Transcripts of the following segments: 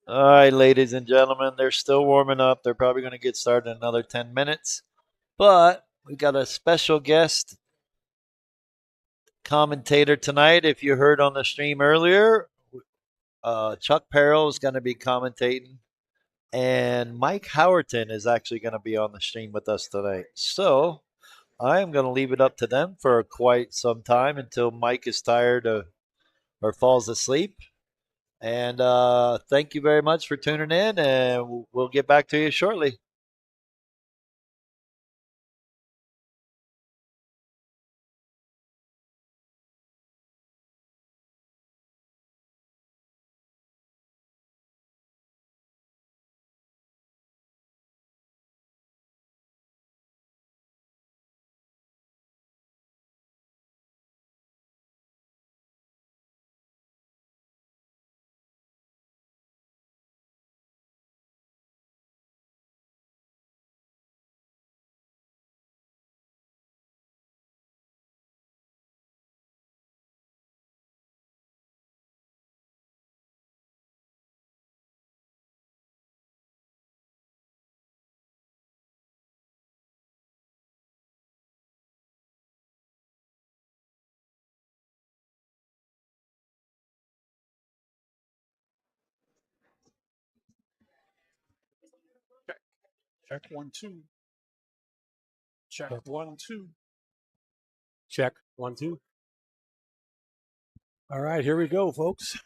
All right, ladies and gentlemen, they're still warming up. They're probably going to get started in another 10 minutes. But we got a special guest commentator tonight. If you heard on the stream earlier, Chuck Perrell is going to be commentating, and Mike Howerton is actually going to be on the stream with us tonight. So I am going to leave it up to them for quite some time until Mike is tired or falls asleep. And thank you very much for tuning in, and we'll get back to you shortly. Check. Check 1 2. Check Check. 1 2. Check 1 2. All right, here we go, folks.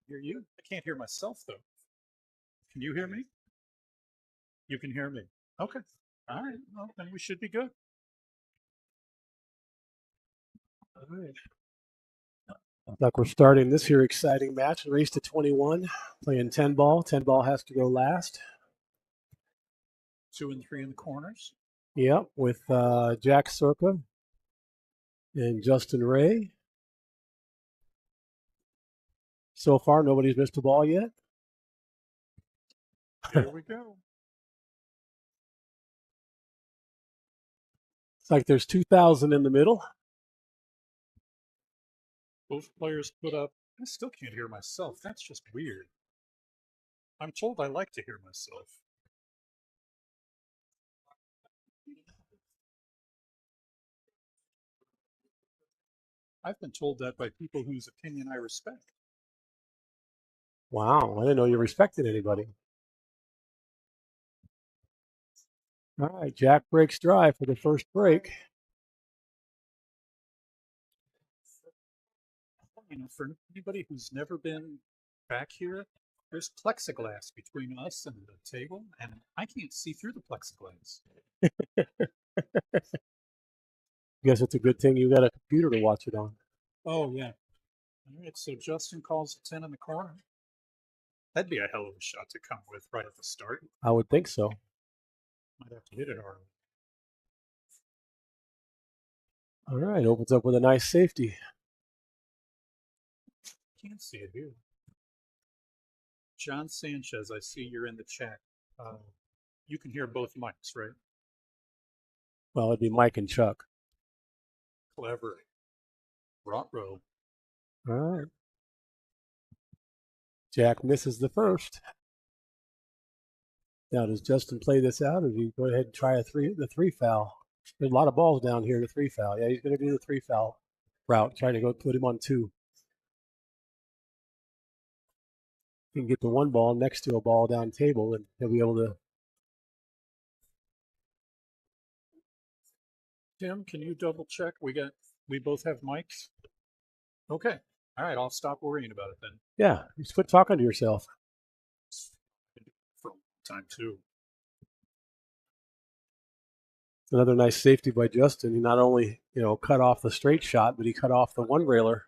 Hear you? I can't hear myself though. Can you hear me? You can hear me. Okay. All right. Well, then we should be good. All right. Like we're starting this here exciting match, race to 21, playing 10 ball. 10 ball has to go last. 2 and 3 in the corners. Yep, with Jack Scerca and Justin Ray. So far, nobody's missed a ball yet. Here we go. It's like there's 2,000 in the middle. Both players put up. I still can't hear myself. That's just weird. I'm told I like to hear myself. I've been told that by people whose opinion I respect. Wow, I didn't know you respected anybody. All right, Jack breaks drive for the first break. You know, for anybody who's never been back here, there's plexiglass between us and the table, and I can't see through the plexiglass. Guess it's a good thing you got a computer to watch it on. Oh, yeah. All right, so Justin calls a 10 in the corner. That'd be a hell of a shot to come with right at the start. I would think so. Might have to hit it hard. All right, opens up with a nice safety. Can't see it here. John Sanchez, I see you're in the chat. You can hear both mics, right? Well, it'd be Mike and Chuck. Clever. Rotro. All right. Jack misses the first. Now, does Justin play this out, or do you go ahead and try the three foul? There's a lot of balls down here to three foul. Yeah, he's going to do the three foul route, trying to go put him on 2. He can get the one ball next to a ball down table, and he'll be able to. Tim, can you double check? We both have mics? Okay. All right, I'll stop worrying about it then. Yeah, just quit talking to yourself. For a long time too. Another nice safety by Justin. He not only cut off the straight shot, but he cut off the one railer.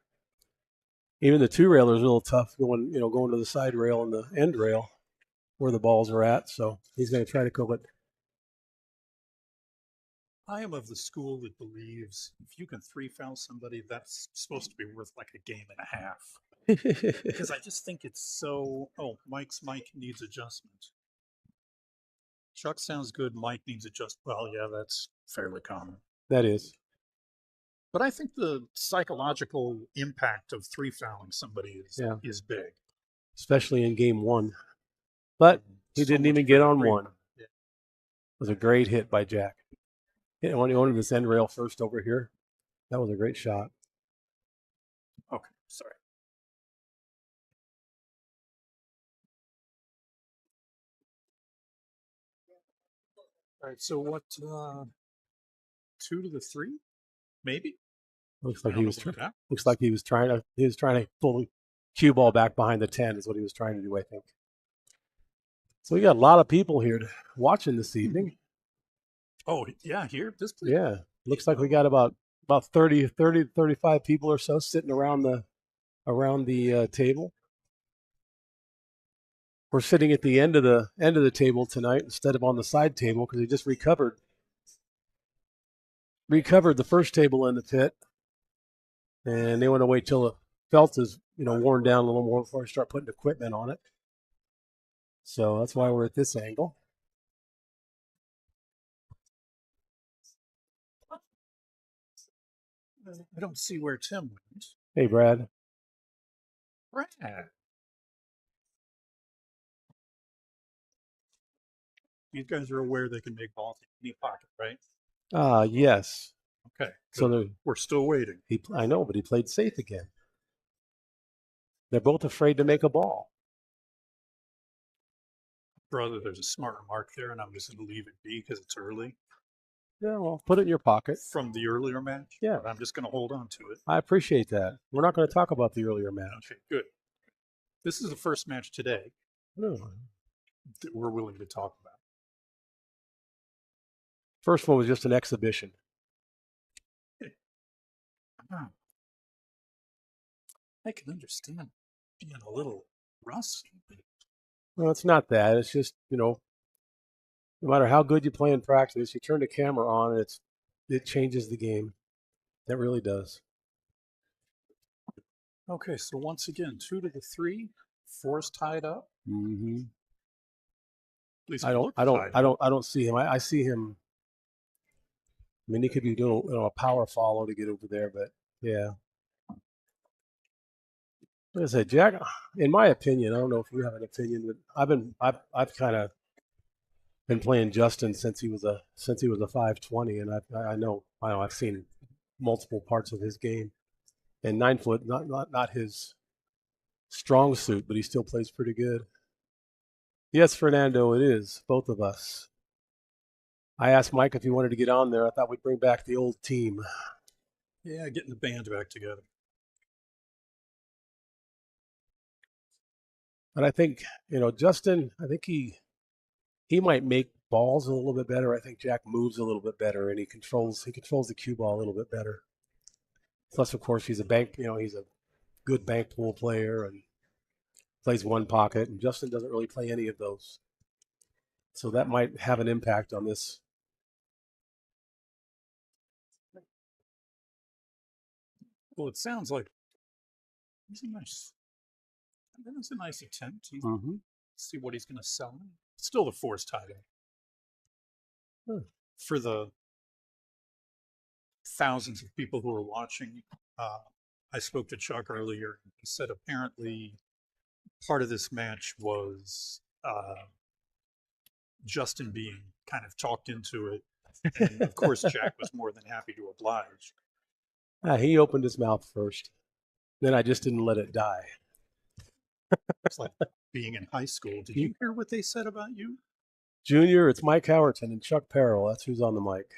Even the two railer is a little tough going to the side rail and the end rail where the balls are at. So he's going to try to go it. I am of the school that believes if you can three foul somebody, that's supposed to be worth like a game and a half. Because I just think it's so. Oh, Mike's mic needs adjustment. Chuck sounds good. Mike needs adjustment. Well, yeah, that's fairly common. That is. But I think the psychological impact of three fouling somebody is big. especially in game one. But he So didn't much even for get the on free one. run. Yeah. It was a great hit by Jack. He wanted this end rail first over here. That was a great shot. Okay, sorry. All right, so what? 2 to the 3, maybe. Looks I like don't he know was. what that Looks like he was trying to pull the cue ball back behind the 10 is what he was trying to do, I think. So we got a lot of people here watching this evening. Oh yeah, here this place. Yeah, looks like we got about 30 to 35 people or so sitting around the table. We're sitting at the end of the table tonight instead of on the side table because we just recovered the first table in the pit, and they want to wait till the felt is worn down a little more before we start putting equipment on it. So that's why we're at this angle. I don't see where Tim went. Hey, Brad. Brad. These guys are aware they can make balls in any pocket, right? Yes. Okay. So we're still waiting. I know, but he played safe again. They're both afraid to make a ball. Brother, there's a smart remark there, and I'm just going to leave it be because it's early. Yeah, well, put it in your pocket. From the earlier match? Yeah. But I'm just going to hold on to it. I appreciate that. We're not going to talk about the earlier match. Okay, good. This is the first match today No. that we're willing to talk about. First one was just an exhibition. I can understand being a little rusty. Well, it's not that. It's just, no matter how good you play in practice, you turn the camera on and it changes the game. That really does. Okay, so once again, 2 to the 3, 4's tied up. Mm-hmm. At least I don't see him. I see him. I mean, he could be doing a power follow to get over there, but yeah. Like I said, Jack, in my opinion, I don't know if you have an opinion, but I've kind of been playing Justin since he was a 520, and I know I've seen multiple parts of his game, and 9 foot not his strong suit, but he still plays pretty good. Yes, Fernando, it is both of us. I asked Mike if he wanted to get on there. I thought we'd bring back the old team. Yeah, getting the band back together. But I think Justin. I think he might make balls a little bit better. I think Jack moves a little bit better, and he controls the cue ball a little bit better. Plus, of course, he's a good bank pool player and plays one pocket, and Justin doesn't really play any of those. So that might have an impact on this. Well, it sounds like he's a nice. That was a nice attempt. See what he's going to sell. Still, the 4's tied up. For the thousands of people who are watching, I spoke to Chuck earlier. He said apparently part of this match was Justin being kind of talked into it. And of course, Jack was more than happy to oblige. He opened his mouth first. Then I just didn't let it die. It's like being in high school. Did you hear what they said about you? Junior, it's Mike Howerton and Chuck Perrell. That's who's on the mic.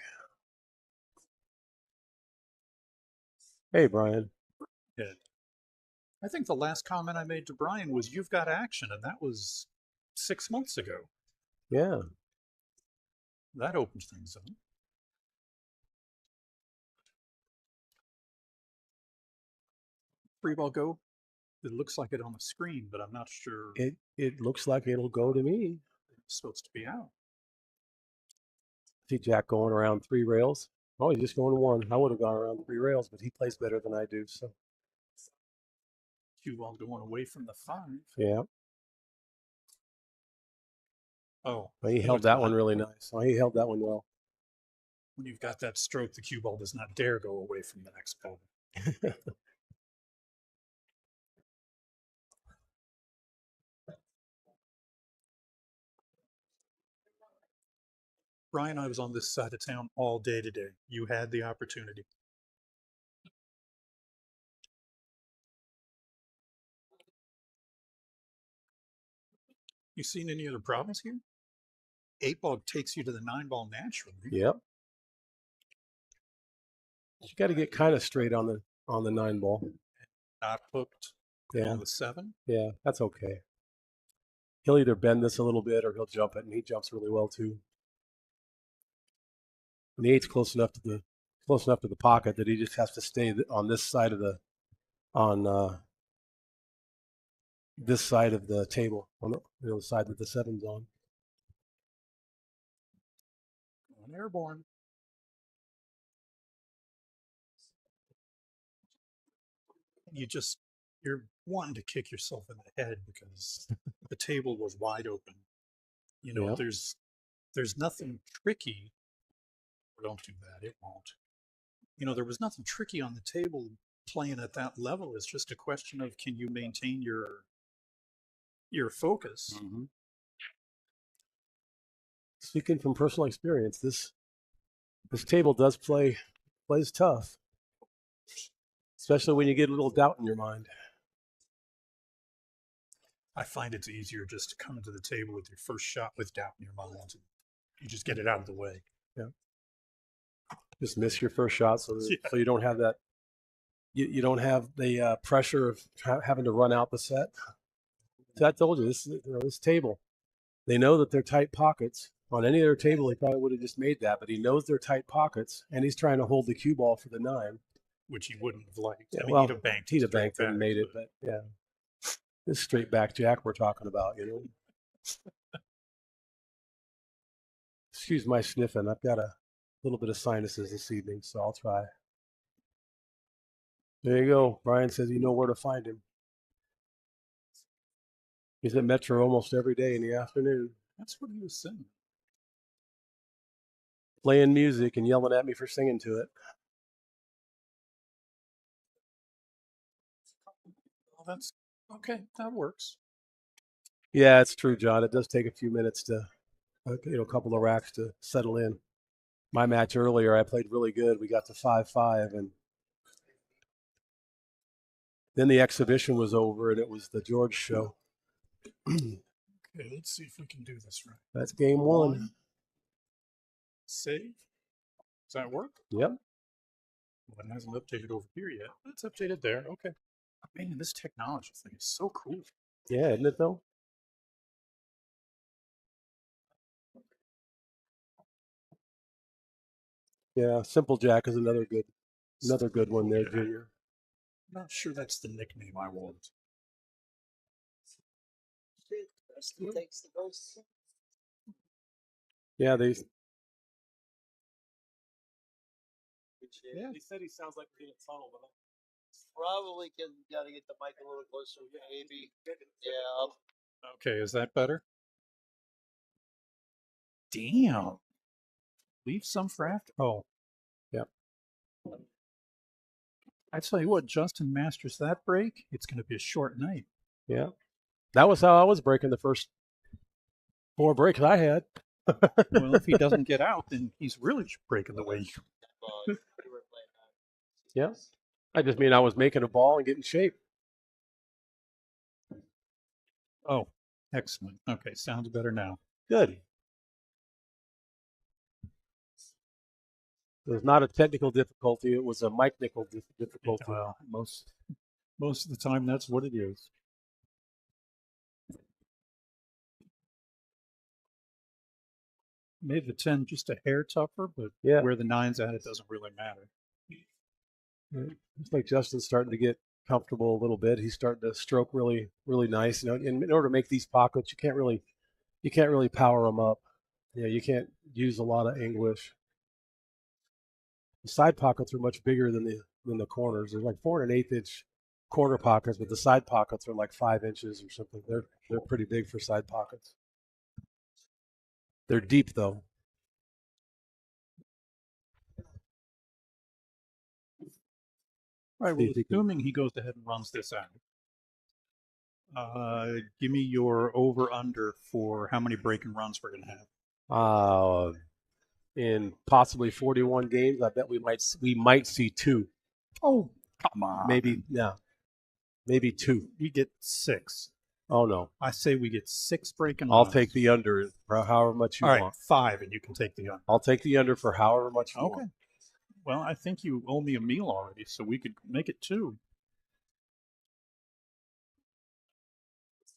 Hey, Brian. Yeah. I think the last comment I made to Brian was, "You've got action," and that was 6 months ago. Yeah. That opens things up. Free ball go. It looks like it on the screen, but I'm not sure. It looks like it'll go to me. It's supposed to be out. See Jack going around 3 rails. Oh, he's just going to 1. I would have gone around 3 rails, but he plays better than I do. So Cue ball going away from the 5. yeah. Oh, Well, he held that one really nice. Oh, he held that one well. When you've got that stroke, the cue ball does not dare go away from the next ball. Brian, I was on this side of town all day today. You had the opportunity. You seen any other problems here? 8-ball takes you to the 9-ball naturally. Yep. You got to get kind of straight on the 9-ball. Not hooked on the 7. Yeah, that's okay. He'll either bend this a little bit or he'll jump it, and he jumps really well too. And the 8's close enough to the pocket that he just has to stay on this side of the this side of the table, on the side that the 7's on. Going airborne. You're wanting to kick yourself in the head because the table was wide open. You know, Yep. there's nothing tricky. Don't do that. It won't. You know, there was nothing tricky on the table playing at that level. It's just a question of, can you maintain your focus? Mm-hmm. Speaking from personal experience, this table plays tough, especially when you get a little doubt in your mind. I find it's easier just to come to the table with your first shot with doubt in your mind. You just get it out of the way. Yeah. Just miss your first shot so you don't have that. You don't have the pressure of having to run out the set. So I told you this table. They know that they're tight pockets. On any other table, he probably would have just made that, but he knows they're tight pockets, and he's trying to hold the cue ball for the 9, which he wouldn't have liked. Yeah, I mean, well, he'd have banked and made it, but yeah, this straight back jack we're talking about, Excuse my sniffing. I've got a little bit of sinuses this evening, so I'll try. There you go. Brian says you know where to find him. He's at Metro almost every day in the afternoon. That's what he was saying. Playing music and yelling at me for singing to it. Well, that's okay. That works. Yeah, it's true, John. It does take a few minutes to, a couple of racks to settle in. My match earlier, I played really good. We got to 5-5, and then the exhibition was over, and it was the George show. Okay, let's see if we can do this right. That's game 1. Save. Does that work? Yep. Well, it hasn't updated over here yet. It's updated there. Okay. Man, this technology thing is so cool. Yeah, isn't it though? Yeah, Simple Jack is another good one there, Junior. I'm not sure that's the nickname I want. Yeah, they Yeah. He said he sounds like we're getting tunnel, but Probably got to get the mic a little closer, maybe. Yeah. Okay, is that better? Damn. Leave some for after. Oh. Yeah. I tell you what, Justin masters that break, it's going to be a short night. Yeah. That was how I was breaking the first 4 breaks I had. Well, if he doesn't get out, then he's really breaking the way you. Yeah. I just mean I was making a ball and getting shape. Oh, excellent. Okay, sounds better now. Good. It was not a technical difficulty. It was a technical difficulty. Well, most of the time, that's what it is. Made the 10 just a hair tougher, but Yeah. where the 9's at, it doesn't really matter. It's like Justin's starting to get comfortable a little bit. He's starting to stroke really, really nice. In order to make these pockets, you can't really power them up. You can't use a lot of English. The side pockets are much bigger than the corners. There's like 4 1/8 inch corner pockets, but the side pockets are like 5 inches or something. They're pretty big for side pockets. They're deep though. All right, well, assuming he goes ahead and runs this out, give me your over-under for how many break and runs we're going to have. in possibly 41 games. I bet we might see 2. Oh, come on. Maybe 2. We get 6. Oh no. I say we get 6 breaking I'll runs. take the under for however much you All right, want. 5, and you can take the under. I'll take the under for however much you Okay. want. Well, I think you owe me a meal already, so we could make it 2.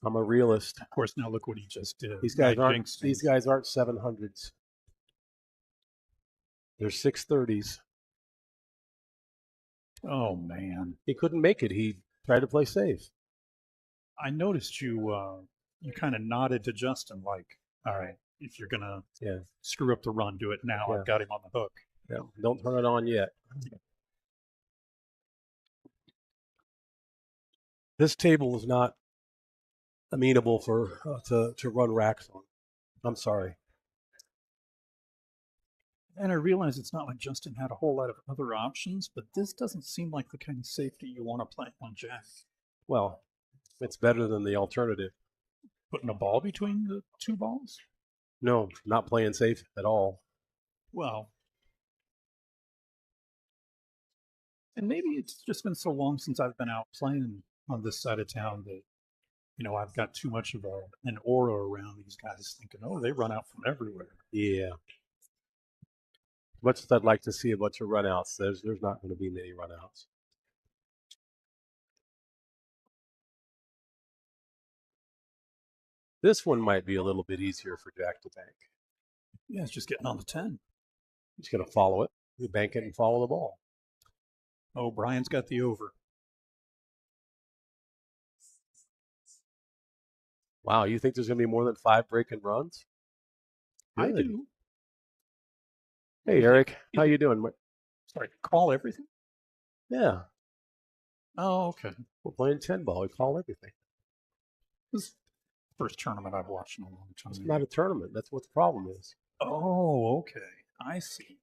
I'm a realist. Of course, now look what he just did. These guys I aren't jinxed him. these guys aren't 700s. They're 630s. Oh man, He couldn't make it. He tried to play safe. I noticed you. You kind of nodded to Justin, like, "All right, if you're gonna Yeah. screw up the run, do it now. Yeah. I've got him on the hook." Yeah. Don't turn it on yet. This table is not amenable for to run racks on. I'm sorry. And I realize it's not like Justin had a whole lot of other options, but this doesn't seem like the kind of safety you want to play on Jack. Well, it's better than the alternative. Putting a ball between the 2 balls? No, not playing safe at all. Well, and maybe it's just been so long since I've been out playing on this side of town that, I've got too much of an aura around these guys thinking, oh, they run out from everywhere. Yeah. Much as I'd like to see a bunch of runouts, there's not going to be many runouts. This one might be a little bit easier for Jack to bank. Yeah, it's just getting on the 10. He's going to follow it. You bank it and follow the ball. Oh, Brian's got the over. Wow, you think there's going to be more than 5 breaking runs? I Good. do. Hey, Eric, how you doing? Sorry, call everything? Yeah, Oh, okay. we're playing 10 ball. We call everything. This is the first tournament I've watched in a long time. It's not a tournament. That's what the problem is. Oh, okay. I see.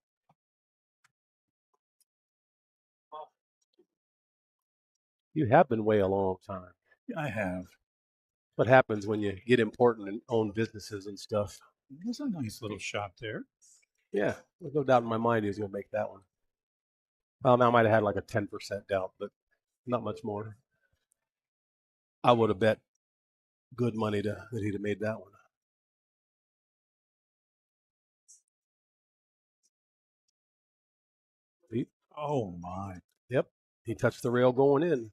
You have been way a long time. I have. What happens when you get important and own businesses and stuff? There's a nice little shot there. Yeah, there's no doubt in my mind he was going to make that one. Well, I might have had like a 10% doubt, but not much more. I would have bet good money that he'd have made that one. Oh, my. Yep, he touched the rail going in.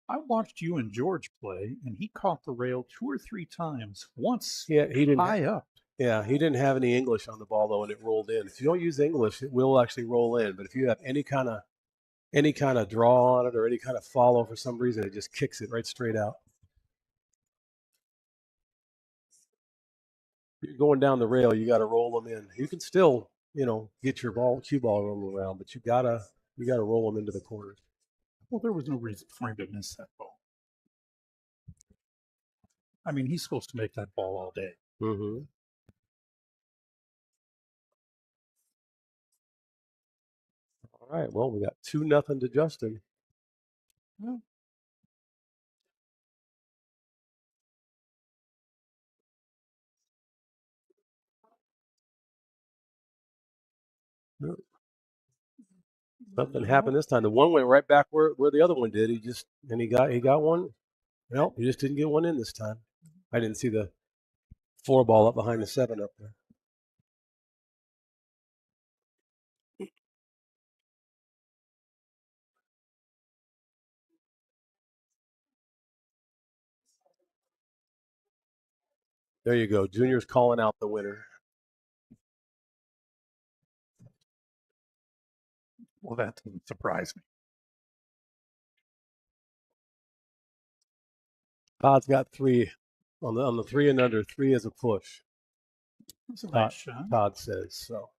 I watched you and George play, and he caught the rail 2 or 3 times. Once Yeah, he didn't. high up. Yeah, he didn't have any English on the ball though, and it rolled in. If you don't use English, it will actually roll in. But if you have any kind of draw on it or any kind of follow for some reason, it just kicks it right straight out. You're going down the rail, you got to roll them in. You can still, get your cue ball rolling around, but you gotta roll them into the corners. Well, there was no reason for him to miss that ball. I mean, he's supposed to make that ball all day. Mm-hmm. All right. Well, we got 2-0 to Justin. Well, Nothing happened this time. The one went right back where the other one did. He got one. Well, he just didn't get one in this time. I didn't see the 4 ball up behind the 7 up there. There you go. Junior's calling out the winner. Well, that doesn't surprise me. Todd's got 3 on the 3 and under. 3 is a push. That's a nice shot. Todd says so.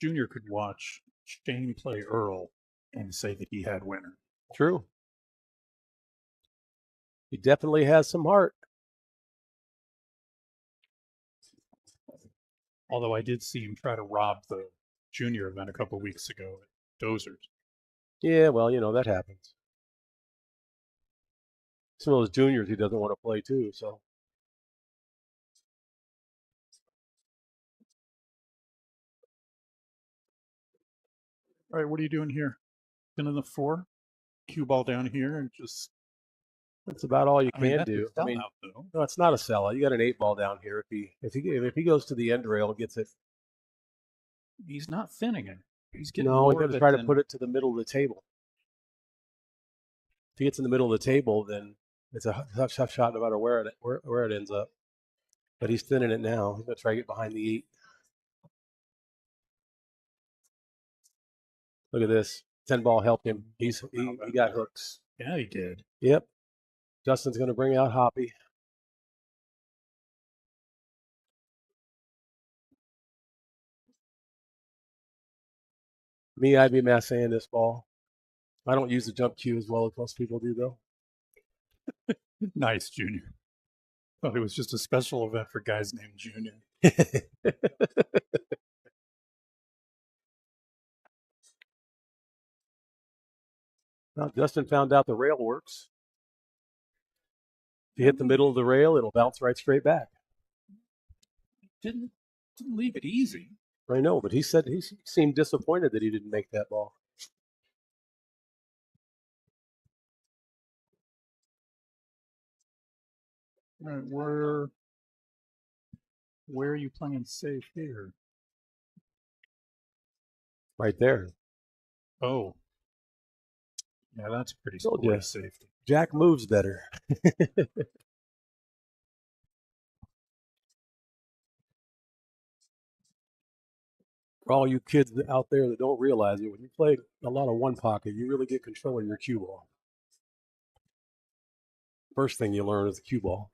Junior could watch Shane play Earl and say that he had winner. True. He definitely has some heart. Although I did see him try to rob the junior event a couple weeks ago at Dozers. Yeah, well, that happens. Some of those juniors he doesn't want to play too, so All right, what are you doing here? Been in the 4, cue ball down here, and just. That's about all you I mean, can that's do. a I mean, sellout, though. no, it's not a sellout. You got an 8 ball down here. If he goes to the end rail and gets it, He's not thinning it. He's getting no, he more got of to it try to than. put it to the middle of the table. If he gets in the middle of the table, then it's a tough shot no matter where it ends up. But he's thinning it now. He's gonna try to get behind the 8. Look at this. 10 ball helped him. He got hooks. Yeah, he did. Yep. Justin's gonna bring out Hoppy. Me, I'd be massing this ball. I don't use the jump cue as well as most people do, though. Nice, Junior. Thought it was just a special event for guys named Junior. Well, Justin found out the rail works. If you hit the middle of the rail, it'll bounce right straight back. Didn't leave it easy. I know, but he said he seemed disappointed that he didn't make that ball. All right, where are you playing safe here? Right there. Oh. Yeah, that's pretty Told ya. safety. Jack moves better. For all you kids out there that don't realize it, when you play a lot of one pocket, you really get control of your cue ball. First thing you learn is the cue ball.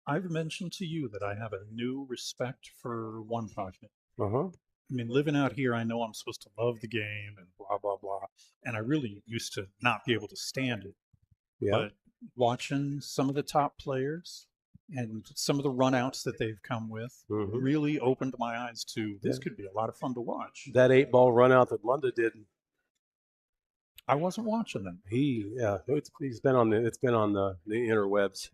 I've mentioned to you that I have a new respect for one pocket. Uh-huh. I mean, living out here, I know I'm supposed to love the game and blah, blah, blah. And I really used to not be able to stand it. Yeah. But watching some of the top players and some of the runouts that they've come with really opened my eyes to this could be a lot of fun to watch. That 8 ball run out that Lunda did. I wasn't watching them. It's been on the interwebs.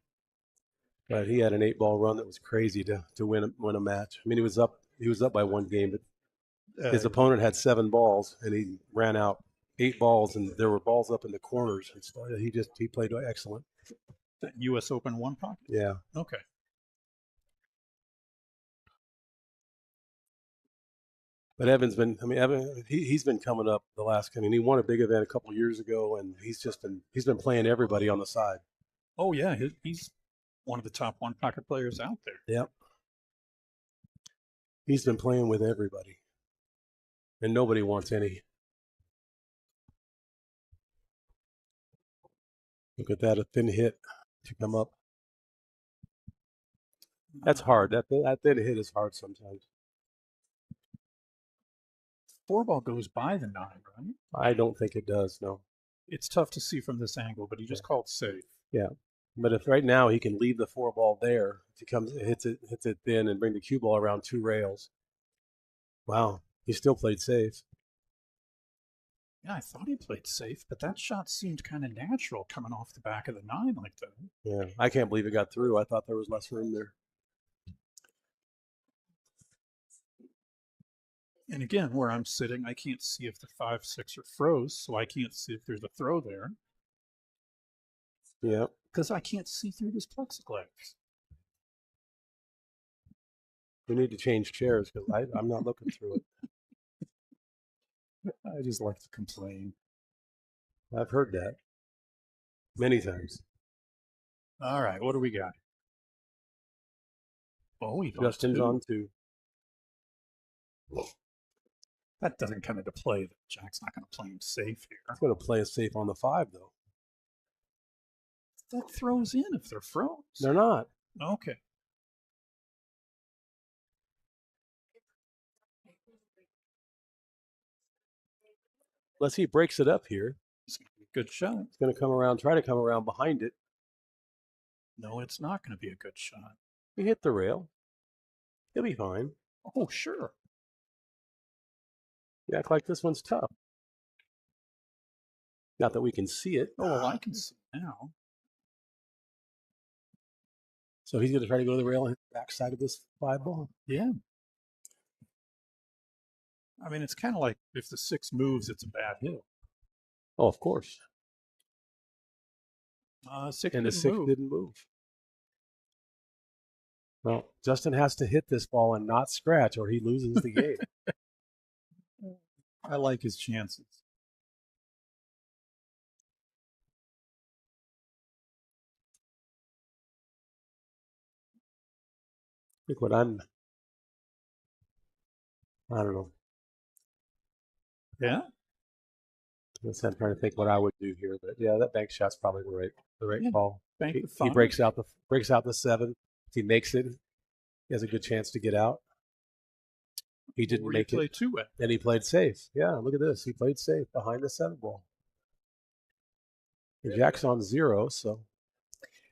But he had an 8 ball run that was crazy to win a match. I mean, he was up by one game, but his opponent had 7 balls and he ran out 8 balls, and there were balls up in the corners. And so he played excellent. That U.S. Open one pocket? Yeah. Okay. But Evan's been, he's been coming up the last. I mean, he won a big event a couple of years ago, and he's been playing everybody on the side. Oh yeah, he's one of the top one pocket players out there. Yep. He's been playing with everybody, and nobody wants any. Look at that, a thin hit to come up. That's hard. That thin hit is hard sometimes. 4 ball goes by the 9, right? I don't think it does, no. It's tough to see from this angle, but he just called safe. Yeah. But if right now he can leave the 4 ball there, if he hits it thin and bring the cue ball around 2 rails. Wow, he still played safe. Yeah, I thought he played safe, but that shot seemed kind of natural coming off the back of the 9 like that. Yeah, I can't believe it got through. I thought there was less room there. And again, where I'm sitting, I can't see if the 5-6 are froze, so I can't see if there's a throw there. Yeah. Because I can't see through this plexiglass. We need to change chairs because I'm not looking through it. I just like to complain. I've heard that many times. All right, what do we got? Oh, Justin's on 2. That doesn't come into play. Jack's not going to play him safe here. He's going to play us safe on the 5, though. That throws in if they're froze. They're not. Okay. Unless he breaks it up here. It's going to be a good shot. It's going to try to come around behind it. No, it's not going to be a good shot. He hit the rail. He'll be fine. Oh, sure. You act like this one's tough. Not that we can see it. Oh, well, I can see now. So he's going to try to go to the rail and hit the backside of this 5 ball. Yeah. I mean, it's kind of like if the 6 moves, it's a bad hit. Oh, of course. 6 And the didn't 6 move. didn't move. Well, Justin has to hit this ball and not scratch, or he loses the game. I like his chances. I think what I don't know. Yeah. I'm trying to think what I would do here, but yeah, that bank shot's probably the right Yeah, call. bank the He 5. breaks out the 7. If he makes it, he has a good chance to get out. He didn't Where do you make play it, 2 at? and he played safe. Yeah, look at this. He played safe behind the 7 ball. And Jack's on 0, so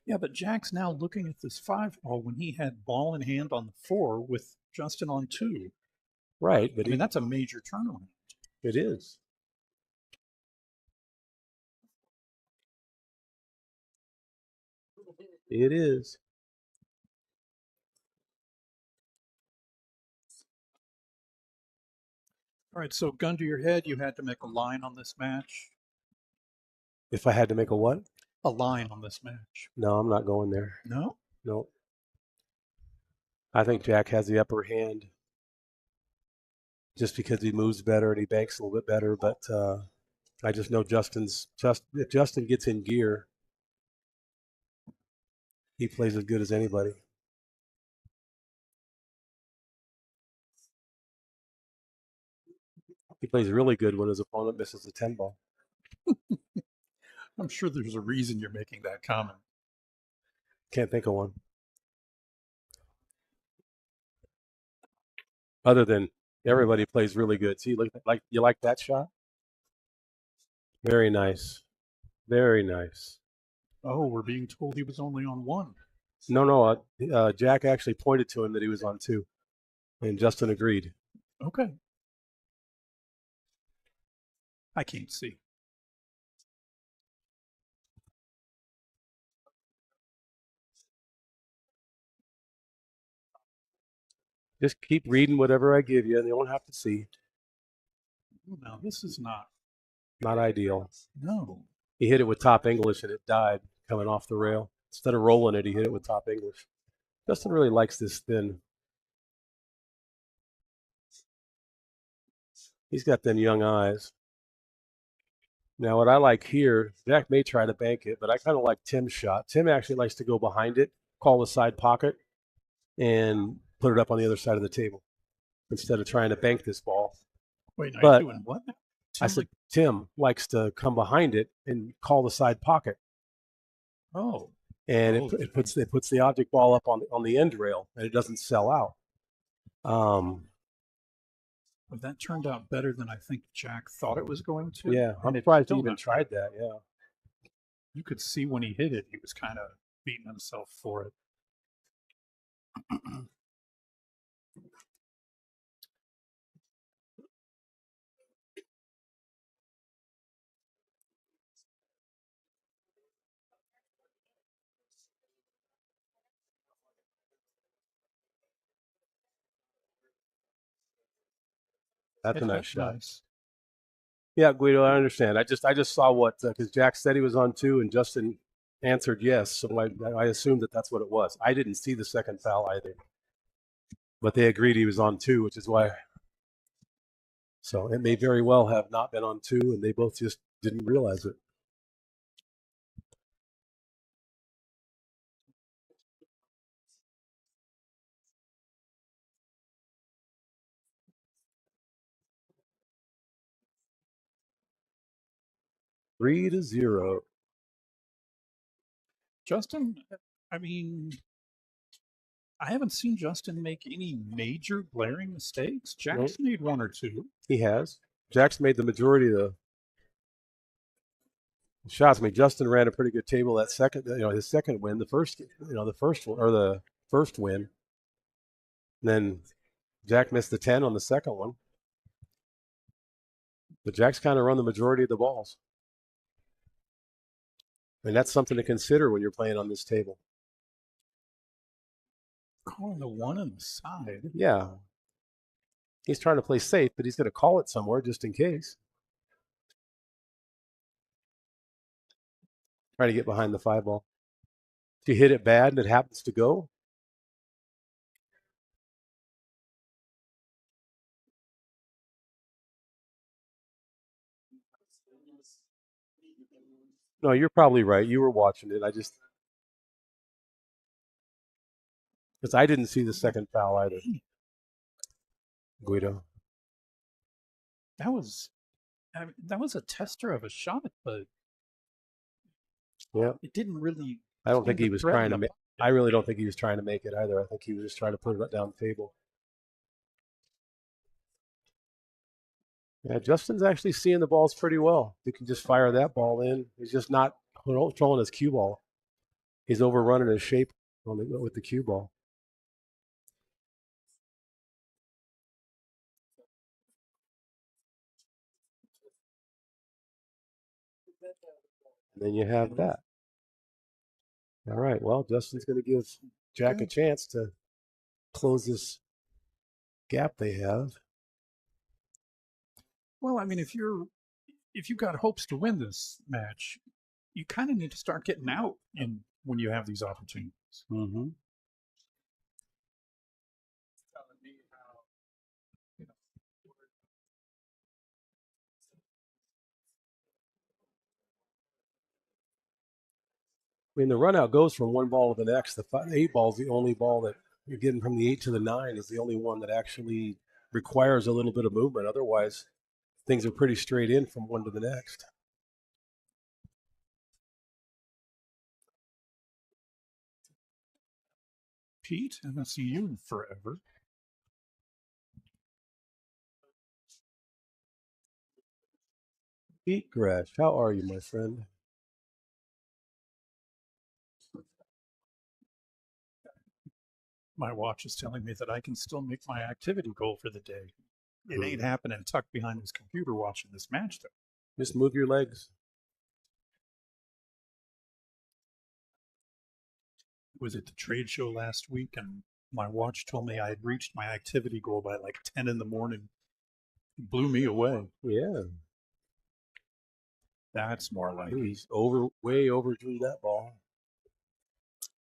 Yeah, but Jack's now looking at this 5 ball when he had ball in hand on the 4 with Justin on 2. right. But I mean, that's a major turnaround. it is. It is. All right, so gun to your head, you had to make a line on this match. If I had to make a what? A line on this match. No, I'm not going there. No? No. I think Jack has the upper hand just because he moves better and he banks a little bit better. But I just know if Justin gets in gear, he plays as good as anybody. He plays really good when his opponent misses the 10 ball. I'm sure there's a reason you're making that comment. Can't think of one. Other than everybody plays really good. See, like you like that shot? Very nice. Very nice. Oh, we're being told he was only on 1. No. Jack actually pointed to him that he was on 2, and Justin agreed. Okay. I can't see. Just keep reading whatever I give you, and you don't have to see. Now, this is not ideal. No. He hit it with top English, and it died coming off the rail. Instead of rolling it, he hit it with top English. Justin really likes this thin. He's got them young eyes. Now, what I like here, Jack may try to bank it, but I kind of like Tim's shot. Tim actually likes to go behind it, call the side pocket, and put it up on the other side of the table instead of trying to bank this ball. Wait, are but you doing what? I said Tim likes to come behind it and call the side pocket. Oh. And it puts the object ball up on the end rail, and it doesn't sell out. Well, that turned out better than I think Jack thought it was going to. Yeah, I'm surprised he even tried that. Yeah. You could see when he hit it, he was kind of beating himself for it. That's a nice shot. Nice. Yeah, Guido, I understand. I just saw what because Jack said he was on 2, and Justin answered yes, so I assumed that's what it was. I didn't see the second foul either, but they agreed he was on 2, which is why. So it may very well have not been on 2, and they both just didn't realize it. Three to 0. Justin, I mean, I haven't seen Justin make any major glaring mistakes. Jack's made 1 or 2. He has. Jack's made the majority of the shots. I mean, Justin ran a pretty good table that second, his second win, the first win. And then Jack missed the 10 on the second one. But Jack's kind of run the majority of the balls. And that's something to consider when you're playing on this table. Calling the 1 on the side. Yeah. He's trying to play safe, but he's going to call it somewhere just in case. Try to get behind the 5 ball. If you hit it bad and it happens to go, no, you're probably right. You were watching it. Because I didn't see the second foul either. Guido. That was a tester of a shot, but Yeah. it didn't really. I don't think he was trying to make. it. I really don't think he was trying to make it either. I think he was just trying to put it down the table. Yeah, Justin's actually seeing the balls pretty well. He can just fire that ball in. He's just not controlling his cue ball. He's overrunning his shape with the cue ball. And then you have that. All right. Well, Justin's going to give Jack a chance to close this gap they have. Well, I mean, if you've got hopes to win this match, you kind of need to start getting out in when you have these opportunities. Mm-hmm. I mean, the run out goes from one ball to the next. The 8 ball is the only ball that you're getting from the 8 to the 9 is the only one that actually requires a little bit of movement. Otherwise, things are pretty straight in from one to the next. Pete, I haven't seen you in forever. Pete Gresh, how are you, my friend? My watch is telling me that I can still make my activity goal for the day. It ain't happening tucked behind this computer watching this match, though. Just move your legs. Was at the trade show last week, and my watch told me I had reached my activity goal by like 10 in the morning. It blew me away. Yeah. That's more like He's way overdrew that ball.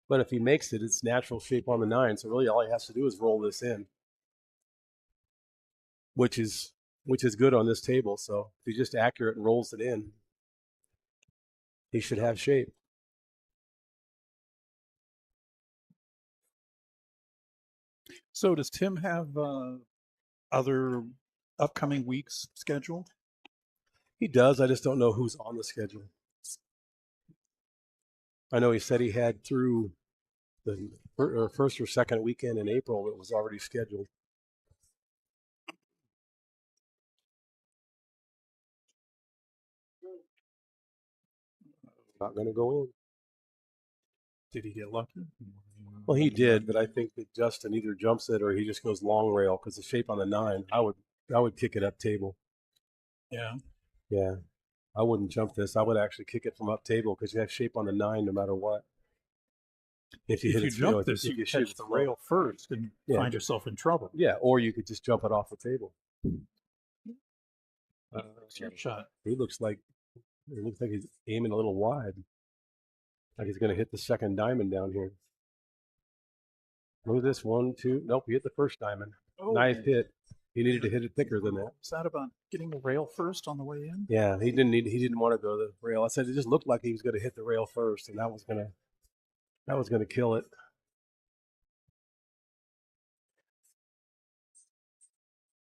But if he makes it, it's natural shape on the 9. So really all he has to do is roll this in. Which is good on this table. So if he's just accurate and rolls it in, he should have shape. So does Tim have other upcoming weeks scheduled? He does. I just don't know who's on the schedule. I know he said he had through the first or second weekend in April that was already scheduled. Not going to go in. Did he get lucky? Well, he did, but I think that Justin either jumps it or he just goes long rail because the shape on the 9. I would kick it up table. Yeah. Yeah. I wouldn't jump this. I would actually kick it from up table because you have shape on the 9 no matter what. If you jump this, you catch the rail first and find yourself in trouble. Yeah, or you could just jump it off the table. Your shot. It looks like he's aiming a little wide. Like he's going to hit the second diamond down here. Look at this. 1, 2. Nope, he hit the first diamond. Oh, nice hit. He needed to hit it thicker than that. Is that about getting the rail first on the way in? Yeah, he didn't want to go the rail. I said it just looked like he was going to hit the rail first, and that was going to kill it.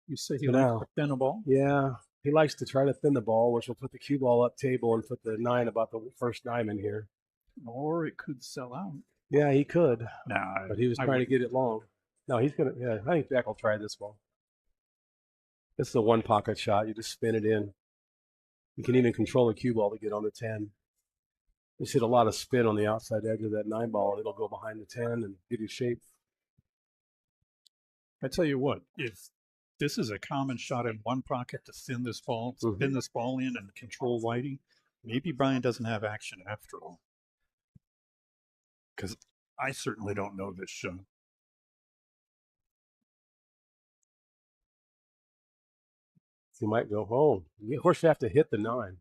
You say he likes to thin a ball? Yeah, he likes to try to thin the ball, which will put the cue ball up table and put the 9 about the first diamond here. Or it could sell out. Yeah, he could. Nah, but he was trying to get it long. No, he's going to, yeah, I think Jack will try this ball. This is a one pocket shot. You just spin it in. You can even control the cue ball to get on the 10. Just hit a lot of spin on the outside edge of that 9 ball. It'll go behind the 10 and give you shape. I tell you what, if this is a common shot in one pocket to thin this ball, spin this ball in and control Whitey, maybe Brian doesn't have action after all. Because I certainly don't know this shot. He might go home. Of course, you have to hit the 9.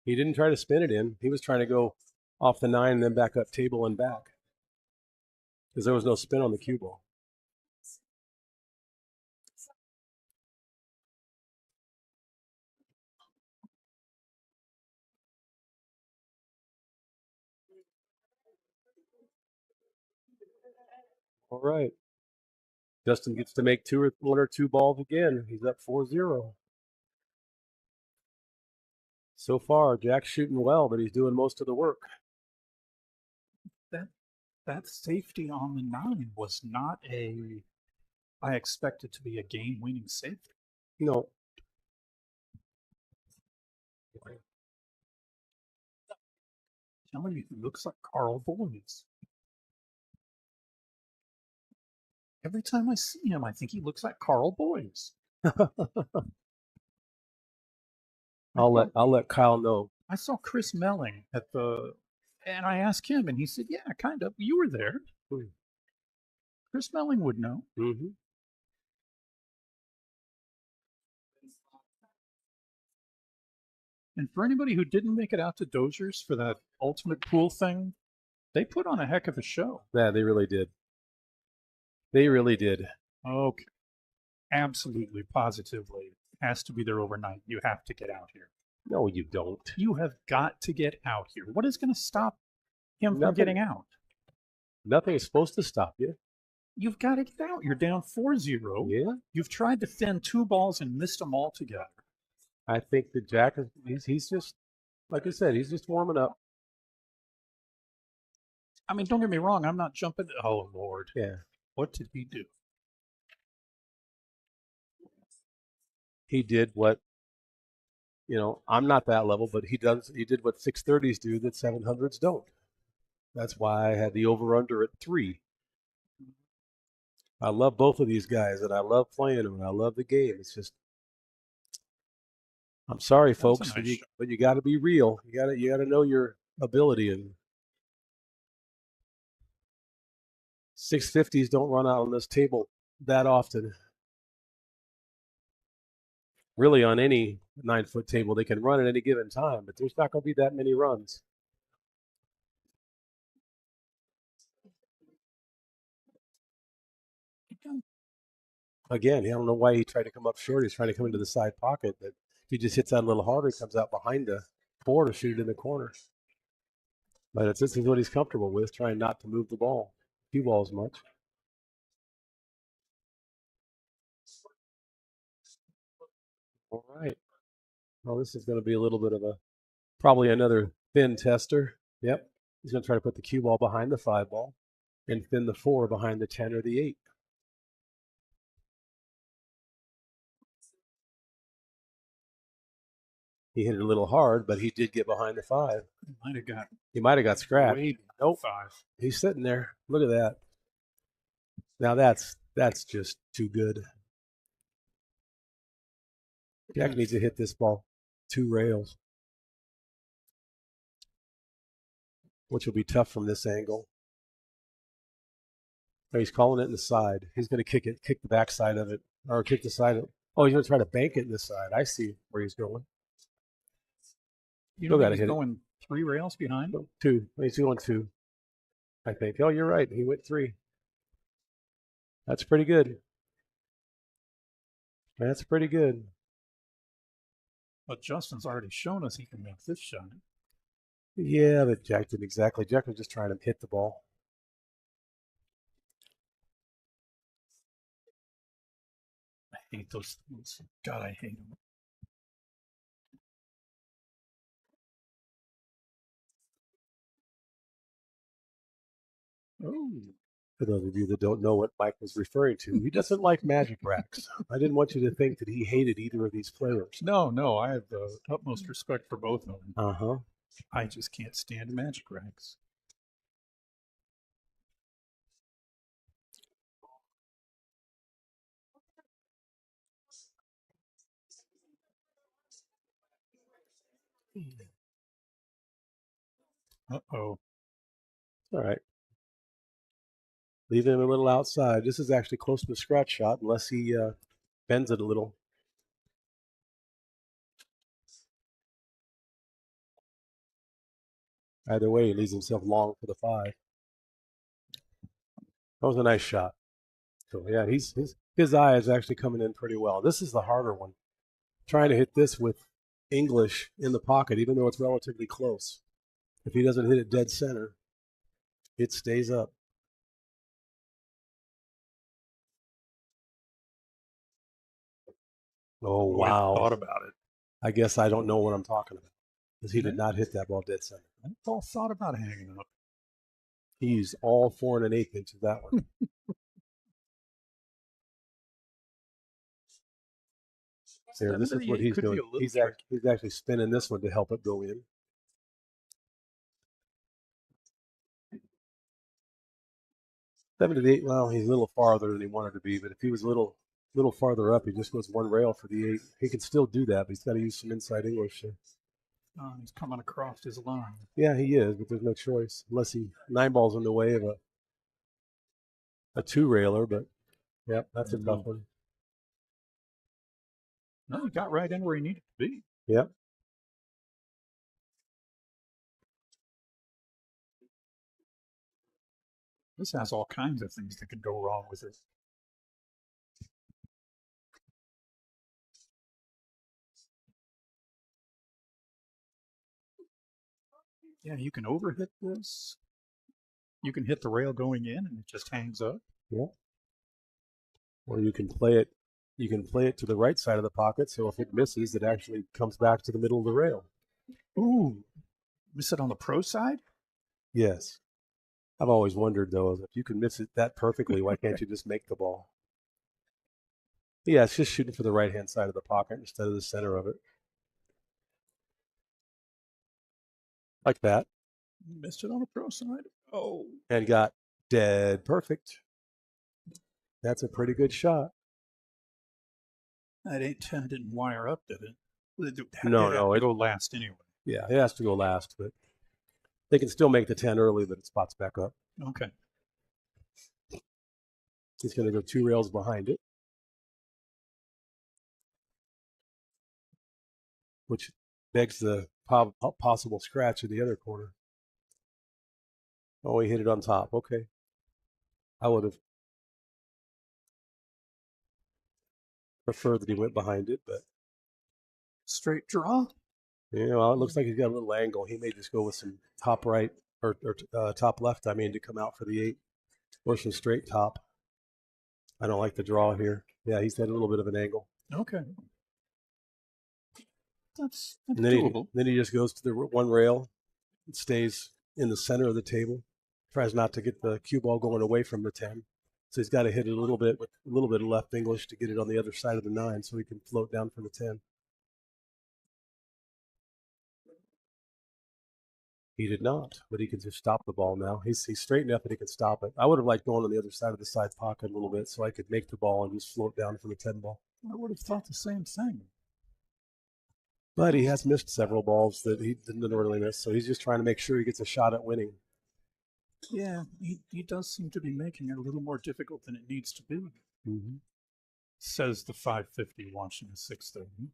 He didn't try to spin it in. He was trying to go off the 9 and then back up table and back because there was no spin on the cue ball. All right. Justin gets to make 1 or 2 balls again. He's up 4-0. So far, Jack's shooting well, but he's doing most of the work. That safety on the 9 was not I expected to be a game-winning safety. No. Telling you, he looks like Carl Boyes. Every time I see him, I think he looks like Carl Boyes. I'll let Kyle know. I saw Chris Melling and I asked him, and he said, "Yeah, kind of. You were there." Chris Melling would know. Mm-hmm. And for anybody who didn't make it out to Dozier's for that ultimate pool thing, they put on a heck of a show. Yeah, they really did. They really did. Okay. Absolutely, positively. Has to be there overnight. You have to get out here. No, you don't. You have got to get out here. What is going to stop him from getting out? Nothing is supposed to stop you. You've got to get out. You're down 4-0. Yeah. You've tried to thin 2 balls and missed them altogether. I think that Jack he's just, like I said, he's just warming up. I mean, don't get me wrong. I'm not jumping. Oh, Lord. Yeah. What did he do? He did what, I'm not that level, but he did what 630s do that 700s don't. That's why I had the over-under at 3. I love both of these guys, and I love playing them, and I love the game. It's just, I'm sorry, folks, but you got to be real. You got to know your ability, and 650s don't run out on this table that often. Really, on any 9-foot table, they can run at any given time, but there's not going to be that many runs. Again, I don't know why he tried to come up short. He's trying to come into the side pocket, but if he just hits that a little harder, he comes out behind the 4 to shoot it in the corner. But this is what he's comfortable with, trying not to move the ball, cue balls much. All right. Well, this is going to be a little bit of probably another thin tester. Yep. He's going to try to put the cue ball behind the 5 ball and thin the 4 behind the 10 or the 8. He hit it a little hard, but he did get behind the 5. He might have got scratched. Nope. 5. He's sitting there. Look at that. Now that's just too good. Jack needs to hit this ball 2 rails, which will be tough from this angle. Oh, he's calling it in the side. He's going to kick the back side of it, or kick the side of it. Oh, he's going to try to bank it in the side. I see where he's going. You know, he's going 3 rails behind? 2. He's going 2, I think. Oh, you're right. He went 3. That's pretty good. That's pretty good. But Justin's already shown us he can make this shot. Yeah, but Jack didn't exactly. Jack was just trying to hit the ball. I hate those things. God, I hate them. Oh. For those of you that don't know what Mike was referring to, he doesn't like magic racks. I didn't want you to think that he hated either of these players. No, I have the utmost respect for both of them. Uh-huh. I just can't stand magic racks. Uh-oh. All right. Leaving him a little outside. This is actually close to a scratch shot unless he bends it a little. Either way, he leaves himself long for the 5. That was a nice shot. So yeah, his eye is actually coming in pretty well. This is the harder one. Trying to hit this with English in the pocket, even though it's relatively close. If he doesn't hit it dead center, it stays up. Oh, wow. I thought about it. I guess I don't know what I'm talking about because he did not hit that ball dead center. I thought about hanging up. He used all 4 1/8 inches of that one. Here, this is what he's doing. He's actually spinning this one to help it go in. Seven to the 8. Well, he's a little farther than he wanted to be, but if he was a little farther up, he just goes 1 rail for the 8. He can still do that, but he's got to use some inside English. He's coming across his line. Yeah, he is, but there's no choice unless he 9 balls in the way of a 2 railer. But yeah, that's a tough one. No, he got right in where he needed to be. Yep. This has all kinds of things that could go wrong with it. Yeah, you can overhit this. You can hit the rail going in and it just hangs up. Yeah. Or you can play it. You can play it to the right side of the pocket, so if it misses, it actually comes back to the middle of the rail. Ooh, miss it on the pro side? Yes. I've always wondered, though, if you can miss it that perfectly, why can't you just make the ball? Yeah, it's just shooting for the right-hand side of the pocket instead of the center of it. Like that. Missed it on the pro side. Oh. And got dead perfect. That's a pretty good shot. That 8-10 didn't wire up, did it? No, it'll last anyway. Yeah, it has to go last, but they can still make the 10 early, but it spots back up. Okay. He's going to go 2 rails behind it, which begs the possible scratch in the other corner. Oh, he hit it on top. Okay. I would have preferred that he went behind it, but straight draw. Yeah, well, it looks like he's got a little angle. He may just go with some top right or top left. I mean, to come out for the 8, or some straight top. I don't like the draw here. Yeah, he's had a little bit of an angle. Okay. That's and doable. Then he just goes to the 1 rail, and stays in the center of the table. Tries not to get the cue ball going away from the 10. So he's got to hit it a little bit with a little bit of left English to get it on the other side of the 9 so he can float down for the 10. He did not, but he can just stop the ball now. He's straight enough that he can stop it. I would have liked going on the other side of the side pocket a little bit so I could make the ball and just float down for the 10 ball. I would have thought the same thing. But he has missed several balls that he didn't really miss, so he's just trying to make sure he gets a shot at winning. Yeah, he does seem to be making it a little more difficult than it needs to be. Mm-hmm. Says the 550 watching the 630.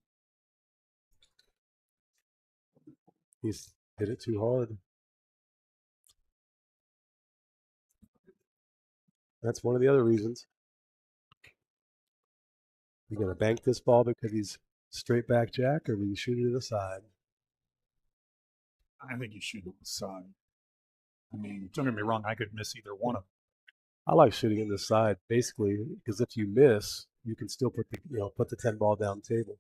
He's hit it too hard. That's one of the other reasons. You going to bank this ball because he's straight back jack, or will you shoot it to the side? I think you shoot it to the side. I mean, don't get me wrong, I could miss either one of them. I like shooting it to the side, basically, because if you miss, you can still put the 10 ball down the table.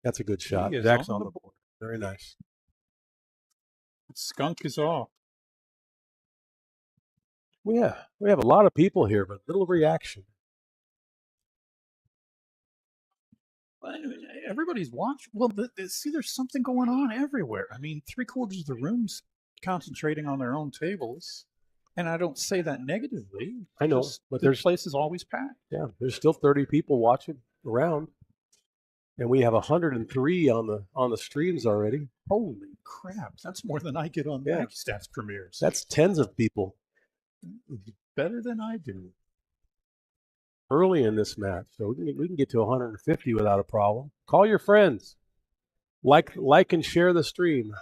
That's a good shot. Jack's on the board. Very nice. Skunk is off. Yeah, we have a lot of people here, but little reaction. Everybody's watching. Well, see, there's something going on everywhere. I mean, 3/4 of the room's concentrating on their own tables. And I don't say that negatively. I know, Just but the there's place is always packed. yeah, there's still 30 people watching around, and we have 103 on the streams already. Holy crap! That's more than I get on Yeah. my stats premieres. That's tens of people Better than I do. early in this match, so we can get to 150 without a problem. Call your friends, like and share the stream.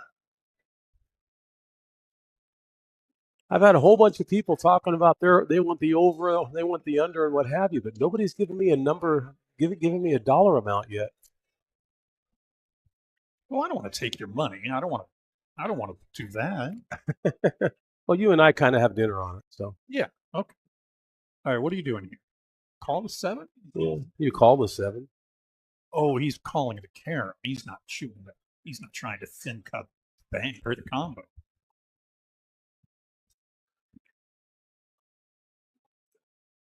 I've had a whole bunch of people talking about they want the over, they want the under, and what have you, but nobody's giving me a number, giving me a dollar amount yet. Well, I don't want to take your money. I don't want to do that. Well, you and I kind of have dinner on it, so Yeah. Okay. All right. What are you doing here? Call the 7? yeah, you call the 7. Oh, he's calling it a carom. He's not shooting it. He's not trying to thin cut the bank or the combo.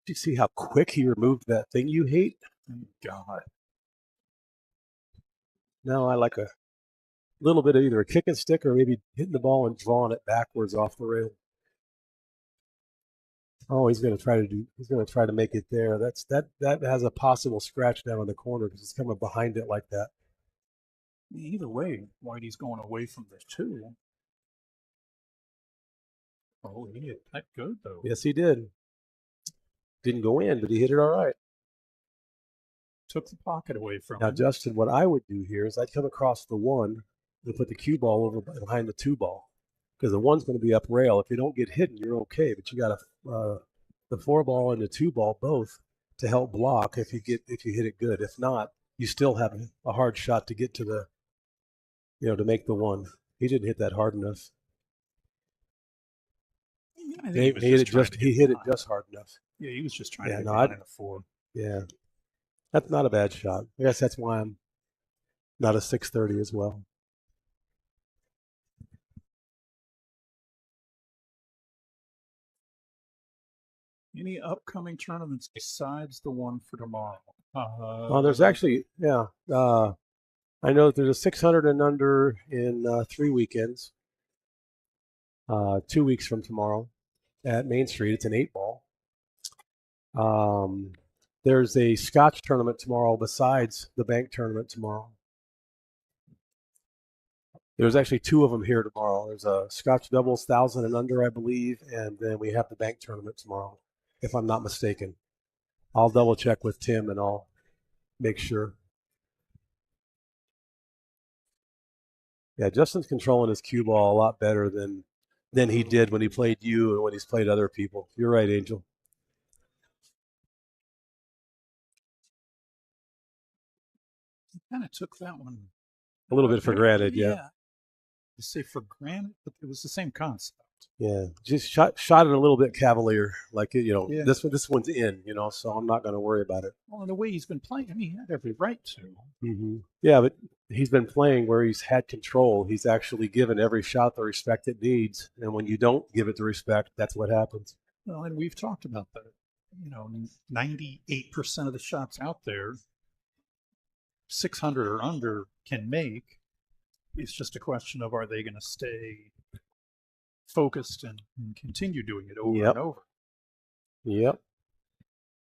Do you see how quick he removed that thing you hate? God. Now I like a little bit of either a kick and stick or maybe hitting the ball and drawing it backwards off the rail. Oh, he's going to try to make it there. That has a possible scratch down in the corner because it's coming behind it like that. Either way, Whitey's going away from the 2. Oh, he hit that good though. Yes, he did. Didn't go in, but he hit it all right. Took the pocket away from Now, him. Justin, what I would do here is I'd come across the 1 and put the cue ball over behind the 2 ball because the 1's going to be up rail. If you don't get hidden, you're okay. But you got the 4 ball and the 2 ball both to help block if you hit it good. If not, you still have a hard shot to get to the, to make the 1. He didn't hit that hard enough. He hit it just hard enough. Yeah, he was just trying to get no, behind the 4. Yeah, that's not a bad shot. I guess that's why I'm not a 630 as well. Any upcoming tournaments besides the one for tomorrow? Well, there's actually, I know there's a 600 and under in 3 weekends. 2 weeks from tomorrow at Main Street. It's an 8-ball. There's a Scotch tournament tomorrow besides the bank tournament tomorrow. There's actually 2 of them here tomorrow. There's a Scotch doubles 1,000 and under, I believe, and then we have the bank tournament tomorrow, if I'm not mistaken. I'll double check with Tim and I'll make sure. Yeah, Justin's controlling his cue ball a lot better than he did when he played you and when he's played other people. You're right, Angel. He kind of took that one a little bit for granted, yeah. To say for granted, but it was the same concept. Yeah, just shot it a little bit cavalier, like Yeah. this one's in, so I'm not going to worry about it. Well, in the way he's been playing, I mean, he had every right to. Mm-hmm. Yeah, but he's been playing where he's had control. He's actually given every shot the respect it needs, and when you don't give it the respect, that's what happens. Well, and we've talked about that. 98% of the shots out there, 600 or under can make. It's just a question of are they going to stay focused and continue doing it over and over. Yep.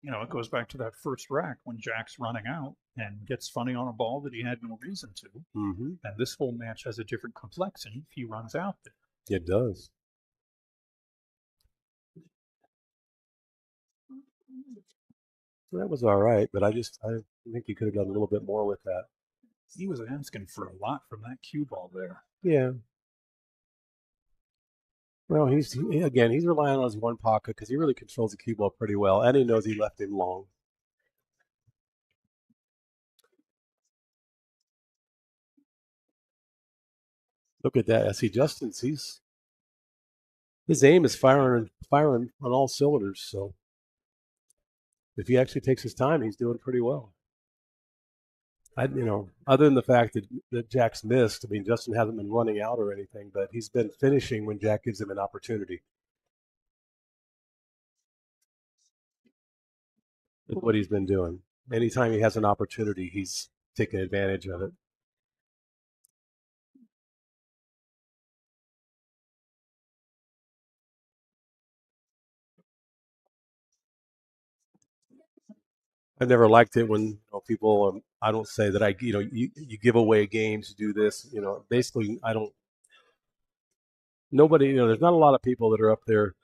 It goes back to that first rack when Jack's running out and gets funny on a ball that he had no reason to. Mm-hmm. And this whole match has a different complexity if he runs out there. It does. That was all right, but I think he could have done a little bit more with that. He was asking for a lot from that cue ball there. Yeah. Well, he's relying on his one pocket because he really controls the cue ball pretty well, and he knows he left him long. Look at that. I see Justin's. His aim is firing on all cylinders. So if he actually takes his time, he's doing pretty well. Other than the fact that Jack's missed, I mean, Justin hasn't been running out or anything, but he's been finishing when Jack gives him an opportunity. That's what he's been doing. Anytime he has an opportunity, he's taking advantage of it. I never liked it when people. I don't say that you give away games, you do this. Basically, I don't. Nobody, there's not a lot of people that are up there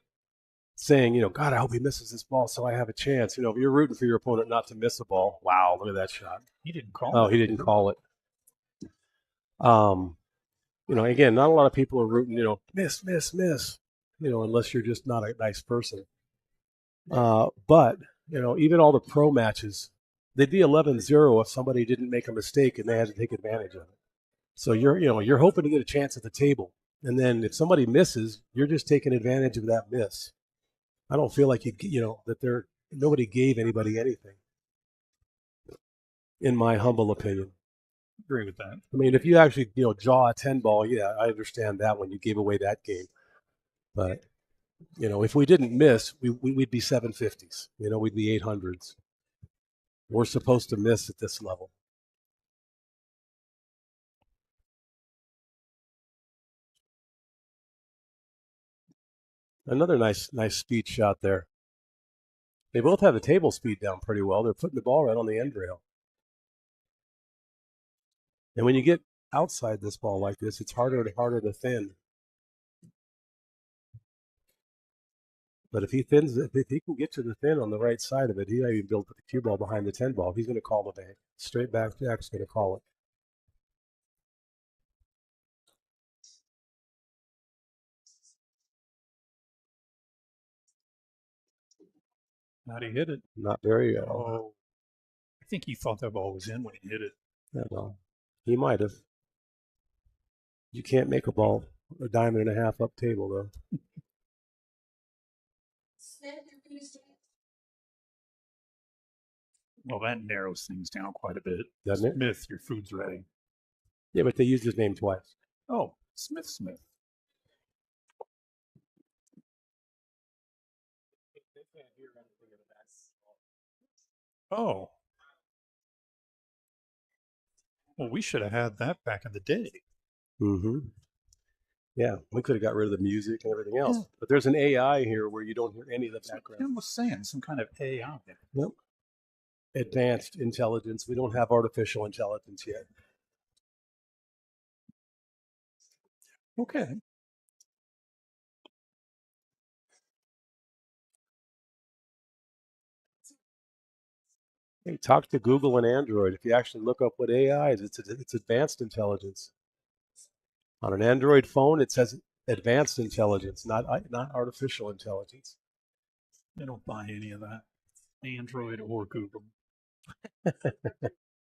saying, God, I hope he misses this ball so I have a chance. If you're rooting for your opponent not to miss a ball, wow, look at that shot. He didn't call Oh, it. he didn't call it. Again, not a lot of people are rooting, miss, miss, miss, unless you're just not a nice person. But, even all the pro matches, they'd be 11-0 if somebody didn't make a mistake and they had to take advantage of it. So you're hoping to get a chance at the table. And then if somebody misses, you're just taking advantage of that miss. I don't feel like nobody gave anybody anything, in my humble opinion. Agree with that. I mean, if you actually draw a 10 ball, yeah, I understand that when you gave away that game. But if we didn't miss, we'd be 750s. We'd be 800s. We're supposed to miss at this level. Another nice speed shot there. They both have the table speed down pretty well. They're putting the ball right on the end rail. And when you get outside this ball like this, it's harder and harder to thin. But if he can get to the thin on the right side of it, he might even be able to put the cue ball behind the 10 ball. He's going to call the bank. Straight back Jack's going to call it. How'd he hit it? Not very. Oh, I think he thought that ball was in when he hit it. Yeah, well, he might have. You can't make a ball a diamond and a half up table, though. Well, that narrows things down quite a bit. Doesn't it? Smith, your food's ready. Yeah, but they used his name twice. Oh, Smith. Oh. Well, we should have had that back in the day. Mm-hmm. Yeah, we could have got rid of the music and everything else. Yeah. But there's an AI here where you don't hear any of the background. Tim was saying some kind of AI. Yep. Advanced intelligence. We don't have artificial intelligence yet. Okay. Hey, talk to Google and Android. If you actually look up what AI is, it's advanced intelligence. On an Android phone, it says advanced intelligence, not artificial intelligence. I don't buy any of that, Android or Google.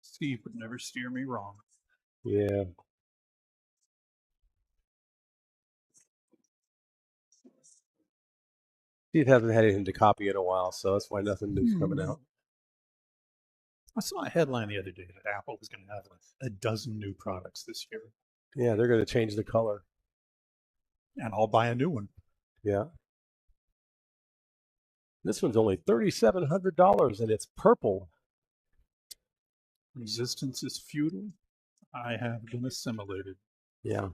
Steve would never steer me wrong. Yeah. Steve hasn't had anything to copy in a while, so that's why nothing new's coming out. I saw a headline the other day that Apple was going to have a dozen new products this year. Yeah, they're going to change the color. And I'll buy a new one. Yeah. This one's only $3,700 and it's purple. Resistance is futile. I have been assimilated. Yeah.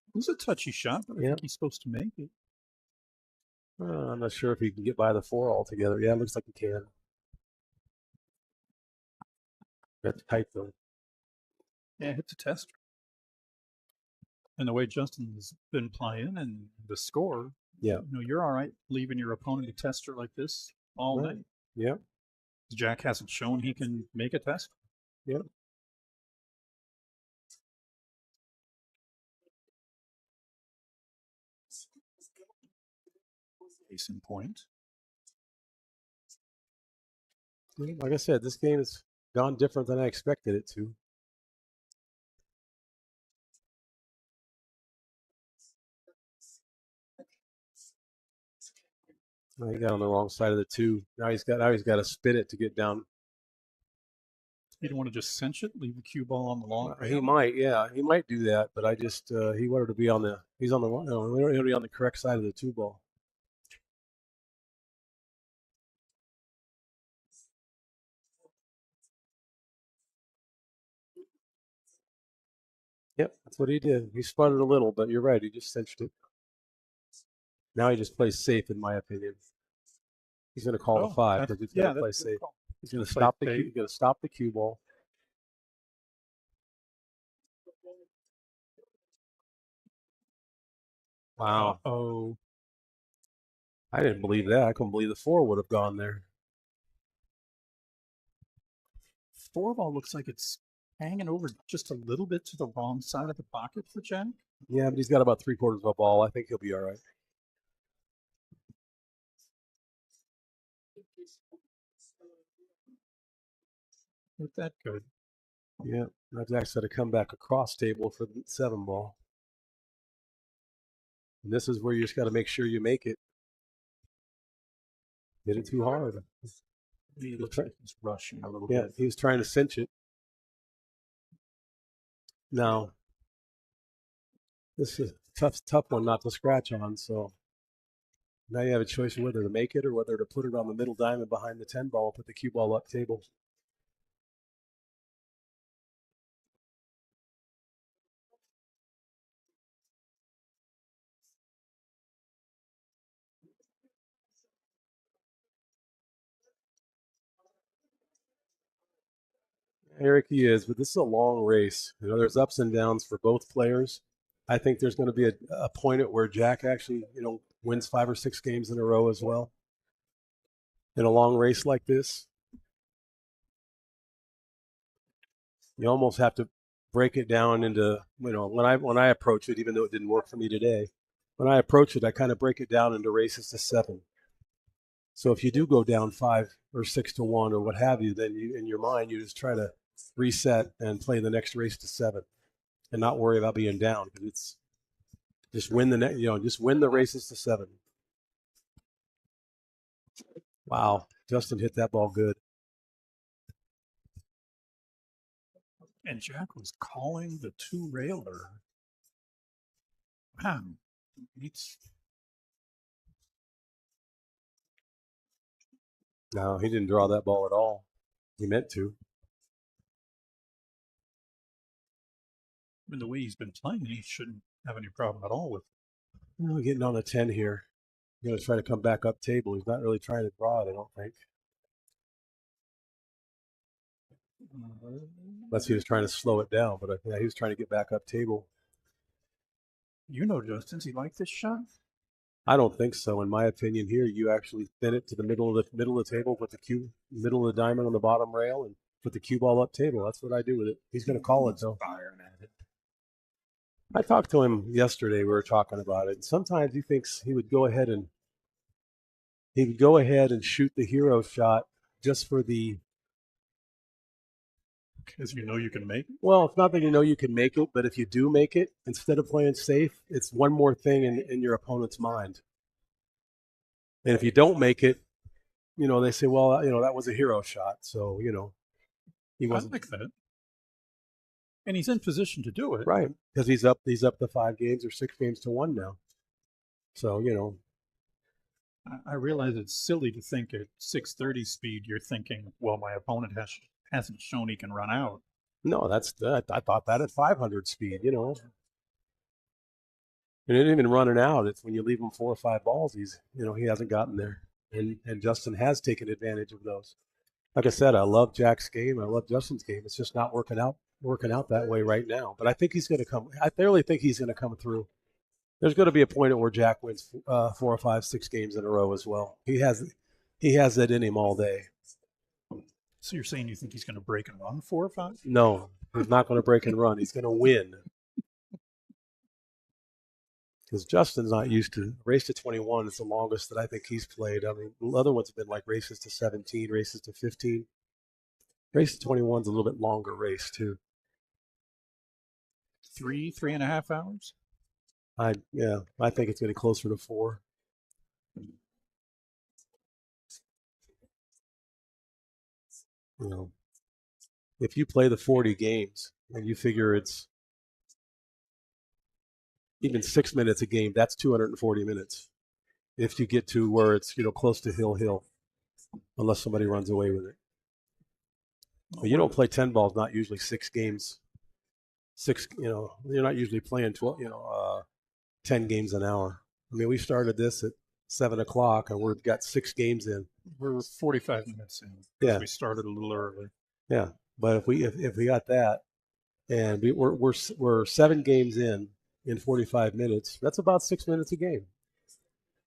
It was a touchy shot, but I think he's supposed to make it. I'm not sure if he can get by the 4 altogether. Yeah, it looks like he can. That's tight, though. Yeah, hit the tester. And the way Justin's been playing and the score, yeah, you're all right leaving your opponent a tester like this all day. Yeah. Jack hasn't shown he can make a test. Yeah. Case in point. Like I said, this game has gone different than I expected it to. He got on the wrong side of the 2. Now he's got to spin it to get down. You don't want to just cinch it, leave the cue ball on the long. He might, yeah, he might do that, but I just he wanted to be on the he's on the he'll be on the correct side of the 2 ball. Yep, that's what he did. He spun it a little, but you're right. He just cinched it. Now he just plays safe, in my opinion. He's going to call the 5 because he's going to play safe. He's going to stop the cue. He's going to stop the cue ball. Wow. Oh, I didn't believe that. I couldn't believe the 4 would have gone there. 4 ball looks like it's hanging over just a little bit to the wrong side of the pocket for Jack. Yeah, but he's got about 3/4 of a ball. I think he'll be all right. Not that good. Yeah, I've actually had to come back across table for the 7 ball. And this is where you just got to make sure you make it. Hit it too hard. He looks like he's rushing a little bit. Yeah, he was trying to cinch it. Now, this is a tough one not to scratch on. So now you have a choice of whether to make it or whether to put it on the middle diamond behind the 10 ball, put the cue ball up table. Eric, he is, but this is a long race. You know, there's ups and downs for both players. I think there's going to be a point at where Jack actually, wins 5 or 6 games in a row as well. In a long race like this, you almost have to break it down into, when I approach it, even though it didn't work for me today, when I approach it, I kind of break it down into races to 7. So if you do go down 5 or 6 to 1 or what have you, then in your mind, you just try to reset and play the next race to 7 and not worry about being down, because it's just win just win the races to 7. Wow, Justin hit that ball good. And Jack was calling the 2-railer. Wow. No, he didn't draw that ball at all. He meant to. I mean, the way he's been playing, he shouldn't have any problem at all with it. Getting on a 10 here. He's going to try to come back up table. He's not really trying to draw it, I don't think. Unless he was trying to slow it down, but he was trying to get back up table. Justin, he like this shot? I don't think so. In my opinion, here you actually thin it to the middle of the table, put the cue middle of the diamond on the bottom rail, and put the cue ball up table. That's what I do with it. He's going to call it though. I talked to him yesterday. We were talking about it. And sometimes he thinks he would go ahead and shoot the hero shot just for the. Because you can make it? Well, it's not that you can make it, but if you do make it, instead of playing safe, it's one more thing in your opponent's mind. And if you don't make it, they say, well, that was a hero shot. So, he wasn't. I like that. And he's in position to do it. Right. Because he's up to 5 games or 6 games to 1 now. So, I realize it's silly to think at 630 speed, you're thinking, well, my opponent hasn't shown he can run out. No, I thought that at 500 speed, And it isn't even running out. It's when you leave him 4 or 5 balls, he hasn't gotten there. And Justin has taken advantage of those. Like I said, I love Jack's game. I love Justin's game. It's just not working out that way right now. But I think he's going to come. I thoroughly think he's going to come through. There's going to be a point at where Jack wins 4 or 5, 6 games in a row as well. He has that in him all day. So you're saying you think he's going to break and run 4 or 5? No, he's not going to break and run. He's going to win. Because Justin's not used to race to 21. It's the longest that I think he's played. I mean, the other ones have been like races to 17, races to 15. Race to 21 is a little bit longer race too. 3.5 hours. I think it's going to be closer to 4. If you play the 40 games and you figure it's even 6 minutes a game, that's 240 minutes. If you get to where it's close to hill, unless somebody runs away with it. But you don't play 10 balls, not usually 6 games. You're not usually playing 10 games an hour. I mean, we started this at 7 o'clock and we've got 6 games in. We're 45 minutes in. Yeah. We started a little early. Yeah, but if we got that, and we're 7 games in 45 minutes, that's about 6 minutes a game.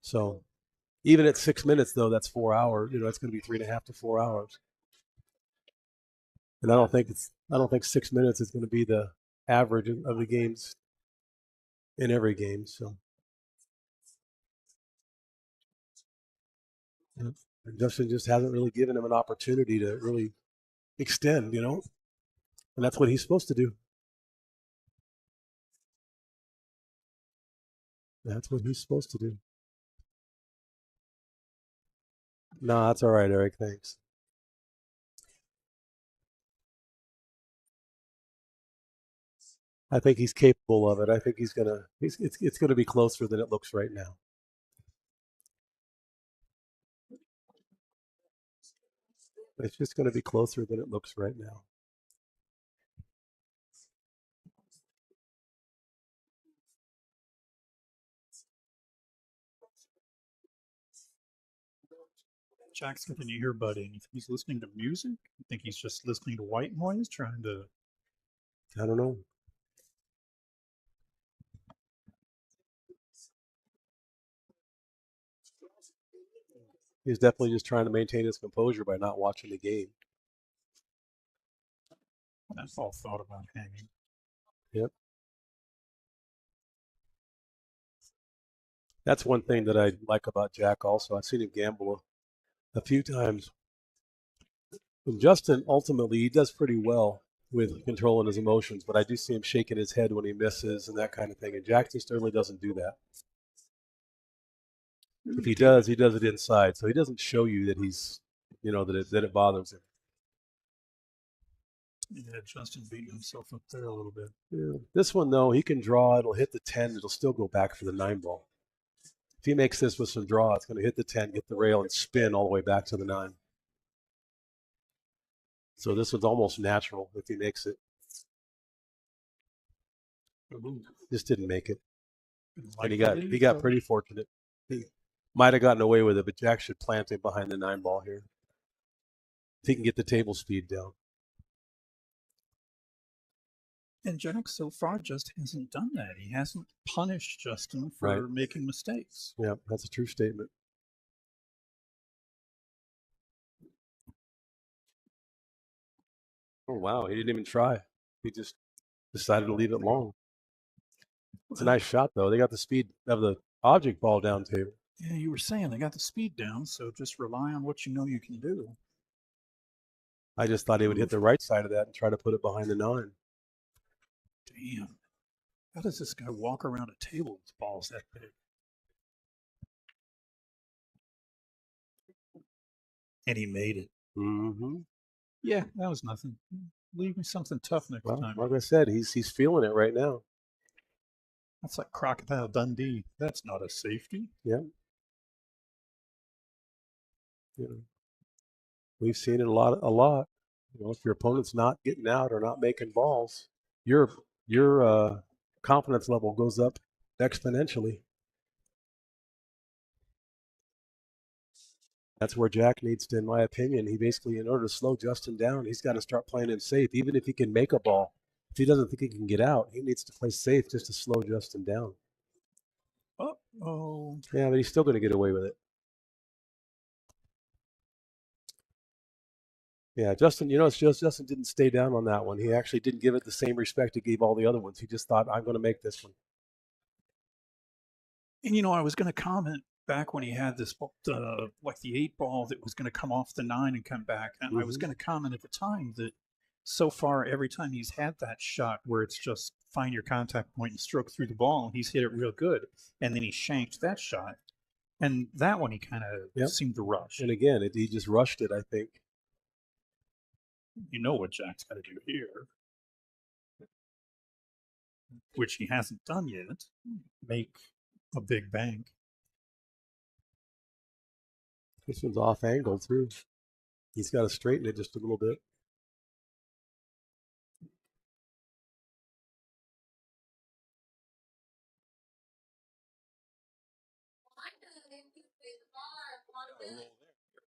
So even at 6 minutes though, that's 4 hours. It's going to be 3.5 to 4 hours. And I don't think 6 minutes is going to be the average of the games in every game. So yeah. And Justin just hasn't really given him an opportunity to really extend, and that's what he's supposed to do. That's what he's supposed to do. No, that's all right, Eric. Thanks. I think he's capable of it. I think it's gonna be closer than it looks right now. It's just gonna be closer than it looks right now. Jackson, can you hear Buddy? You think he's listening to music? You think he's just listening to white noise, trying to? I don't know. He's definitely just trying to maintain his composure by not watching the game. That's all thought about hanging. Yep. That's one thing that I like about Jack also. I've seen him gamble a few times. And Justin, ultimately, he does pretty well with controlling his emotions, but I do see him shaking his head when he misses and that kind of thing. And Jack just really doesn't do that. If he does it inside. So he doesn't show you that he's, that it bothers him. Yeah, Justin beating himself up there a little bit. Yeah. This one, though, he can draw. It'll hit the 10. It'll still go back for the 9 ball. If he makes this with some draw, it's going to hit the 10, get the rail, and spin all the way back to the 9. So this one's almost natural if he makes it. Just didn't make it. And he got pretty fortunate. He might have gotten away with it, but Jack should plant him behind the 9 ball here. If he can get the table speed down. And Jack so far just hasn't done that. He hasn't punished Justin for making mistakes. Yeah, that's a true statement. Oh, wow. He didn't even try. He just decided to leave it long. It's a nice shot, though. They got the speed of the object ball down table. Yeah, you were saying they got the speed down, so just rely on what you know you can do. I just thought he would hit the right side of that and try to put it behind the 9. Damn. How does this guy walk around a table with balls that big? And he made it. Mm-hmm. Yeah, that was nothing. Leave me something tough next time. Like I said, he's feeling it right now. That's like Crocodile Dundee. That's not a safety. Yeah. We've seen it a lot. If your opponent's not getting out or not making balls, your confidence level goes up exponentially. That's where Jack needs to, in my opinion, he basically, in order to slow Justin down, he's got to start playing him safe. Even if he can make a ball, if he doesn't think he can get out, he needs to play safe just to slow Justin down. Uh-oh. Yeah, but he's still going to get away with it. Yeah, Justin, it's just Justin didn't stay down on that one. He actually didn't give it the same respect he gave all the other ones. He just thought, I'm going to make this one. And I was going to comment back when he had this, like the 8 ball that was going to come off the 9 and come back. And I was going to comment at the time that so far, every time he's had that shot where it's just find your contact point and stroke through the ball, and he's hit it real good. And then he shanked that shot. And that one he kind of seemed to rush. And again, he just rushed it, I think. You know what Jack's got to do here, which he hasn't done yet. Make a big bank. This one's off angle too. He's got to straighten it just a little bit.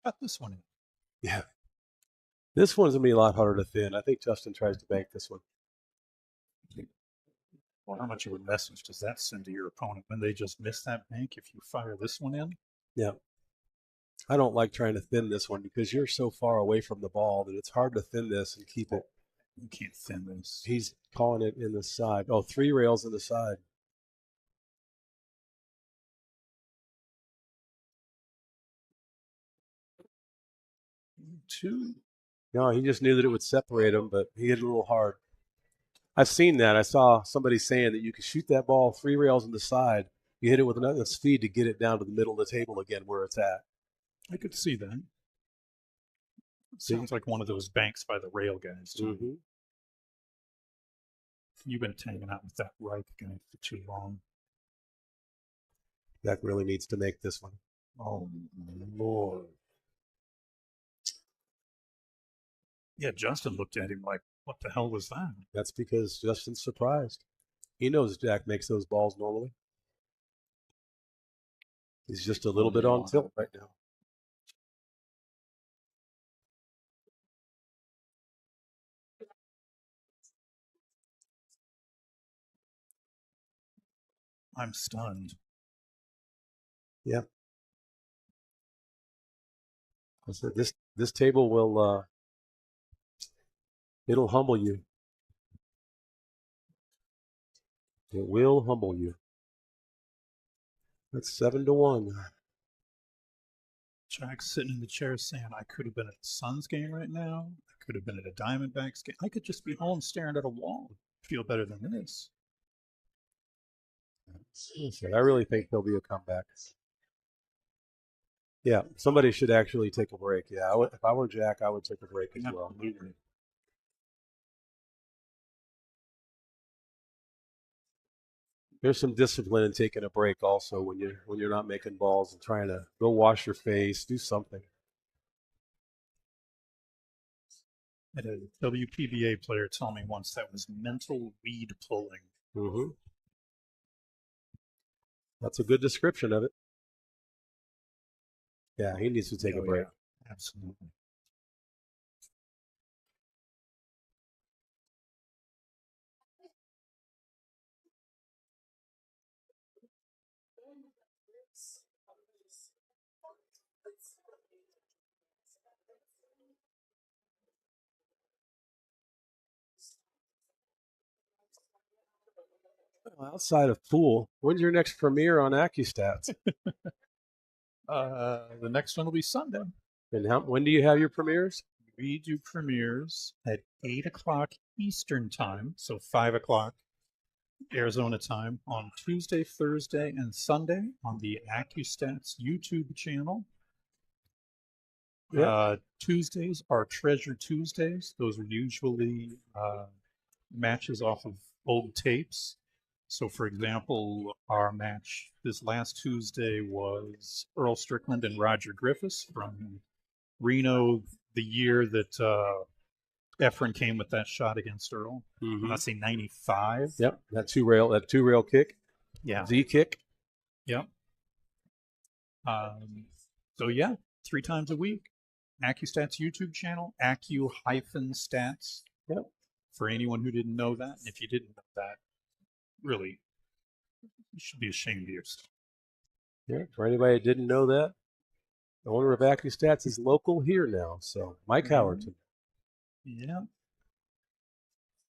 Cut this one in. Yeah. This one's going to be a lot harder to thin. I think Justin tries to bank this one. Well, how much of a message does that send to your opponent when they just miss that bank if you fire this one in? Yeah. I don't like trying to thin this one because you're so far away from the ball that it's hard to thin this and keep it. You can't thin this. He's calling it in the side. Oh, 3 rails in the side. Two. No, he just knew that it would separate him, but he hit it a little hard. I've seen that. I saw somebody saying that you could shoot that ball 3 rails in the side. You hit it with enough speed to get it down to the middle of the table again where it's at. I could see that. Sounds like one of those banks by the rail guys, too. Mm-hmm. You've been hanging out with that Reich guy for too long. That really needs to make this one. Oh, Lord. Yeah, Justin looked at him like, what the hell was that? That's because Justin's surprised. He knows Jack makes those balls normally. He's just a little bit on tilt right now. I'm stunned. Yeah. I said this table will it'll humble you. It will humble you. That's 7-1. Jack's sitting in the chair saying, I could have been at the Suns game right now. I could have been at a Diamondbacks game. I could just be home staring at a wall. Feel better than this. I really think there'll be a comeback. Yeah, somebody should actually take a break. Yeah, if I were Jack, I would take a break as well. Absolutely. There's some discipline in taking a break also when you're not making balls and trying to go wash your face, do something. I had a WPBA player tell me once that was mental weed pulling. Mm-hmm. That's a good description of it. Yeah, he needs to take a break. Yeah, absolutely. Outside of pool, when's your next premiere on AccuStats? The next one will be Sunday. And when do you have your premieres? We do premieres at 8 o'clock Eastern time, so 5 o'clock Arizona time on Tuesday, Thursday, and Sunday on the AccuStats YouTube channel. Yeah. Tuesdays are Treasure Tuesdays. Those are usually matches off of old tapes. So, for example, our match this last Tuesday was Earl Strickland and Roger Griffiths from Reno, the year that Efren came with that shot against Earl. Mm-hmm. Let's say 95. Yep, that two rail kick. Yeah. Z kick. Yep. So yeah, 3 times a week. AccuStats YouTube channel, Accu-Stats. Yep. For anyone who didn't know that, and if you didn't know that, really, you should be ashamed of yourself. Yeah. For anybody that didn't know that, the owner of AccuStats is local here now. So Mike Howerton. Yeah.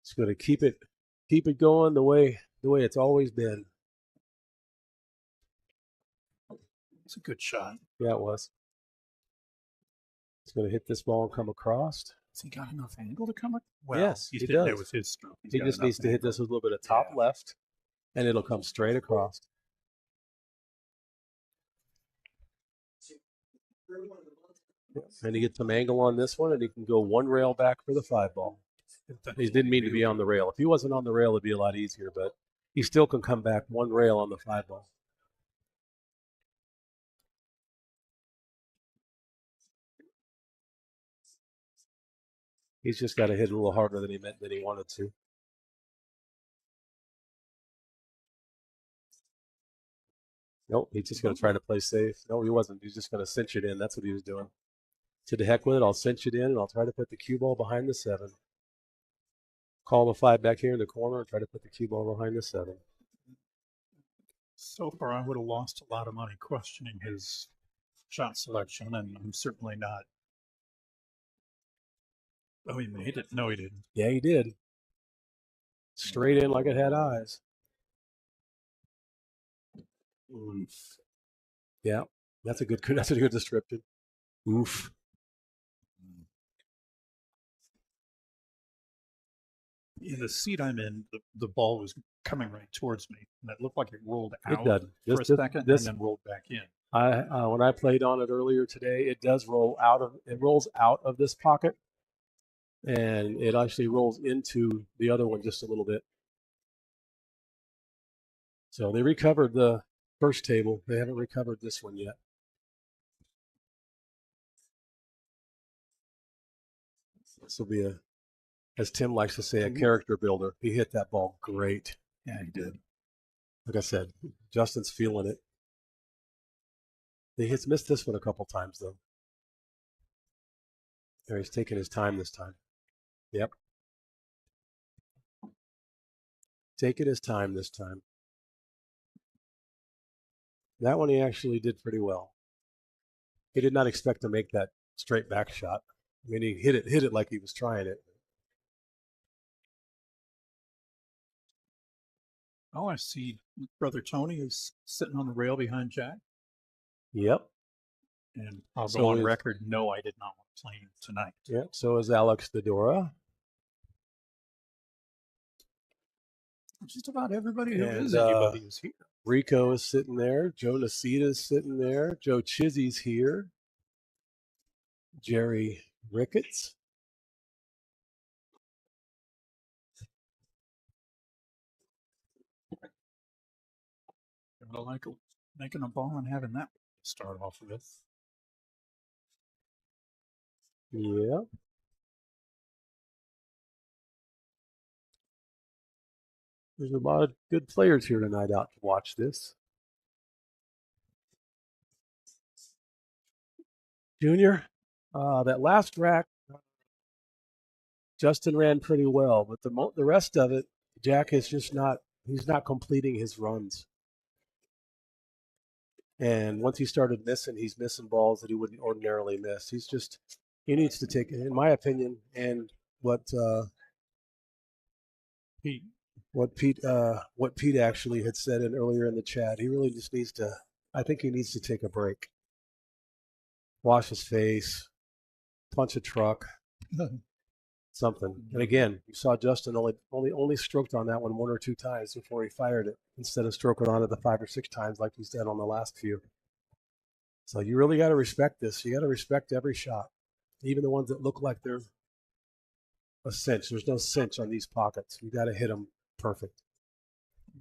It's going to keep it going the way it's always been. It's a good shot. Yeah, it was. He's going to hit this ball and come across. Has he got enough angle to come up? Well, yes, he's he hitting does. it with his stroke. He just needs to hit this with a little bit of top left, and it'll come straight across. And he gets some angle on this one, and he can go 1 rail back for the 5 ball. He didn't mean to be on the rail. If he wasn't on the rail, it'd be a lot easier, but he still can come back 1 rail on the 5 ball. He's just got to hit a little harder than he wanted to. Nope, he's just going to try to play safe. No, he wasn't. He's just going to cinch it in. That's what he was doing. To the heck with it, I'll cinch it in, and I'll try to put the cue ball behind the 7. Call the 5 back here in the corner and try to put the cue ball behind the 7. So far, I would have lost a lot of money questioning his shot selection, and I'm certainly not. Oh, he made it. No, he didn't. Yeah, he did. Straight in like it had eyes. Oof. Yeah, that's a good description. Oof. In the seat I'm in, the ball was coming right towards me, and it looked like it rolled It out does. for a second and then rolled back in. When I played on it earlier today, it does roll out of. It rolls out of this pocket, and it actually rolls into the other one just a little bit. So they recovered the first table. They haven't recovered this one yet. This will be as Tim likes to say, a character builder. He hit that ball great. Yeah, he did. Like I said, Justin's feeling it. He's missed this one a couple times, though. There, he's taking his time this time. Yep. Taking his time this time. That one he actually did pretty well. He did not expect to make that straight back shot. I mean, he hit it like he was trying it. Oh, I see Brother Tony is sitting on the rail behind Jack. Yep. And I'll go on record, no, I did not want to play him tonight. Yep, so is Alex Dodora. Just about everybody who is anybody is here. Rico is sitting there. Joe Nacita is sitting there. Joe Chizzy's here. Jerry Ricketts. I like making a ball and having that to start off with. Yeah. There's a lot of good players here tonight out to watch this. Junior, that last rack, Justin ran pretty well, but the rest of it, Jack is just not. He's not completing his runs. And once he started missing, he's missing balls that he wouldn't ordinarily miss. He needs to take, in my opinion, and what Pete actually had said earlier in the chat. He really just needs to. I think he needs to take a break, wash his face, punch a truck, something. And again, you saw Justin only stroked on that one or two times before he fired it, instead of stroking on it the 5 or 6 times like he's done on the last few. So you really got to respect this. You got to respect every shot, even the ones that look like they're a cinch. There's no cinch on these pockets. You got to hit them perfect.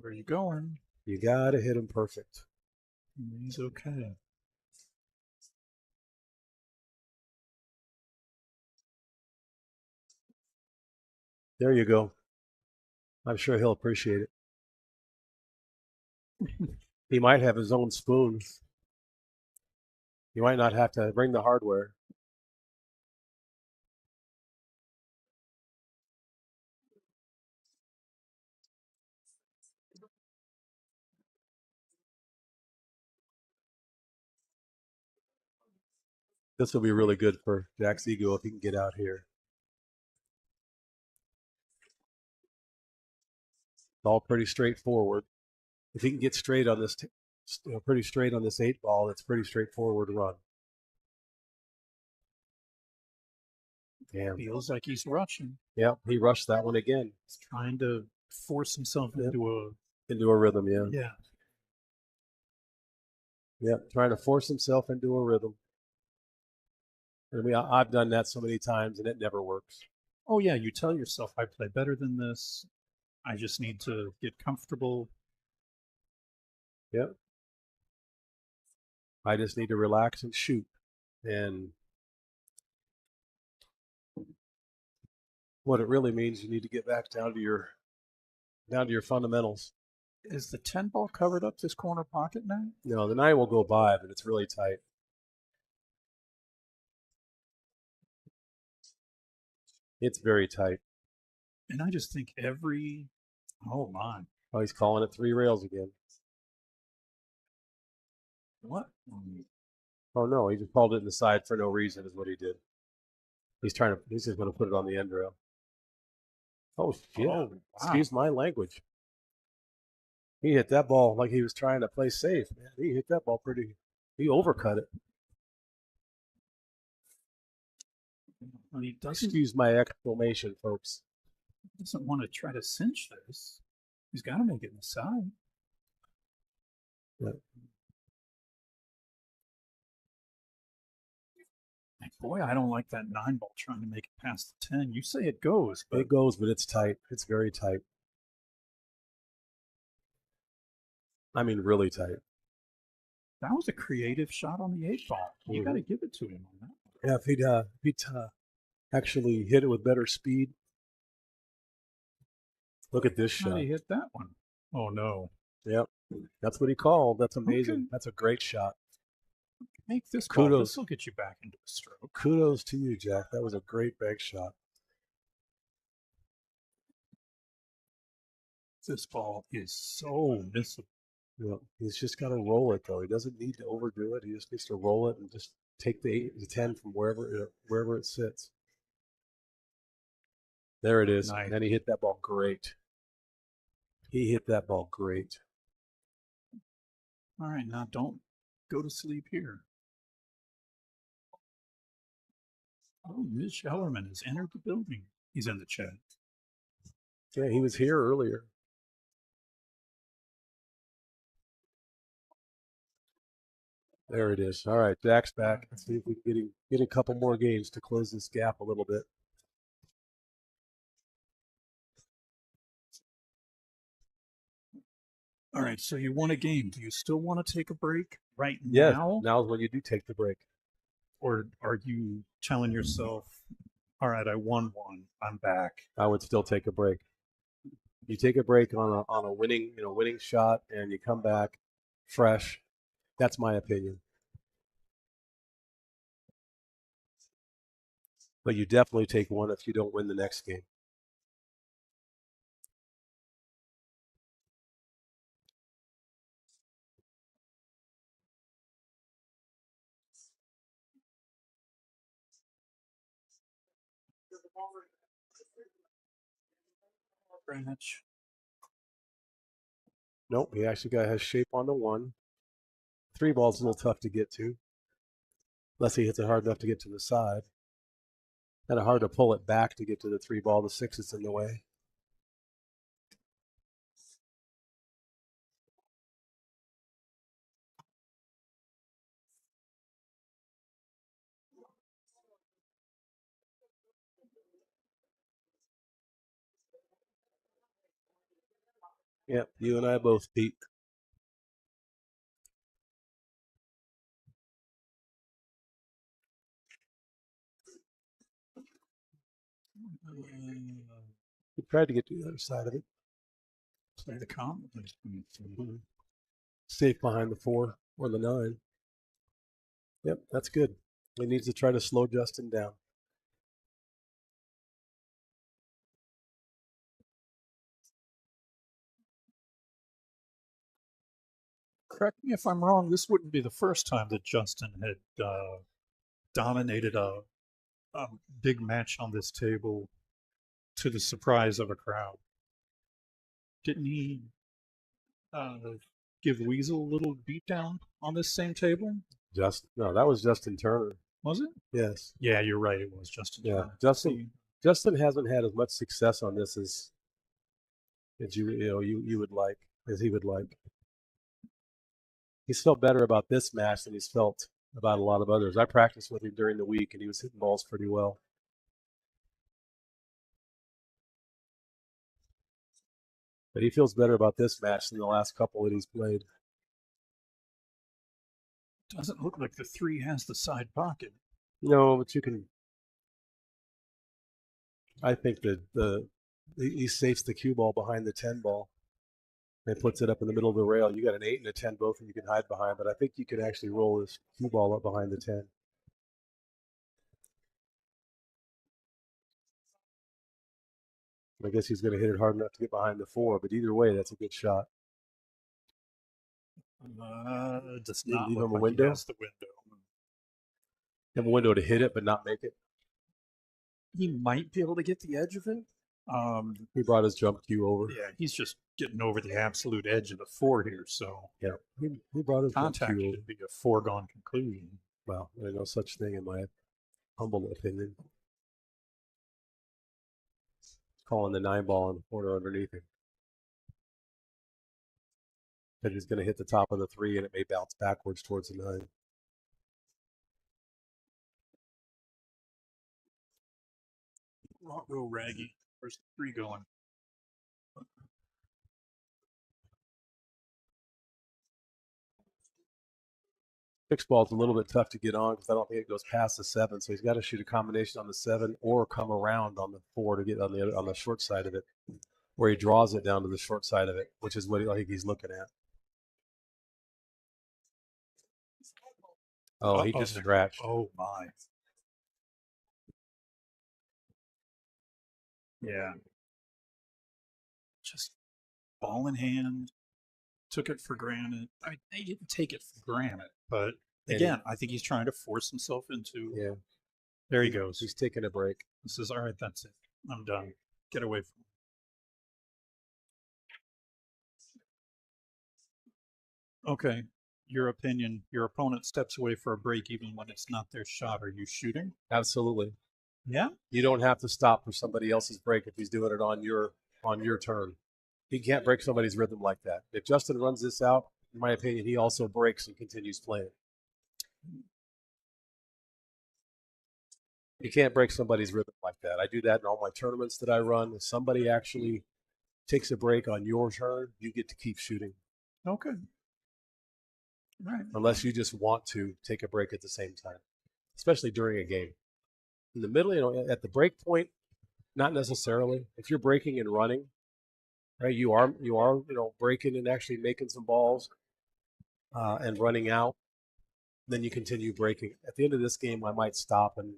Where are you going? You got to hit them perfect. He's okay. There you go. I'm sure he'll appreciate it. He might have his own spoon. You might not have to bring the hardware. This will be really good for Jack's ego if he can get out here. It's all pretty straightforward. If he can get straight on this, pretty straight on this 8 ball, it's pretty straightforward run. Damn. Feels like he's rushing. Yeah, he rushed that one again. He's trying to force himself into a rhythm. Yeah. Yeah. Yeah, trying to force himself into a rhythm. I mean, I've done that so many times, and it never works. Oh yeah, you tell yourself, I play better than this. I just need to get comfortable. Yep. I just need to relax and shoot. And what it really means, you need to get back down to your fundamentals. Is the 10 ball covered up this corner pocket now? No, the 9 will go by, but it's really tight. It's very tight. And I just think oh my, Oh, he's calling it 3 rails again. what? Oh no, he just called it in the side for no reason is what he did. He's just going to put it on the end rail. Oh shit! Oh, wow. Excuse my language. He hit that ball like he was trying to play safe. Man, he hit that ball pretty. He overcut it. Well, he doesn't Excuse my exclamation, folks. want to try to cinch this. He's got to make it in the side. Yeah. Boy, I don't like that 9 ball trying to make it past the 10. You say it goes, but It goes, but it's tight. It's very tight. I mean, really tight. that was a creative shot on the 8 ball. You got to give it to him on that. Yeah, if he'd actually hit it with better speed. Look at this How shot. did he hit that one? Oh no. Yep, that's what he called. That's amazing. Okay. That's a great shot. Make this ball. Kudos. This will get you back into the stroke. Kudos to you, Jack. That was a great bank shot. This ball is so missable. Yeah, he's just got to roll it though. He doesn't need to overdo it. He just needs to roll it and just take the 8, the 10 from wherever it sits. There it is. Nice. And he hit that ball great. He hit that ball great. All right, now don't go to sleep here. Oh, Mitch Ellerman has entered the building. He's in the chat. Yeah, he was here earlier. There it is. All right, Jack's back. Let's see if we can get a couple more games to close this gap a little bit. All right, so you won a game. Do you still want to take a break right Yes, now? now's when you do take the break. Or are you telling yourself, all right, I won one, I'm back? I would still take a break. You take a break on a winning shot, and you come back fresh. That's my opinion. But you definitely take one if you don't win the next game. Branch. Nope, he actually has shape on the 1. 3 ball's a little tough to get to, unless he hits it hard enough to get to the side. Kind of hard to pull it back to get to the 3 ball. The 6 is in the way. Yep, you and I both, Pete. We tried to get to the other side of it. Play the comp. Mm-hmm. Safe behind the 4 or the 9. Yep, that's good. He needs to try to slow Justin down. Correct me if I'm wrong, this wouldn't be the first time that Justin had dominated a big match on this table to the surprise of a crowd. Didn't he give Weasel a little beatdown on this same table? No, that was Justin Turner. Was it? Yes. Yeah, you're right. It was Justin Yeah, Turner. Justin hasn't had as much success on this as you would like, as he would like. He's felt better about this match than he's felt about a lot of others. I practiced with him during the week, and he was hitting balls pretty well. But he feels better about this match than the last couple that he's played. Doesn't look like the 3 has the side pocket. No, but you can. I think that he safes the cue ball behind the 10 ball and puts it up in the middle of the rail. You got an 8 and a 10 both, and you can hide behind. But I think you can actually roll this cue ball up behind the 10. I guess he's going to hit it hard enough to get behind the 4, but either way, that's a good shot. Does You not leave look him a like window? he has the window. Have a window to hit it, but not make it. He might be able to get the edge of it. He brought his jump cue over. Yeah, he's just getting over the absolute edge of the 4 here, so Yeah, he brought his jump contact cue over. should be a foregone conclusion. Well, there's no such thing in my humble opinion. Calling the 9 ball in the corner underneath him. That he's going to hit the top of the 3, and it may bounce backwards towards the 9. Not real raggy. Where's the 3 going? Fixed ball is a little bit tough to get on because I don't think it goes past the 7. So he's got to shoot a combination on the 7 or come around on the 4 to get on the short side of it, where he draws it down to the short side of it, which is what I think he's looking at. Oh, he just scratched. Oh my. Yeah. Just ball in hand. Took it for granted. I mean, they didn't take it for granted, but again, I think he's trying to force himself into. Yeah. There he goes. He's taking a break. This is all right. That's it. I'm done. Get away from him. Okay. Your opinion. Your opponent steps away for a break even when it's not their shot. Are you shooting? Absolutely. Yeah. You don't have to stop for somebody else's break if he's doing it on your turn. He can't break somebody's rhythm like that. If Justin runs this out, in my opinion, he also breaks and continues playing. You can't break somebody's rhythm like that. I do that in all my tournaments that I run. If somebody actually takes a break on your turn, you get to keep shooting. Okay. Right. Unless you just want to take a break at the same time, especially during a game. In the middle, at the break point, not necessarily. If you're breaking and running, right, you are breaking and actually making some balls and running out, then you continue breaking. At the end of this game, I might stop and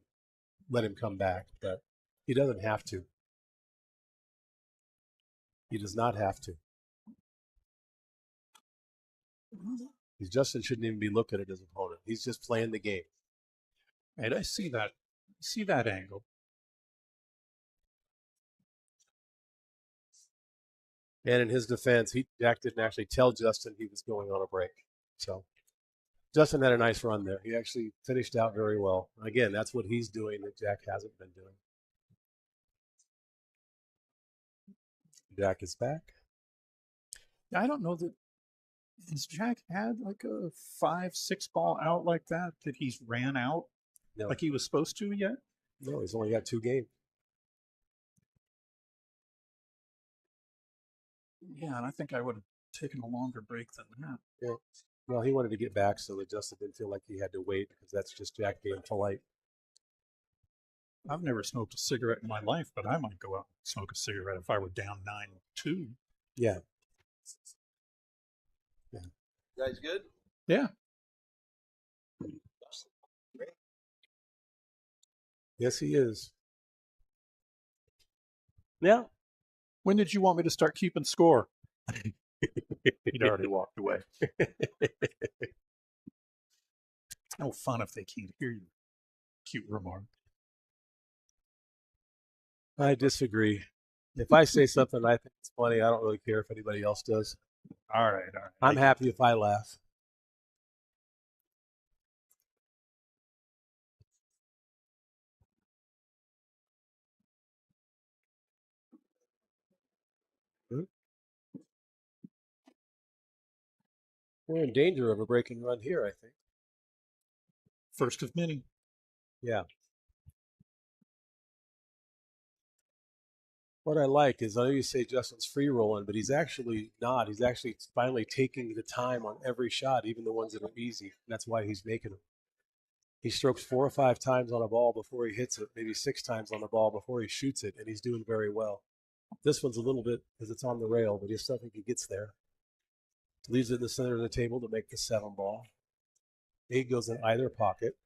let him come back, but he doesn't have to. He does not have to. Justin shouldn't even be looking at his opponent. He's just playing the game. And I see that. See that angle. And in his defense, Jack didn't actually tell Justin he was going on a break. So Justin had a nice run there. He actually finished out very well. Again, that's what he's doing that Jack hasn't been doing. Jack is back. I don't know that. Has Jack had like a 5-6 ball out like that he's ran out like he was supposed to yet? No, he's only got 2 games. Yeah, and I think I would have taken a longer break than that. Yeah. Well, he wanted to get back so that Justin didn't feel like he had to wait because that's just Jack being polite. I've never smoked a cigarette in my life, but I might go out and smoke a cigarette if I were down 9-2. Yeah. You guys good? Yeah. Yes, he is. Yeah. When did you want me to start keeping score? He'd already walked away. No fun if they can't hear you. Cute remark. I disagree. If I say something I think it's funny, I don't really care if anybody else does. All right. I'm happy if I laugh. We're in danger of a breaking run here, I think. First of many. Yeah. What I like is, I know you say Justin's free rolling, but he's actually not. He's actually finally taking the time on every shot, even the ones that are easy. That's why he's making them. He strokes 4 or 5 times on a ball before he hits it, maybe 6 times on the ball before he shoots it, and he's doing very well. This one's a little bit because it's on the rail, but I still think he gets there. Leaves it in the center of the table to make the 7 ball. 8 goes in either pocket.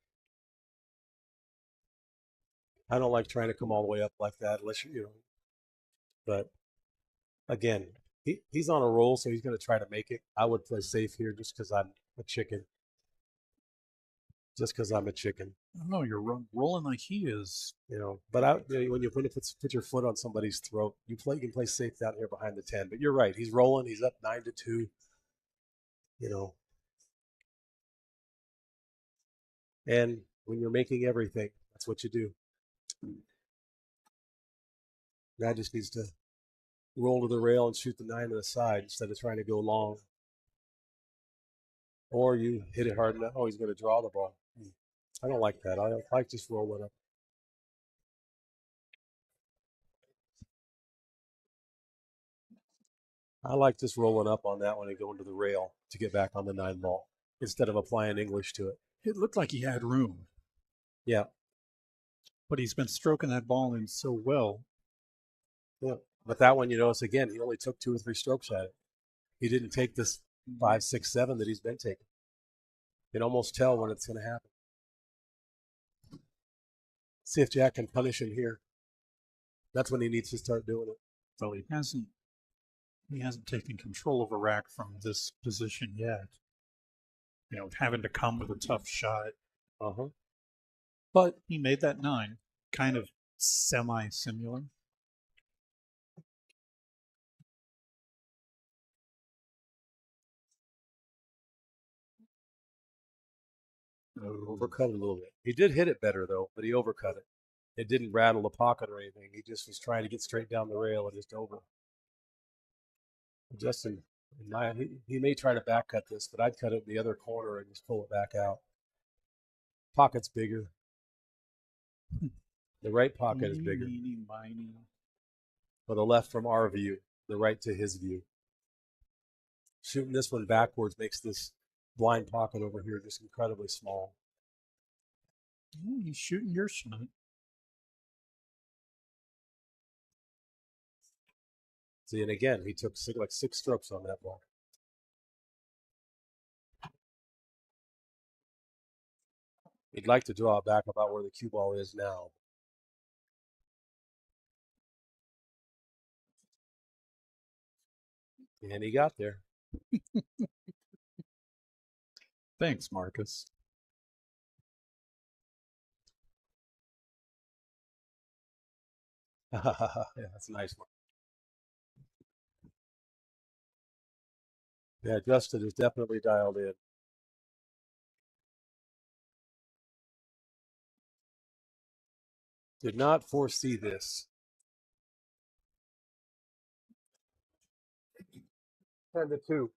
I don't like trying to come all the way up like that unless But again, he's on a roll, so he's going to try to make it. I would play safe here just because I'm a chicken. Just because I'm a chicken. I don't know. You're rolling like he is. But when you put your foot on somebody's throat, you can play safe down here behind the 10. But you're right. He's rolling. He's up 9-2. And when you're making everything, that's what you do. Guy just needs to roll to the rail and shoot the 9 to the side instead of trying to go long. Or you hit it hard enough. Oh, he's going to draw the ball. I don't like that. I like just rolling up. I like just rolling up on that one and going to the rail to get back on the 9 ball instead of applying English to it. It looked like he had room. Yeah. But he's been stroking that ball in so well. Yeah. But that one, you notice again, he only took 2 or 3 strokes at it. He didn't take this 5, 6, 7 that he's been taking. You can almost tell when it's going to happen. See if Jack can punish him here. That's when he needs to start doing it. Well, he hasn't taken control of a rack from this position yet. Having to come with a tough shot. But he made that 9 kind of semi-similar. Overcut it a little bit. He did hit it better, though, but he overcut it. It didn't rattle the pocket or anything. He just was trying to get straight down the rail and just over. Justin, he may try to back cut this, but I'd cut it in the other corner and just pull it back out. Pocket's bigger. The right pocket is bigger. For the left from our view, the right to his view. Shooting this one backwards makes this blind pocket over here just incredibly small. He's shooting your shot. See, and again, he took 6 strokes on that ball. He'd like to draw it back about where the cue ball is now. And he got there. Thanks, Marcus. Yeah, that's a nice one. Yeah, Justin is definitely dialed in. Did not foresee this. 10-2.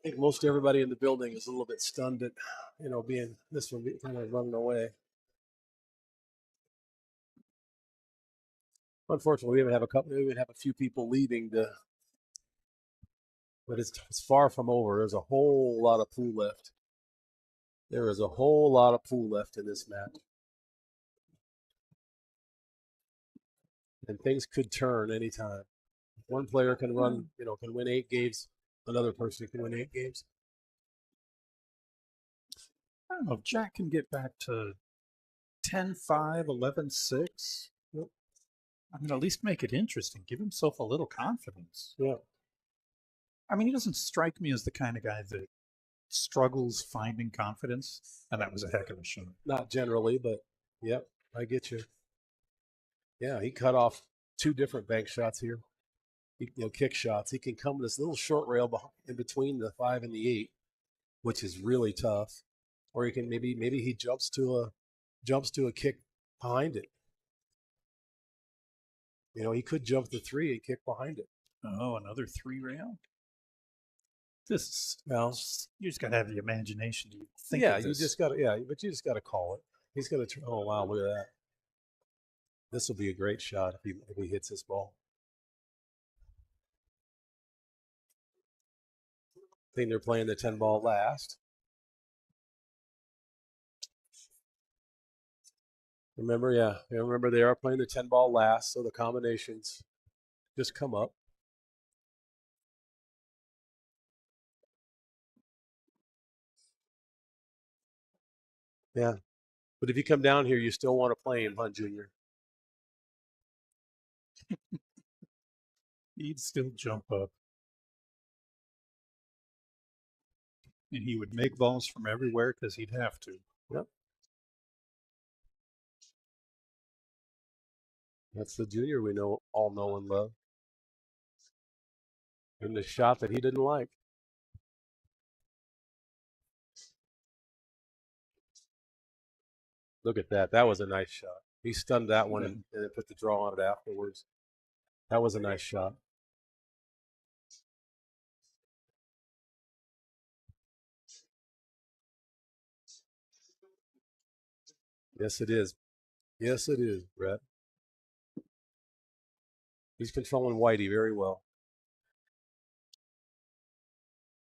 I think most everybody in the building is a little bit stunned at, being this one kind of running away. Unfortunately, we even have a few people leaving but it's far from over. There's a whole lot of pool left. There is a whole lot of pool left in this match. And things could turn anytime. One player can run, can win 8 games. Another person can win 8 games. I don't know if Jack can get back to 10-5, 11-6. At least make it interesting. Give himself a little confidence. Yeah. He doesn't strike me as the kind of guy that struggles finding confidence, and that was a heck of a shot. Not generally, but yep, I get you. Yeah, he cut off 2 different bank shots here. Kick shots. He can come with this little short rail in between the 5 and the 8, which is really tough. Or he can maybe he jumps to a kick behind it. He could jump the 3 and kick behind it. Oh, another 3 rail. You just gotta have the imagination to think. Yeah, you just gotta call it. He's gonna. Oh wow, look at that. This will be a great shot if he hits this ball. I think they're playing the 10 ball last. Remember they are playing the 10 ball last, so the combinations just come up. Yeah. But if you come down here, you still want to play him, huh, Junior? He'd still jump up. And he would make balls from everywhere because he'd have to. Yep. That's the Junior we all know and love. And the shot that he didn't like. Look at that. That was a nice shot. He stunned that one and then put the draw on it afterwards. That was a nice shot. Yes, it is. Yes, it is, Brett. He's controlling Whitey very well.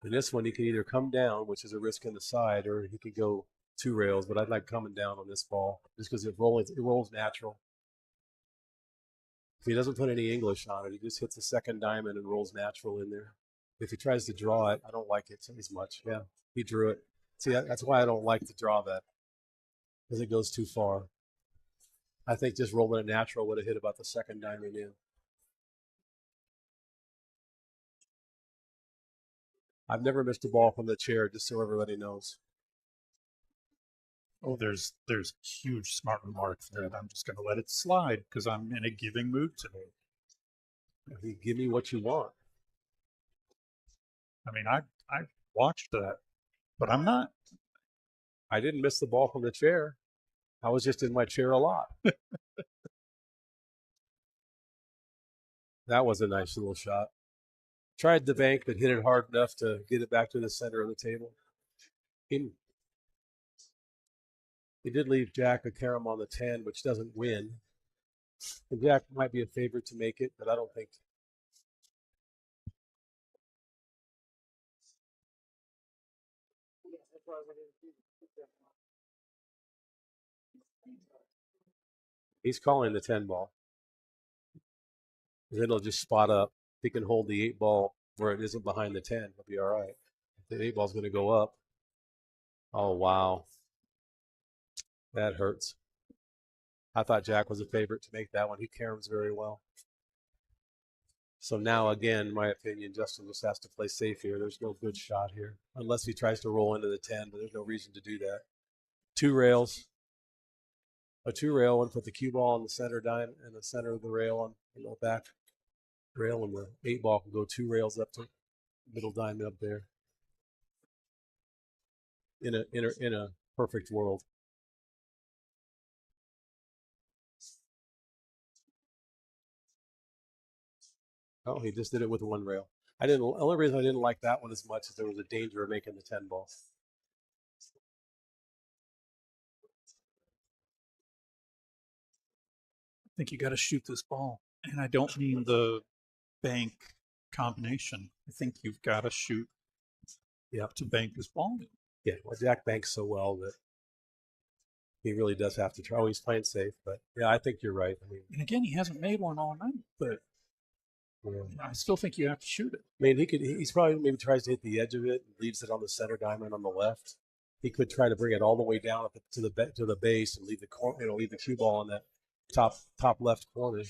In this one, he can either come down, which is a risk in the side, or he could go 2 rails. But I'd like coming down on this ball just because it rolls natural. If he doesn't put any English on it, he just hits a second diamond and rolls natural in there. If he tries to draw it, I don't like it as much. Yeah, he drew it. See, that's why I don't like to draw that, because it goes too far. I think just rolling it natural would have hit about the second diamond in. I've never missed a ball from the chair, just so everybody knows. Oh, there's a huge smart remark there, and I'm just going to let it slide because I'm in a giving mood today. You give me what you want. I mean, I watched that, but I'm not. I didn't miss the ball from the chair. I was just in my chair a lot. That was a nice little shot. Tried the bank, but hit it hard enough to get it back to the center of the table. He did leave Jack a carom on the 10, which doesn't win. And Jack might be a favorite to make it, but I don't think. He's calling the 10 ball. Then he'll just spot up. If he can hold the 8 ball where it isn't behind the 10, he'll be all right. The 8 ball's going to go up. Oh, wow. That hurts. I thought Jack was a favorite to make that one. He caroms very well. So now, again, in my opinion, Justin just has to play safe here. There's no good shot here, unless he tries to roll into the 10, but there's no reason to do that. 2 rails. A 2 rail and put the cue ball in the center dime and the center of the rail on the back rail, and the 8 ball can go 2 rails up to middle diamond up there. In a perfect world. Oh, he just did it with 1 rail. The only reason I didn't like that one as much is there was a danger of making the 10 ball. I think you got to shoot this ball, and I don't mean the bank combination. I think you've got to shoot. To bank this ball. Yeah, well, Jack banks so well that he really does have to try. Oh, he's playing safe, but yeah, I think you're right. I mean, and again, he hasn't made one all night, but I still think you have to shoot it. I mean, he's probably maybe tries to hit the edge of it and leaves it on the center diamond on the left. He could try to bring it all the way down to the base and leave the cue ball on that top left corner.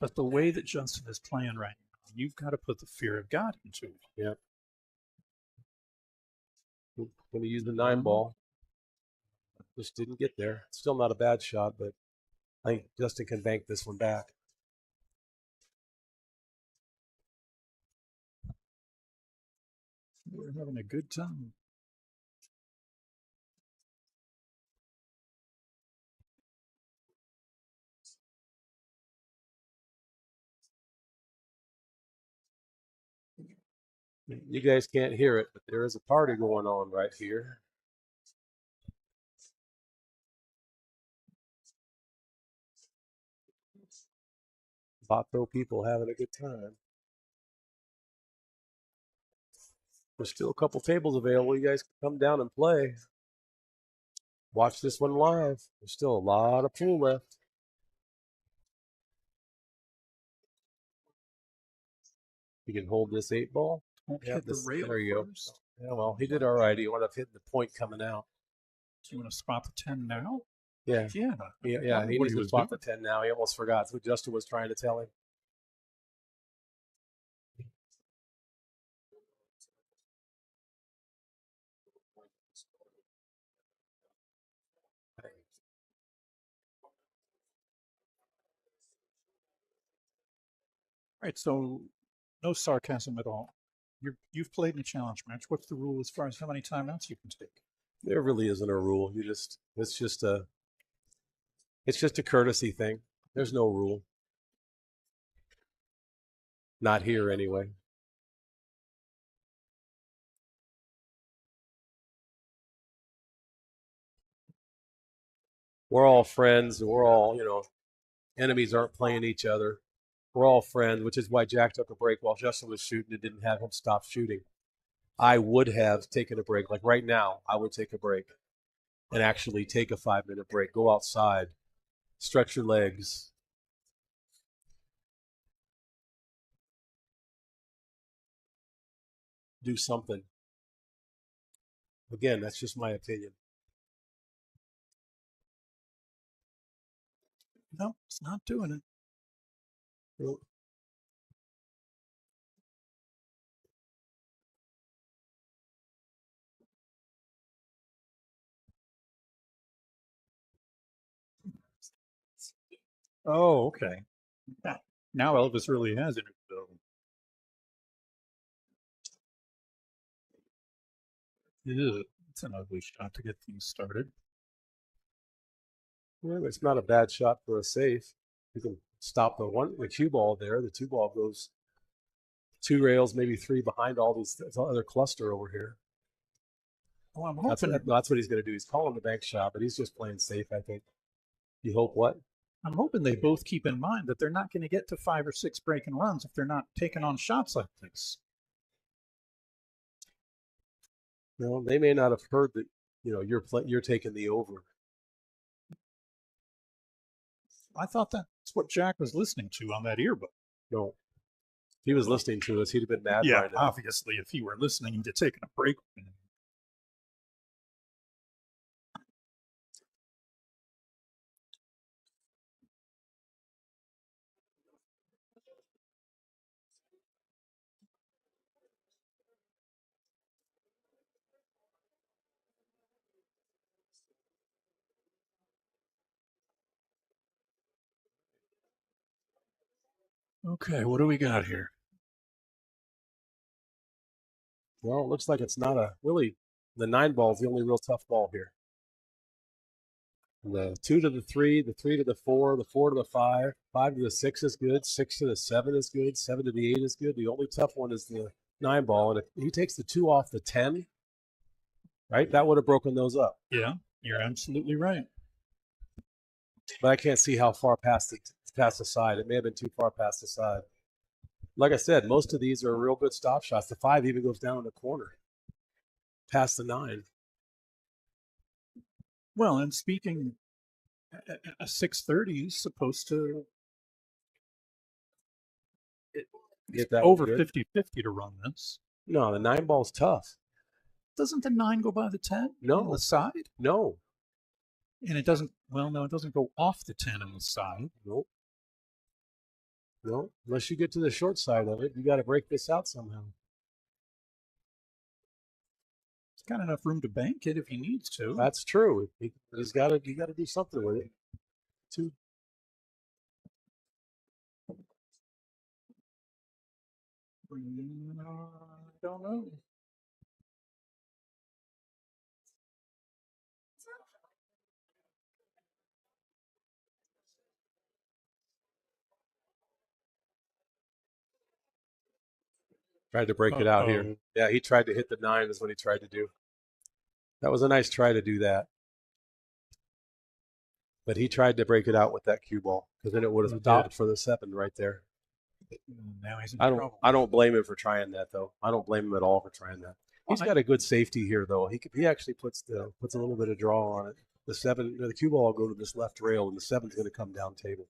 But the way that Justin is playing right now, you've got to put the fear of God into it. Yeah. Going to use the 9 ball. Just didn't get there. Still not a bad shot, but I think Justin can bank this one back. We're having a good time. You guys can't hear it, but there is a party going on right here. Vato people having a good time. There's still a couple tables available. You guys can come down and play. Watch this one live. There's still a lot of pool left. You can hold this 8 ball. Don't hit the rail there you first. go. Yeah, well, he did all right. He wound up hitting the point coming out. You want to spot the 10 now? Yeah. Yeah. Yeah. He What needs he to was spot doing. the 10 now. He almost forgot. That's what Justin was trying to tell him. Right. So no sarcasm at all. You've played in a challenge match. What's the rule as far as how many timeouts you can take? There really isn't a rule. It's just a courtesy thing. There's no rule. Not here anyway. We're all friends. We're all, enemies aren't playing each other. We're all friends, which is why Jack took a break while Justin was shooting and didn't have him stop shooting. I would have taken a break. Like right now, I would take a break and actually take a 5-minute break. Go outside, stretch your legs. Do something. Again, that's just my opinion. No, it's not doing it. Well, Oh, okay. Now Elvis really has it. Ew, it's an ugly shot to get things started. well, it's not a bad shot for a safe. You can stop the cue ball there. The 2 ball goes 2 rails, maybe 3 behind all these other cluster over here. Oh, I'm That's hoping. what he's going to do. He's calling the bank shot, but he's just playing safe, I think. You hope what? I'm hoping they both keep in mind that they're not going to get to 5 or 6 breaking runs if they're not taking on shots like this. No, they may not have heard that. You're taking the over. I thought that's what Jack was listening to on that earbud. No, if he was listening to us, he'd have been mad Yeah, by now. obviously, if he were listening to taking a break. Okay, what do we got here? Well, it looks like it's not the 9 ball is the only real tough ball here. The 2 to the 3, the 3 to the 4, the 4 to the 5, 5 to the 6 is good, 6 to the 7 is good, 7 to the 8 is good. The only tough one is the 9 ball, and if he takes the 2 off the 10, right, that would have broken those up. Yeah, you're absolutely right. But I can't see how far past the side. It may have been too far past the side. Like I said, most of these are real good stop shots. The 5 even goes down in the corner, past the 9. Well, and speaking, a 630 is supposed to Get that over good. 50-50 to run this. No, the 9 ball's tough. Doesn't the 9 go by the 10 No. on the side? No. And it doesn't, well, no, it doesn't go off the 10 on the side. Nope. No, unless you get to the short side of it, you got to break this out somehow. He's got enough room to bank it if he needs to. That's true. He's got to. You got to do something with it. Too. I don't know. Tried to break it out here. Yeah, he tried to hit the 9 is what he tried to do. That was a nice try to do that. But he tried to break it out with that cue ball because then it would have stopped for the 7 right there. Now he's in trouble. I don't blame him for trying that though. I don't blame him at all for trying that. He's got a good safety here though. He actually puts a little bit of draw on it. The 7, the cue ball will go to this left rail, and the 7's going to come down table.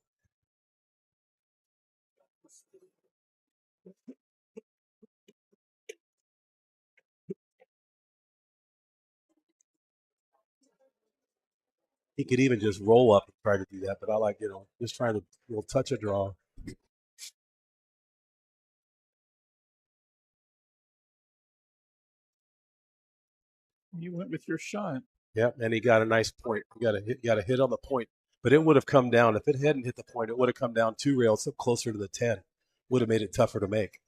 He could even just roll up and try to do that, but I like, just trying to touch a draw. You went with your shot. Yep, and he got a nice point. He got a hit on the point, but it would have come down if it hadn't hit the point. It would have come down 2 rails up closer to the 10. Would have made it tougher to make.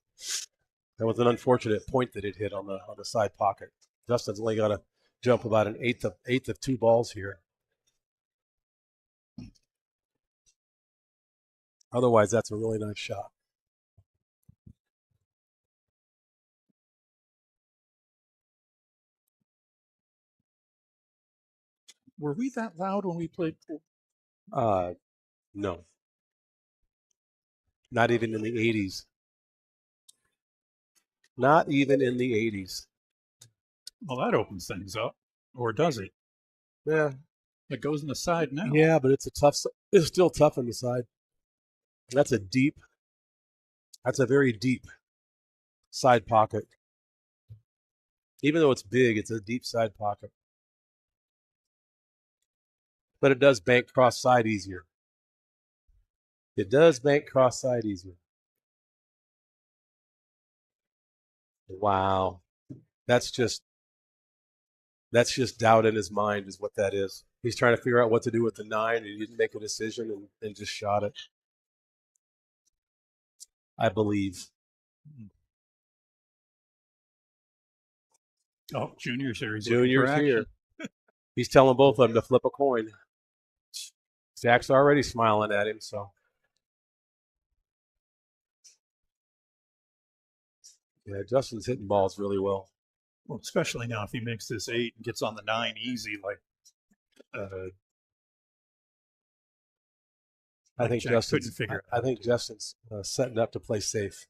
That was an unfortunate point that it hit on the side pocket. Justin's only got to jump about an eighth of 2 balls here. Otherwise, that's a really nice shot. Were we that loud when we played pool? No. Not even in the 80s. Not even in the 80s. Well, that opens things up. Or does it? Yeah. It goes in the side now. Yeah, but it's still tough on the side. That's a very deep side pocket. Even though it's big, it's a deep side pocket. But it does bank cross side easier. It does bank cross side easier. Wow. That's just doubt in his mind is what that is. He's trying to figure out what to do with the 9, and he didn't make a decision and just shot it. I believe. Oh, Junior's here. Junior's here. He's telling both of them to flip a coin. Jack's already smiling at him, so. Yeah, Justin's hitting balls really well. Well, especially now if he makes this 8 and gets on the 9 easy, like I think Justin's setting up to play safe.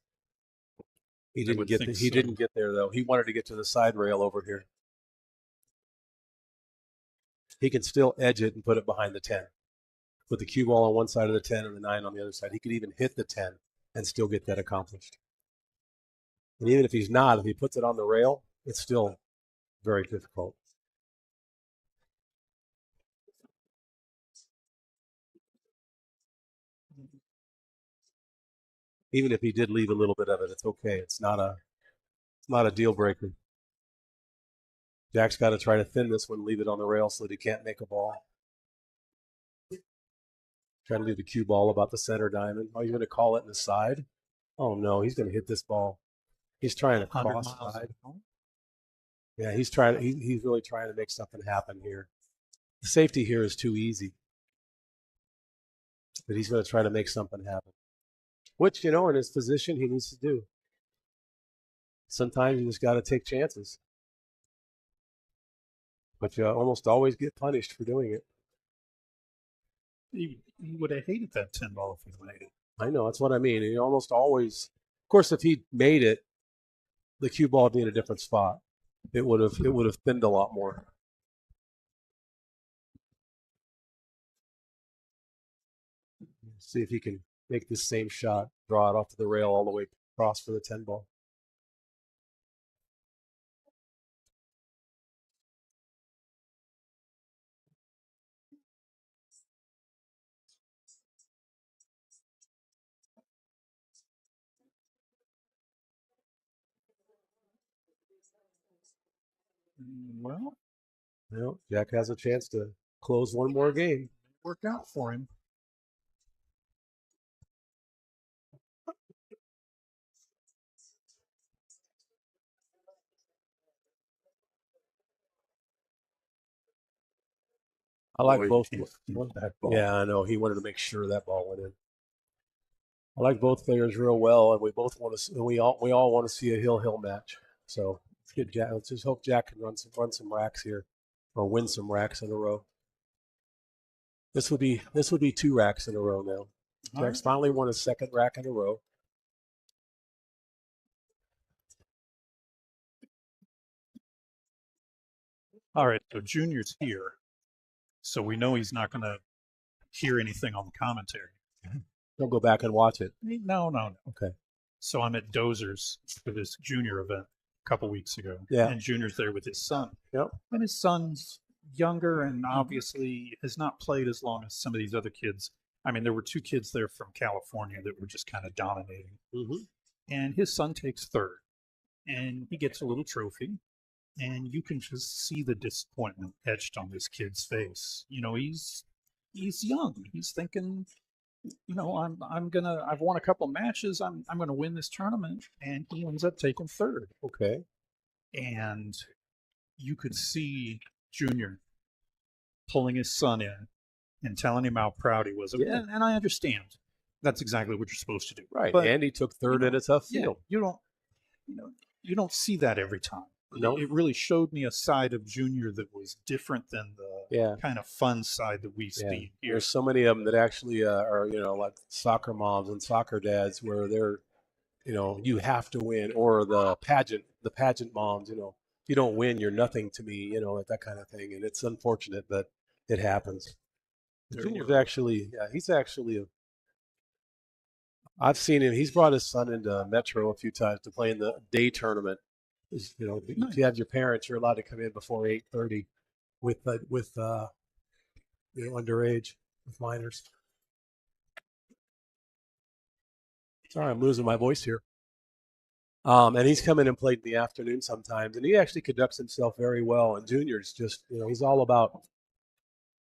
He didn't get there though. He wanted to get to the side rail over here. He can still edge it and put it behind the 10. Put the cue ball on one side of the 10 and the 9 on the other side. He could even hit the 10 and still get that accomplished. And even if he puts it on the rail, it's still very difficult. Even if he did leave a little bit of it, it's okay. It's not a deal breaker. Jack's got to try to thin this one, leave it on the rail so that he can't make a ball. Try to leave the cue ball about the center diamond. Oh, you're going to call it in the side? Oh no, he's going to hit this ball. He's trying to cross side. Yeah, he's really trying to make something happen here. The safety here is too easy. But he's going to try to make something happen. Which, in his position, he needs to do. Sometimes you just got to take chances. But you almost always get punished for doing it. He would have hated that 10 ball if he made it. I know, that's what I mean. He almost always, of course, if he made it, the cue ball would be in a different spot. It would have thinned a lot more. See if he can make this same shot, draw it off to the rail all the way across for the 10 ball. Well, Jack has a chance to close one more game. Work out for him. I like both. That ball. Yeah, I know. He wanted to make sure that ball went in. I like both players real well, and we both want to. And we all want to see a hill match. So let's get Jack. Let's just hope Jack can run some racks here, or win some racks in a row. This would be 2 racks in a row now. Jack's finally won his 2nd rack in a row. All right, so Junior's here. So we know he's not going to hear anything on the commentary. Don't go back and watch it. No. Okay. So I'm at Dozer's for this Junior event a couple weeks ago. Yeah. And Junior's there with his son. Yep. And his son's younger and obviously has not played as long as some of these other kids. I mean, there were two kids there from California that were just kind of dominating. Mm-hmm. And his son takes third, and he gets a little trophy, and you can just see the disappointment etched on this kid's face. You know, he's young. He's thinking, you know, I've won a couple matches. I'm gonna win this tournament, and he ends up taking third. Okay. And you could see Junior pulling his son in and telling him how proud he was. Yeah. And I understand that's exactly what you're supposed to do. Right. But And he took third you in know, a tough yeah, field. you don't see that every time. No. It really showed me a side of Junior that was different than the kind of fun side that we see here. There's so many of them that actually are, like soccer moms and soccer dads where they're, you have to win, or the pageant moms, if you don't win, you're nothing to me, that kind of thing. And it's unfortunate, but it happens. Junior's actually, he's actually, I've seen him. He's brought his son into Metro a few times to play in the day tournament. If you have your parents, you're allowed to come in before 8:30 with underage, with minors. Sorry, I'm losing my voice here. And he's come in and played in the afternoon sometimes, and he actually conducts himself very well. And Junior's just, he's all about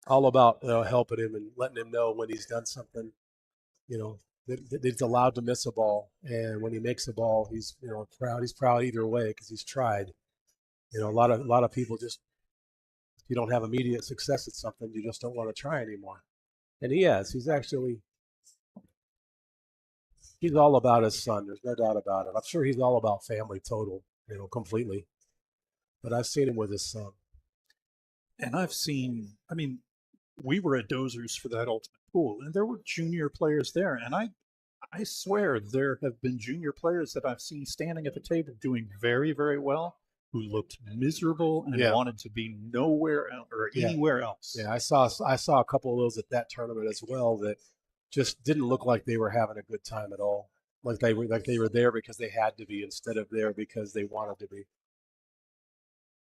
helping him and letting him know when he's done something, that he's allowed to miss a ball. And when he makes a ball, he's proud. He's proud either way because he's tried. A lot of people just, if you don't have immediate success at something, you just don't want to try anymore. And he has. He's all about his son. There's no doubt about it. I'm sure he's all about family total, completely. But I've seen him with his son. And I mean, we were at Dozers for that ultimate pool, and there were junior players there. And I swear there have been junior players that I've seen standing at the table doing very, very well, who looked miserable and wanted to be nowhere else or anywhere else. Yeah, I saw a couple of those at that tournament as well that just didn't look like they were having a good time at all. Like they were there because they had to be instead of there because they wanted to be.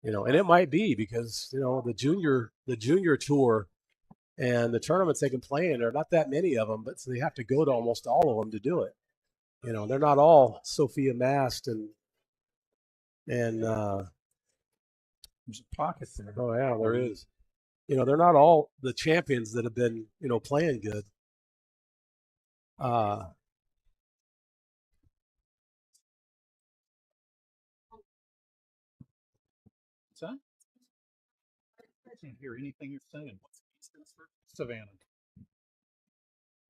And it might be because the junior tour and the tournaments they can play in, there are not that many of them, but so they have to go to almost all of them to do it. They're not all Sophia Mast and there's a pocket there. Oh yeah, there is. They're not all the champions that have been playing good. What's that? I can't hear anything you're saying. Savannah.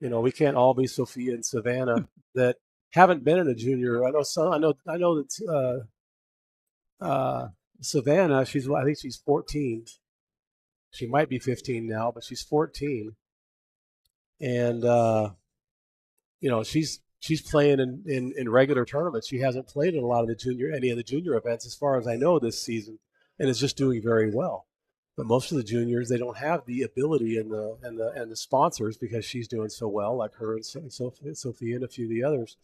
We can't all be Sophia and Savannah that haven't been in a junior. I know that Savannah, I think she's 14. She might be 15 now, but she's 14. And she's playing in regular tournaments. She hasn't played in any of the junior events as far as I know this season, and is just doing very well. But most of the juniors, they don't have the ability and the sponsors, because she's doing so well, like her and Sophia and a few of the others,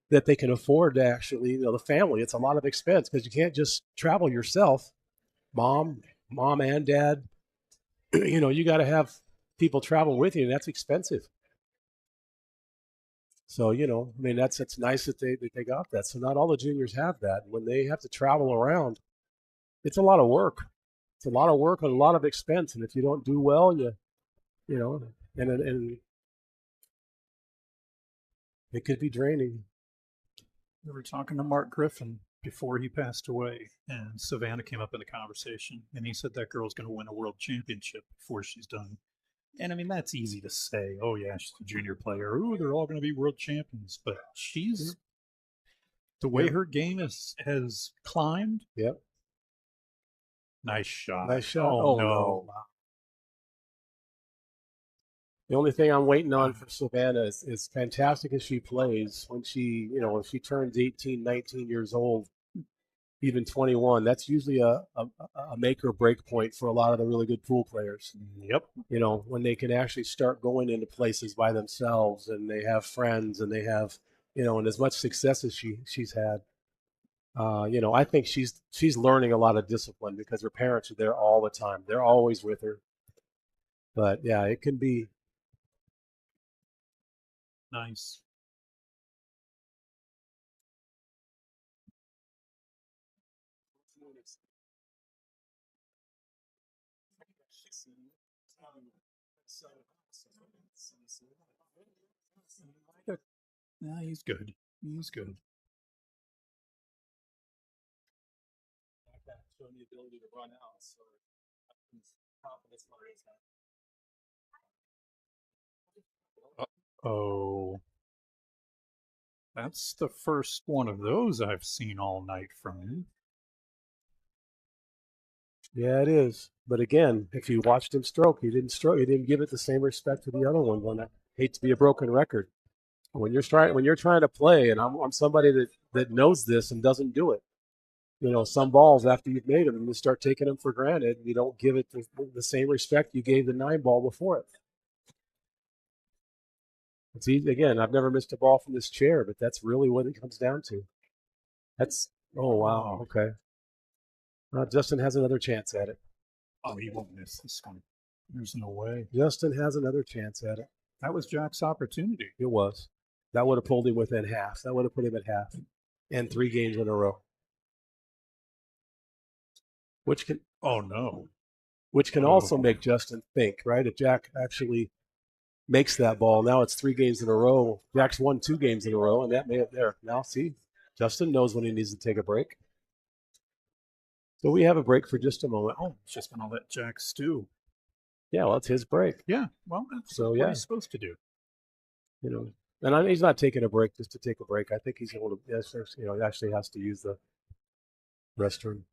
that they can afford to actually, the family. It's a lot of expense because you can't just travel yourself, mom and dad. You got to have people travel with you, and that's expensive. So it's nice that they got that. So not all the juniors have that. When they have to travel around, it's a lot of work. It's a lot of work and a lot of expense. And if you don't do well, and it could be draining. We were talking to Mark Griffin before he passed away, and Savannah came up in the conversation, and he said that girl's going to win a world championship before she's done. And I mean, that's easy to say. Oh yeah, she's a junior player. Ooh, they're all going to be world champions. But she's the way her game has climbed. Yep. Nice shot. Nice shot. Oh no. The only thing I'm waiting on for Savannah is fantastic as she plays, when she turns 18, 19 years old, even 21, that's usually a make or break point for a lot of the really good pool players. Yep. When they can actually start going into places by themselves, and they have friends, and they have, and as much success as she's had. I think she's learning a lot of discipline because her parents are there all the time. They're always with her. But yeah, it can be. Nice. Yeah, he's good. He's good. Showing the ability to run out, so confidence levels. Oh, that's the first one of those I've seen all night from him. Yeah, it is. But again, if you watched him stroke, he didn't stroke. He didn't give it the same respect to the other one. When I hate to be a broken record, when you're trying to play, and I'm somebody that knows this and doesn't do it. Some balls after you've made them, you start taking them for granted. You don't give it the same respect you gave the 9 ball before it. It's easy. Again, I've never missed a ball from this chair, but that's really what it comes down to. Oh wow, okay. Justin has another chance at it. Oh, he won't miss this one. There's no way. Justin has another chance at it. That was Jack's opportunity. It was. That would have pulled him within half. That would have put him at half. And 3 games in a row. Which can Oh no. also make Justin think, right? If Jack actually makes that ball, now it's 3 games in a row. Jack's won 2 games in a row, and that may have there. Now see, Justin knows when he needs to take a break. So we have a break for just a moment. Oh, it's just gonna let Jack stew. Yeah, well, it's his break. Yeah, well, that's So, what yeah. he's supposed to do. And he's not taking a break just to take a break. I think he's able to. He actually has to use the restroom.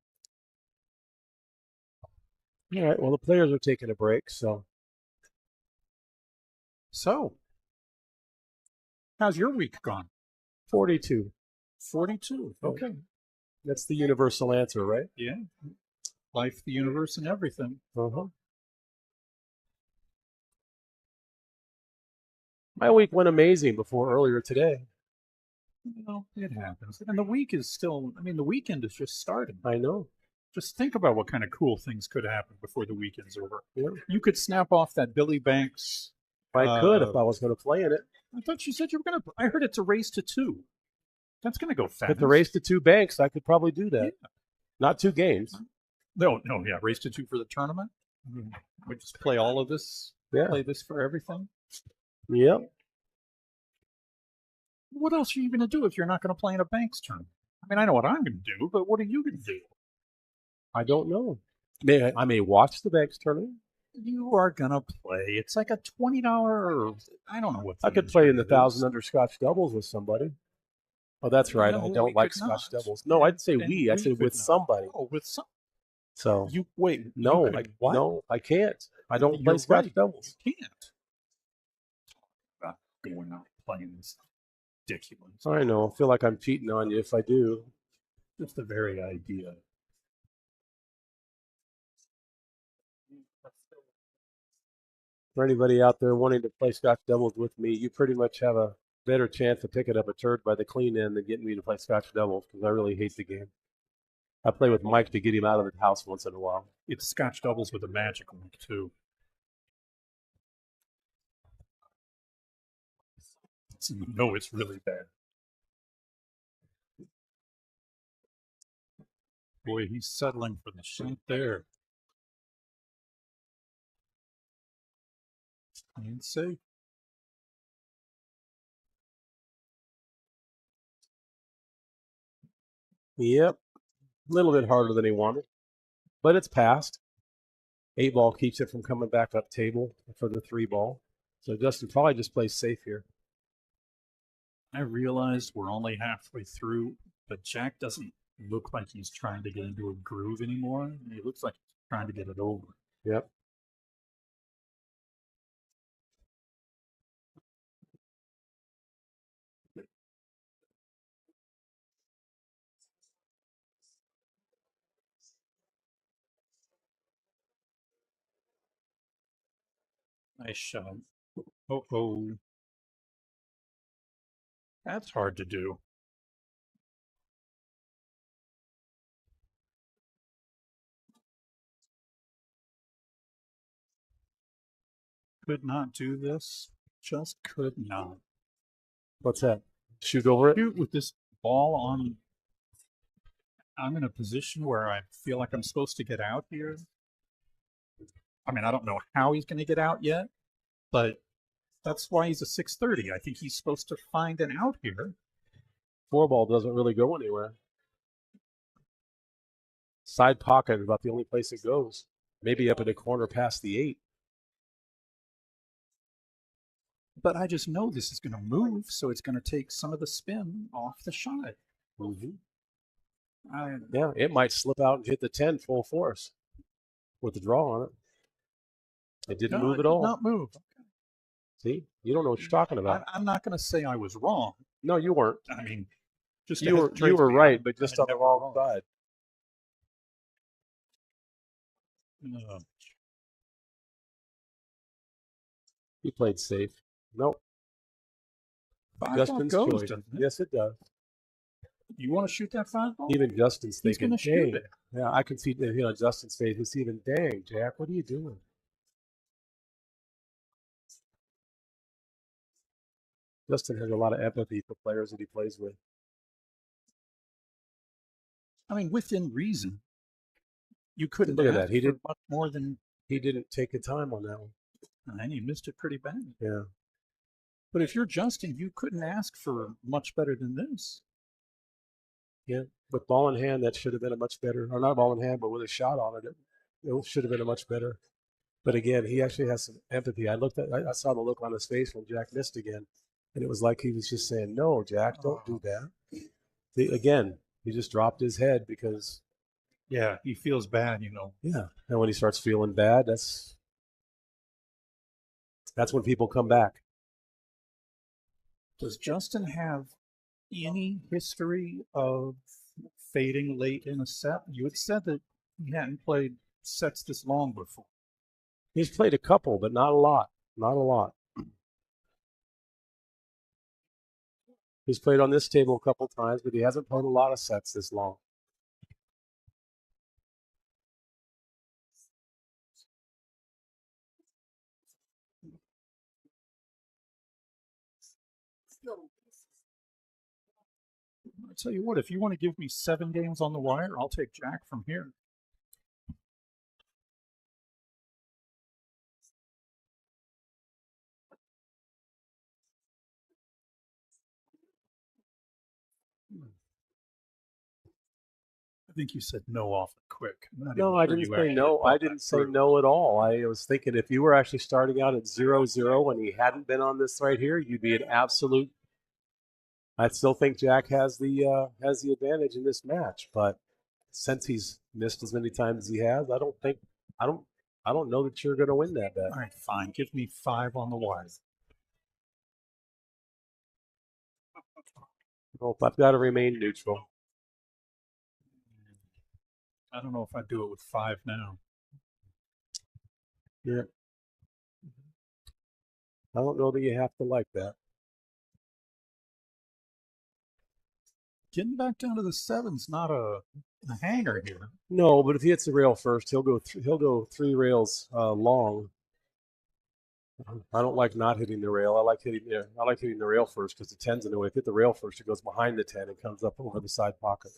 All right. Well, the players are taking a break, so How's your week gone? 42. 42. Okay. That's the universal answer, right? Yeah. Life, the universe, and everything. Uh-huh. My week went amazing before earlier today. Well, it happens. And the week is still, the weekend is just starting. I know. Just think about what kind of cool things could happen before the weekend's over. Yeah. You could snap off that Billy Banks. I could if I was going to play in it. I thought you said you were going to. I heard it's a race to 2. That's going to go fast. With the race to 2 banks, I could probably do that. Yeah. Not 2 games. No, yeah, race to 2 for the tournament. We just play all of this. Yeah. Play this for everything. Yep. What else are you going to do if you're not going to play in a Banks tournament? I know what I'm going to do, but what are you going to do? I don't know. I may watch the Banks tournament. You are going to play. It's like a $20. I don't know what. I could play in the 1,000 under Scotch doubles with somebody. Oh, that's right. No, I don't like Scotch doubles. No, I'd say we. I said with somebody. Oh, with some. So you wait. No, no, I can't. I don't play Scotch doubles. You can't. About going out playing this ridiculous. I know. I feel like I'm cheating on you if I do. Just the very idea. For anybody out there wanting to play Scotch doubles with me, you pretty much have a better chance of picking up a turd by the clean end than getting me to play Scotch doubles because I really hate the game. I play with Mike to get him out of the house once in a while. It's Scotch doubles with a magic link too. No, it's really bad. Boy, he's settling for the shot there. And safe. Yep. A little bit harder than he wanted, but it's passed. 8-ball keeps it from coming back up table for the 3-ball. So Justin probably just plays safe here. I realized we're only halfway through, but Jack doesn't look like he's trying to get into a groove anymore. He looks like he's trying to get it over. Yep. Nice shot. Oh. That's hard to do. could not do this. Just could not. What's that? Shoot over it? Shoot with this ball on. I'm in a position where I feel like I'm supposed to get out here. I mean, I don't know how he's going to get out yet, but that's why he's a 630. I think he's supposed to find an out here. 4-ball doesn't really go anywhere. Side pocket is about the only place it goes. Maybe up in the corner past the 8. But I just know this is going to move, so it's going to take some of the spin off the shot. Mm-hmm. Yeah, it might slip out and hit the 10 full force with the draw on it. It didn't move at all. Not move. Okay. See, you don't know what you're talking about. I'm not going to say I was wrong. No, you weren't. I mean, just you were right, but just on the wrong side. He played safe. Nope. Justin's goes, choice. Yes, it does. You want to shoot that 5-ball? Even Justin's thinking, he's going to shoot it. Yeah, I can see Justin's face. He's even, dang, Jack, what are you doing? Justin has a lot of empathy for players that he plays with. I mean, within reason. You couldn't look at that. He did much more than he didn't take the time on that one, and he missed it pretty bad. Yeah. But if you're Justin, you couldn't ask for much better than this. Yeah, with ball in hand, that should have been a much better, or not ball in hand, but with a shot on it, it should have been a much better. But again, he actually has some empathy. I saw the look on his face when Jack missed again, and it was like he was just saying, "No, Jack, don't do that." Again, he just dropped his head because. Yeah, he feels bad, Yeah, and when he starts feeling bad, that's when people come back. Does Justin have any history of fading late in a set? You had said that he hadn't played sets this long before. He's played a couple, but not a lot. Not a lot. He's played on this table a couple times, but he hasn't played a lot of sets this long. I'll tell you what, if you want to give me 7 games on the wire, I'll take Jack from here. I think you said no awfully quick. No, I didn't say no. I didn't say no at all. I was thinking if you were actually starting out at 0-0 and he hadn't been on this right here, you'd be an absolute. I still think Jack has the advantage in this match, but since he's missed as many times as he has, I don't know that you're going to win that bet. All right, fine. Give me 5 on the wire. Well, I've got to remain neutral. I don't know if I'd do it with 5 now. Yeah. I don't know that you have to like that. Getting back down to the 7's not a hanger here. No, but if he hits the rail first, he'll go 3 rails long. I don't like not hitting the rail. I like hitting the rail first because the 10's in the way. If you hit the rail first, it goes behind the 10 and comes up over the side pocket.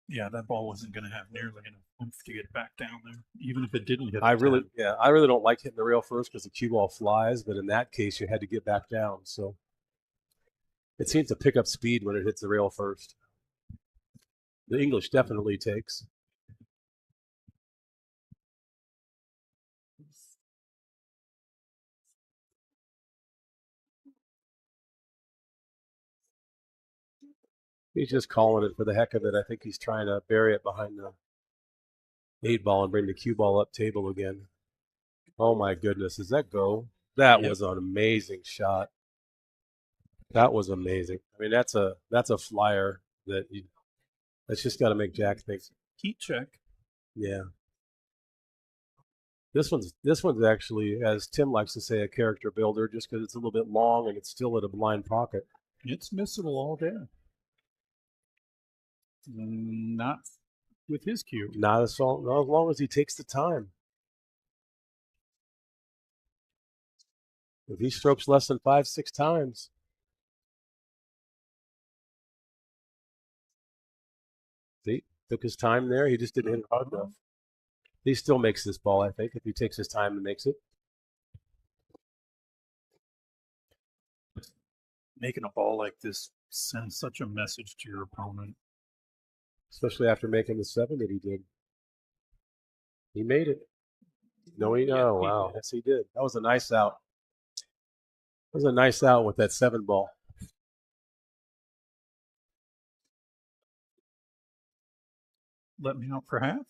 Yeah, that ball wasn't going to have nearly enough oomph to get back down there, even if it didn't hit. I really don't like hitting the rail first because the cue ball flies. But in that case, you had to get back down. So it seems to pick up speed when it hits the rail first. The English definitely takes. He's just calling it for the heck of it. I think he's trying to bury it behind the 8 ball and bring the cue ball up table again. Oh my goodness, does that go? That was an amazing shot. That was amazing. I mean, that's a flyer that's just got to make Jack think. Heat check. Yeah. This one's actually, as Tim likes to say, a character builder, just because it's a little bit long and it's still at a blind pocket. It's missable all day. Not with his cue. Not as long as he takes the time. If he strokes less than 5-6 times, see, took his time there. He just didn't hit it hard enough. He still makes this ball, I think, if he takes his time and makes it. Making a ball like this sends such a message to your opponent. Especially after making the 7 that he did. He made it. No, he no. Wow. Yes, he did. That was a nice out. That was a nice out with that 7 ball. Let me out for half.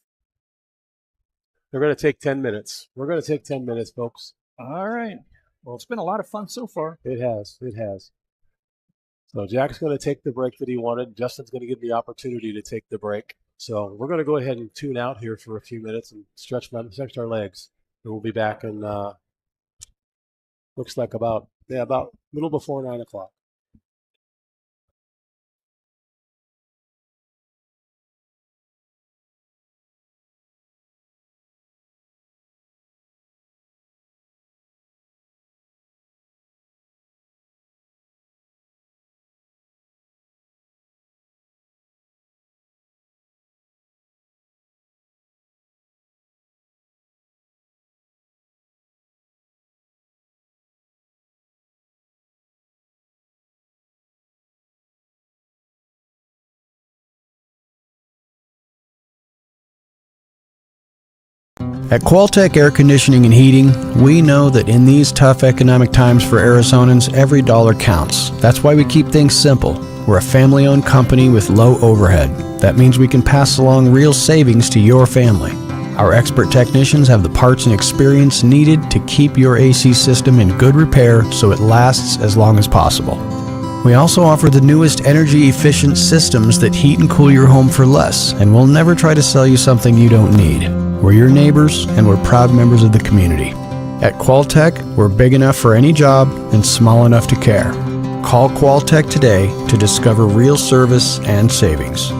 They're going to take 10 minutes. We're going to take 10 minutes, folks. All right. Well, it's been a lot of fun so far. It has. It has. So Jack's going to take the break that he wanted. Justin's going to give the opportunity to take the break. So we're going to go ahead and tune out here for a few minutes and stretch our legs. And we'll be back in, looks like about a little before 9 o'clock. At Qualtech Air Conditioning and Heating, we know that in these tough economic times for Arizonans, every dollar counts. That's why we keep things simple. We're a family-owned company with low overhead. That means we can pass along real savings to your family. Our expert technicians have the parts and experience needed to keep your AC system in good repair so it lasts as long as possible. We also offer the newest energy-efficient systems that heat and cool your home for less, and we'll never try to sell you something you don't need. We're your neighbors, and we're proud members of the community. At Qualtech, we're big enough for any job and small enough to care. Call Qualtech today to discover real service and savings.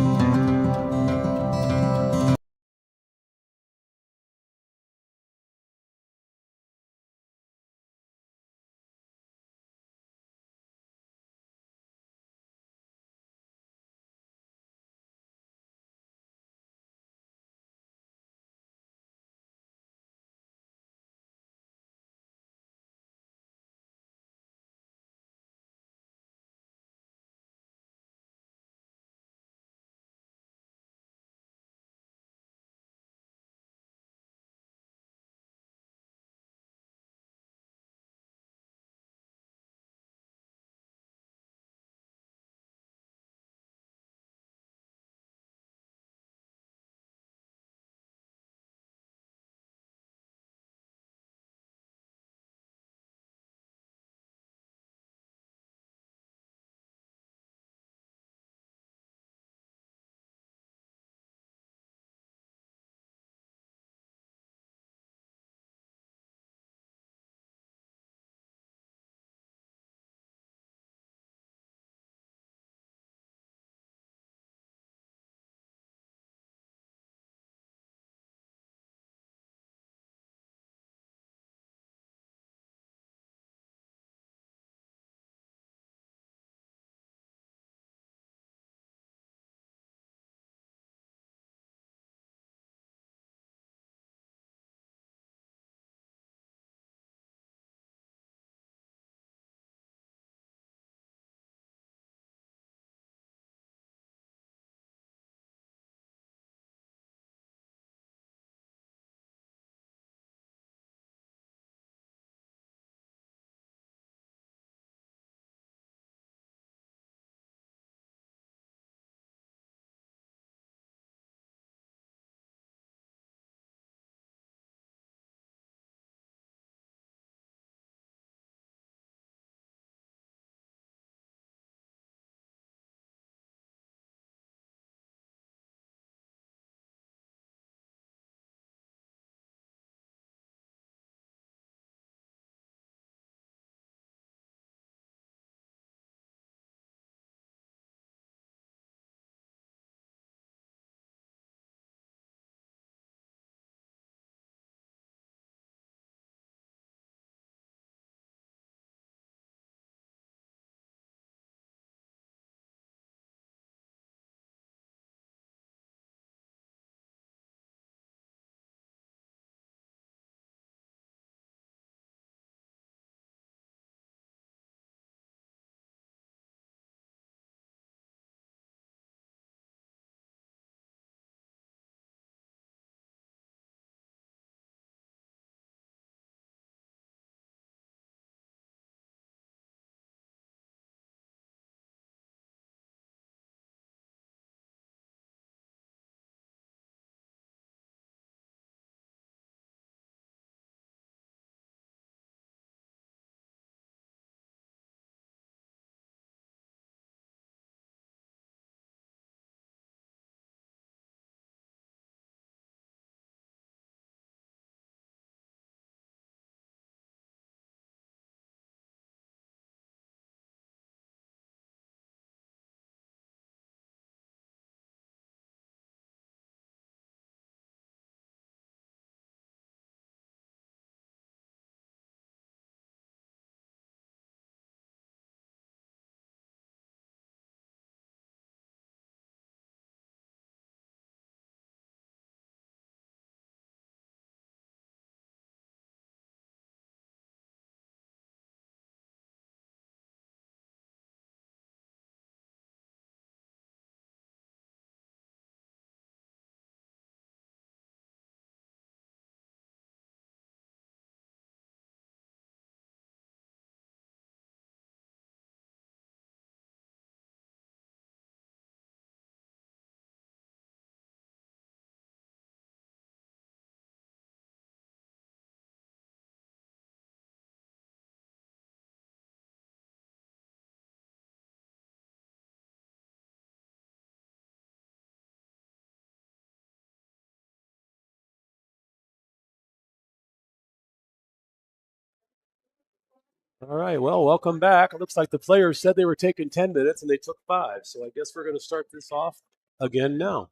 All right. Well, welcome back. It looks like the players said they were taking 10 minutes and they took 5. So I guess we're going to start this off again now.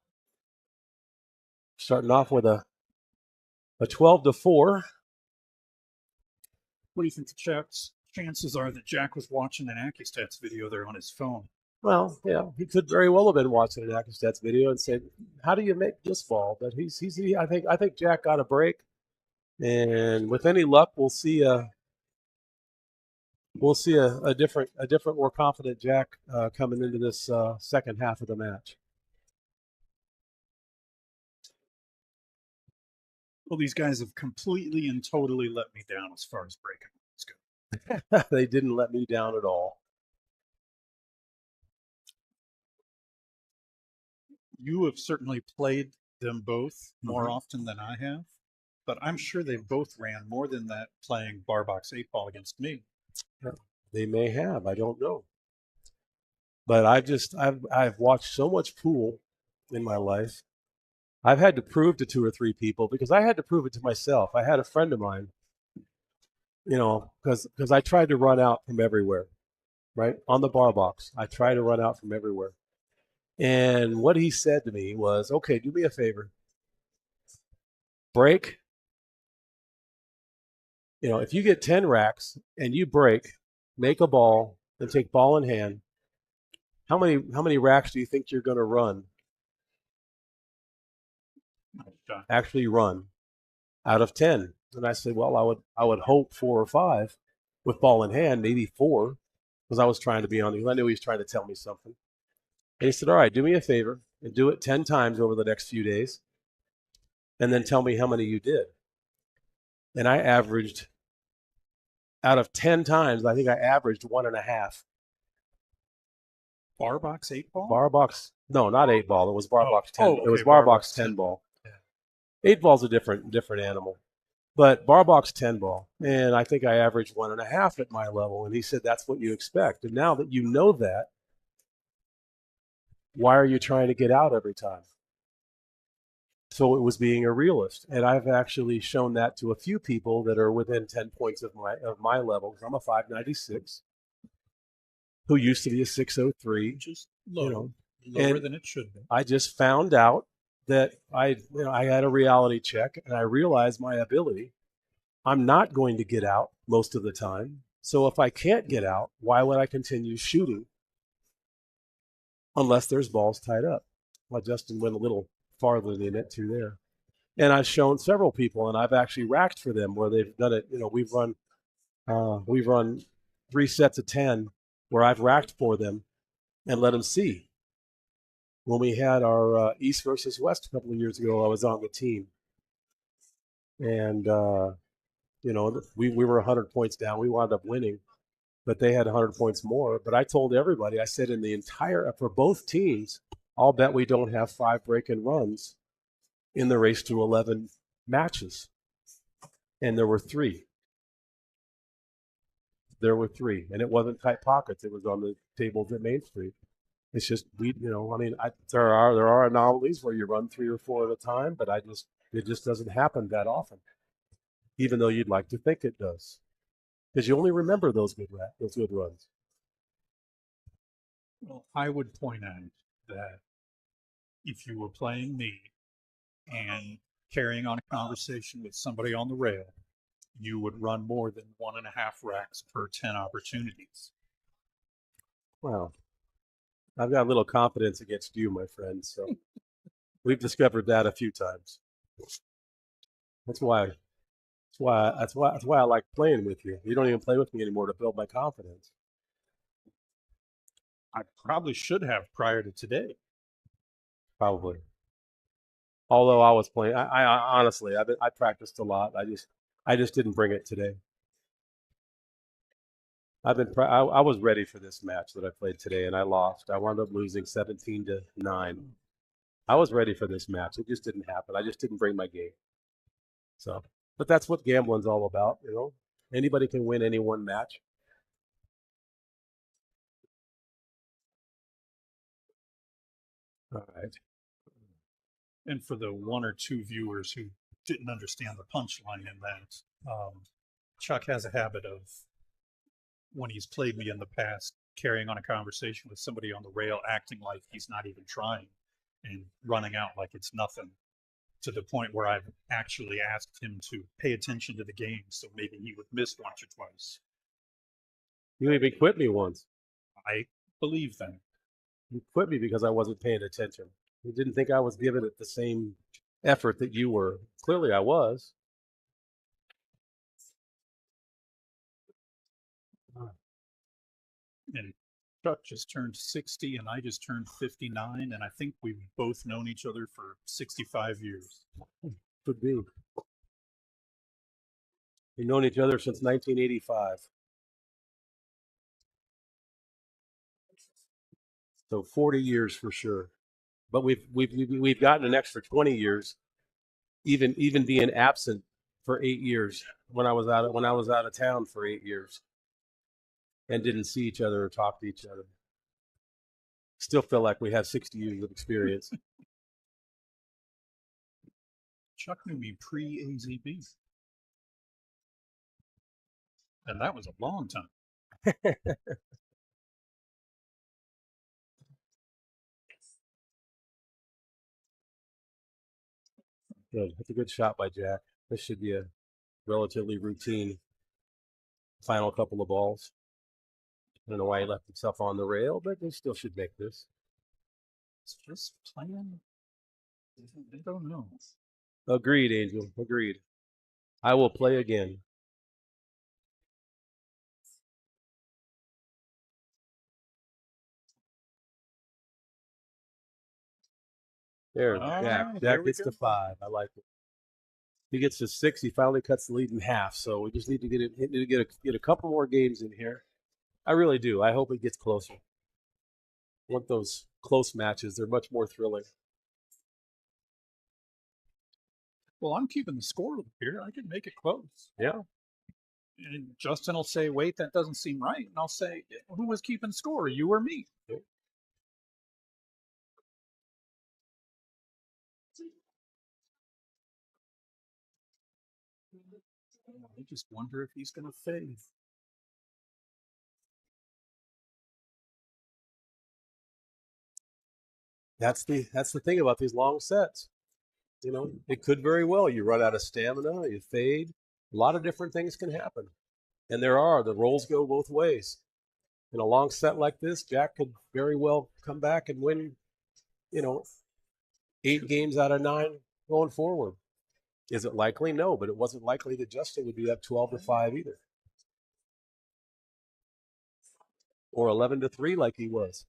Starting off with a 12-4. What do you think the chances are that Jack was watching an AccuStats video there on his phone? Well, yeah, he could very well have been watching an AccuStats video and said, "How do you make this ball?" But I think Jack got a break, and with any luck, we'll see a different, more confident Jack coming into this second half of the match. Well, these guys have completely and totally let me down as far as breaking rules go. They didn't let me down at all. You have certainly played them both more often than I have, but I'm sure they both ran more than that playing bar box 8-ball against me. They may have. I don't know. But I've watched so much pool in my life. I've had to prove to 2 or 3 people because I had to prove it to myself. I had a friend of mine, because I tried to run out from everywhere, right? On the bar box. I tried to run out from everywhere. And what he said to me was, "Okay, do me a favor. Break. If you get 10 racks and you break, make a ball and take ball in hand, how many racks do you think you're going to run? Actually run out of 10?" And I said, "Well, I would hope 4 or 5 with ball in hand, maybe 4, because I was trying to be on the. I knew he was trying to tell me something." And he said, "All right, do me a favor and do it 10 times over the next few days, and then tell me how many you did." And I averaged, out of 10 times, I think I averaged 1.5. Bar box 8-ball? Bar box, no, not 8-ball. It was bar box 10. Okay, it was bar box 10 ball. Yeah. 8-ball's a different animal. But bar box 10 ball, and I think I averaged 1.5 at my level. And he said, "That's what you expect." And now that you know that, why are you trying to get out every time? So it was being a realist. And I've actually shown that to a few people that are within 10 points of my level. I'm a 596 who used to be a 603. Just lower than it should be. I just found out that I had a reality check and I realized my ability. I'm not going to get out most of the time. So if I can't get out, why would I continue shooting unless there's balls tied up? Well, Justin went a little farther than he meant to there. And I've shown several people, and I've actually racked for them where they've done it. We've run 3 sets of 10 where I've racked for them and let them see. When we had our East versus West a couple of years ago, I was on the team. And, we were 100 points down. We wound up winning, but they had 100 points more. But I told everybody, I said, for both teams, I'll bet we don't have 5 break-in runs in the race to 11 matches. And there were 3. And it wasn't tight pockets. It was on the tables at Main Street. It's just there are anomalies where you run 3 or 4 at a time, but it just doesn't happen that often, even though you'd like to think it does, because you only remember those good runs. Well, I would point out that if you were playing me and carrying on a conversation with somebody on the rail, you would run more than 1.5 racks per 10 opportunities. Wow. I've got a little confidence against you, my friend. So we've discovered that a few times. That's why I like playing with you. You don't even play with me anymore to build my confidence. I probably should have prior to today. Probably. Although I was playing, I honestly, I practiced a lot. I just didn't bring it today. I was ready for this match that I played today, and I lost. I wound up losing 17-9. I was ready for this match. It just didn't happen. I just didn't bring my game. So, but that's what gambling's all about, Anybody can win any one match. All right. And for the 1 or 2 viewers who didn't understand the punchline in that, Chuck has a habit of when he's played me in the past, carrying on a conversation with somebody on the rail, acting like he's not even trying and running out like it's nothing, to the point where I've actually asked him to pay attention to the game so maybe he would miss once or twice. You even quit me once. I believe that. You quit me because I wasn't paying attention. You didn't think I was giving it the same effort that you were. Clearly I was. And Chuck just turned 60 and I just turned 59, and I think we've both known each other for 65 years. Could be. We've known each other since 1985. So 40 years for sure. But we've gotten an extra 20 years, even being absent for 8 years when I was out of town for 8 years and didn't see each other or talk to each other. Still feel like we have 60 years of experience. Chuck knew me pre-AZB. And that was a long time. Good. That's a good shot by Jack. This should be a relatively routine final couple of balls. I don't know why he left himself on the rail, but they still should make this. It's just playing. I don't know. Agreed, Angel. Agreed. I will play again. There, Jack. Jack gets to 5. I like it. He gets to 6. He finally cuts the lead in half. So we just need to get a couple more games in here. I really do. I hope it gets closer. I want those close matches. They're much more thrilling. Well, I'm keeping the score here. I can make it close. Yeah. And Justin will say, wait, that doesn't seem right. And I'll say, who was keeping score, you or me? Yeah. I just wonder if he's going to fade. That's the thing about these long sets. You know, it could very well. You run out of stamina, you fade. A lot of different things can happen. And the rolls go both ways. In a long set like this, Jack could very well come back and win, 8 games out of 9 going forward. Is it likely? No, but it wasn't likely that Justin would be up 12-5 either. Or 11-3 like he was.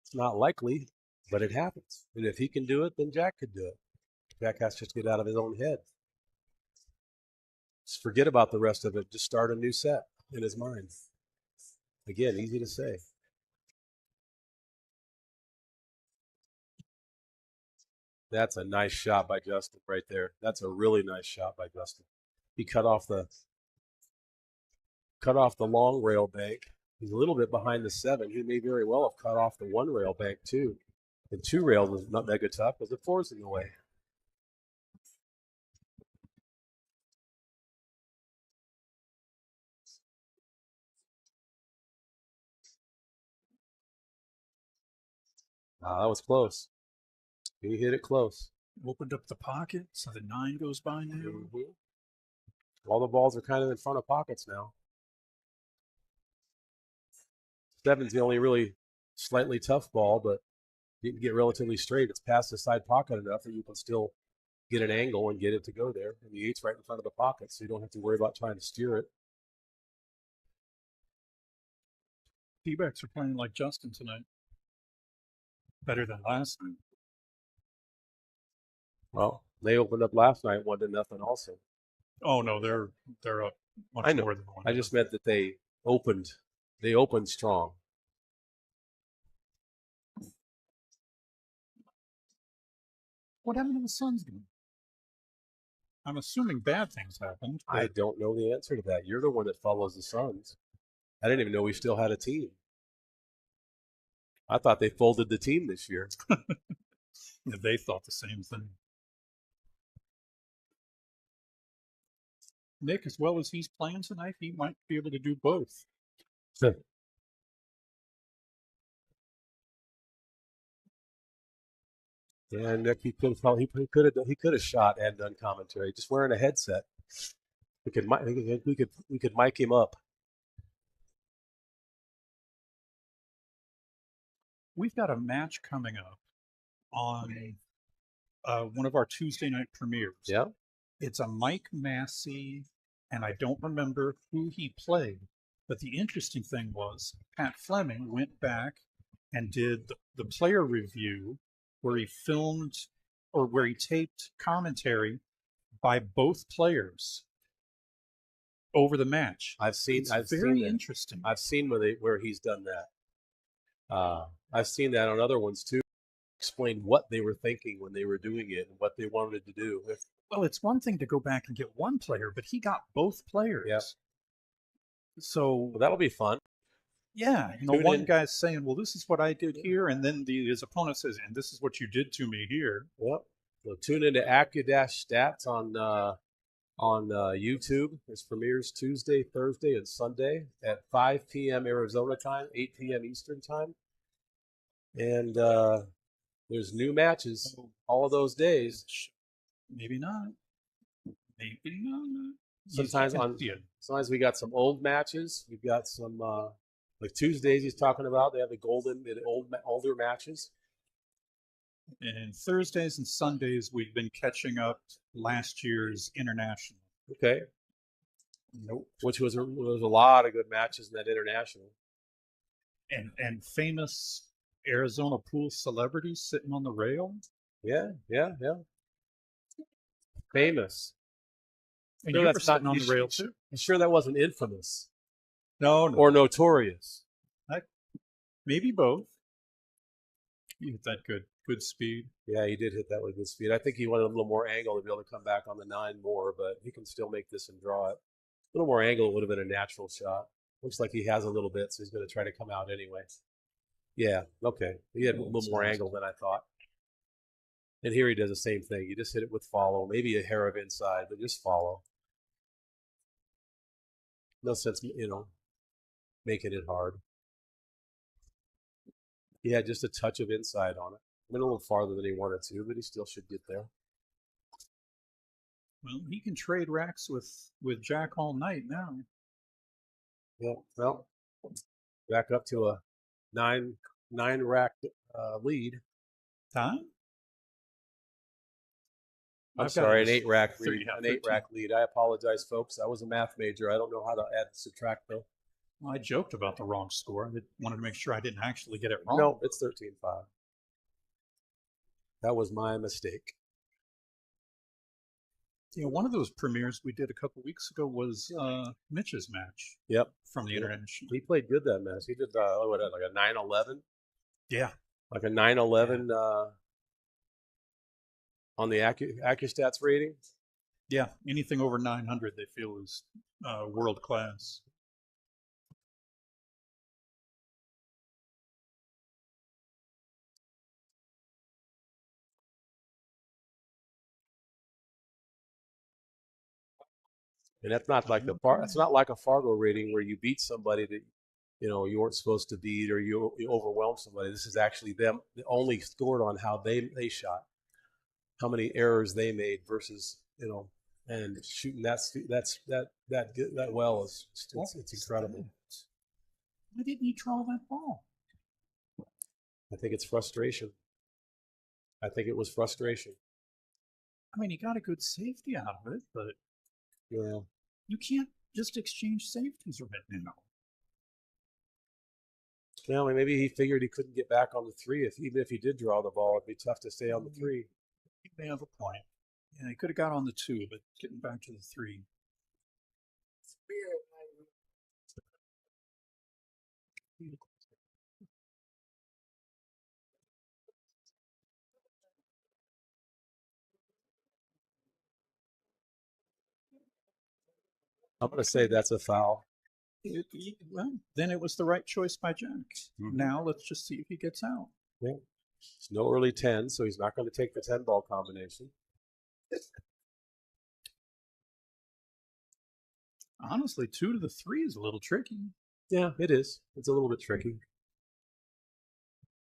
It's not likely, but it happens. And if he can do it, then Jack could do it. Jack has to just get out of his own head. Just forget about the rest of it. Just start a new set in his mind. Again, easy to say. That's a nice shot by Justin right there. That's a really nice shot by Justin. He cut off the long rail bank. He's a little bit behind the 7. He may very well have cut off the 1 rail bank too. And 2 rails was not mega tough because the 4's in the way. That was close. He hit it close. Opened up the pocket, so the 9 goes by now. Mm-hmm. All the balls are kind of in front of pockets now. 7's the only really slightly tough ball, but you can get relatively straight. It's past the side pocket enough that you can still get an angle and get it to go there. And the 8's right in front of the pocket, so you don't have to worry about trying to steer it. D-backs are playing like Justin tonight. Better than last night. Well, they opened up last night 1-0 also. Oh no, they're up much I know. more than 1. I just meant that they opened strong. What happened to the Suns game? I'm assuming bad things happened. I don't know the answer to that. You're the one that follows the Suns. I didn't even know we still had a team. I thought they folded the team this year. They thought the same thing. Nick, as well as he's playing tonight, he might be able to do both. Yeah, Nick, he could have shot and done commentary just wearing a headset. We could mic him up. We've got a match coming up on one of our Tuesday night premieres. Yeah. It's a Mike Massey, and I don't remember who he played. But the interesting thing was Pat Fleming went back and did the player review where he filmed or where he taped commentary by both players over the match. I've seen very that. interesting. I've seen where he's done that. I've seen that on other ones too. Explain what they were thinking when they were doing it and what they wanted to do. Well, it's one thing to go back and get one player, but he got both players. Yeah. So Well, that'll be fun. yeah, Tune one in. guy's saying, "Well, this is what I did here," and then his opponent says, "And this is what you did to me here." Yep. So tune into AccuDash Stats on YouTube. There's premieres Tuesday, Thursday, and Sunday at 5 p.m. Arizona time, 8 p.m. Eastern time. And there's new matches all of those days. Maybe not. Maybe not. Sometimes we got some old matches. We've got some like Tuesdays he's talking about. They have the older matches. And Thursdays and Sundays, we've been catching up last year's international. Okay. Nope. Which was a lot of good matches in that international. And famous Arizona pool celebrities sitting on the rail. Yeah. Famous. And Sure, you were that's sitting not on the rail too. I'm sure that wasn't infamous No. or notorious. Maybe both. You hit that good speed. Yeah, he did hit that with good speed. I think he wanted a little more angle to be able to come back on the 9 more, but he can still make this and draw it. A little more angle would have been a natural shot. Looks like he has a little bit, so he's going to try to come out anyway. Yeah, okay. He had a little more angle than I thought. And here he does the same thing. You just hit it with follow, maybe a hair of inside, but just follow. No sense, making it hard. He had just a touch of inside on it. Went a little farther than he wanted to, but he still should get there. Well, he can trade racks with Jack all night now. Yeah, well, back up to a nine rack lead. Time? I'm sorry, an 8 rack lead. 30, An 8 rack lead. I apologize, folks. I was a math major. I don't know how to add and subtract though. Well, I joked about the wrong score. I wanted to make sure I didn't actually get it wrong. No, it's 13-5. That was my mistake. One of those premieres we did a couple weeks ago was Mitch's match. Yep. From the international. He played good that match. He did like a 9-11. Yeah. Like a 9-11 on the AccuStats rating. Yeah, anything over 900 they feel is world class. And that's not like it's not like a Fargo rating where you beat somebody that you weren't supposed to beat, or you overwhelmed somebody. This is actually them only scored on how they shot, how many errors they made versus and shooting that well is it's incredible. Why didn't he draw that ball? I think it's frustration. I think it was frustration. I mean, he got a good safety out of it, but yeah, you can't just exchange safeties right now. Well, maybe he figured he couldn't get back on the 3. Even if he did draw the ball, it'd be tough to stay on the 3. He may have a point. Yeah, he could have got on the 2, but getting back to the 3. I'm going to say that's a foul. Well, then it was the right choice by Jack. Mm-hmm. Now let's just see if he gets out. Yeah. It's no early 10, so he's not going to take the 10 ball combination. Honestly, 2 to the 3 is a little tricky. Yeah, it is. It's a little bit tricky.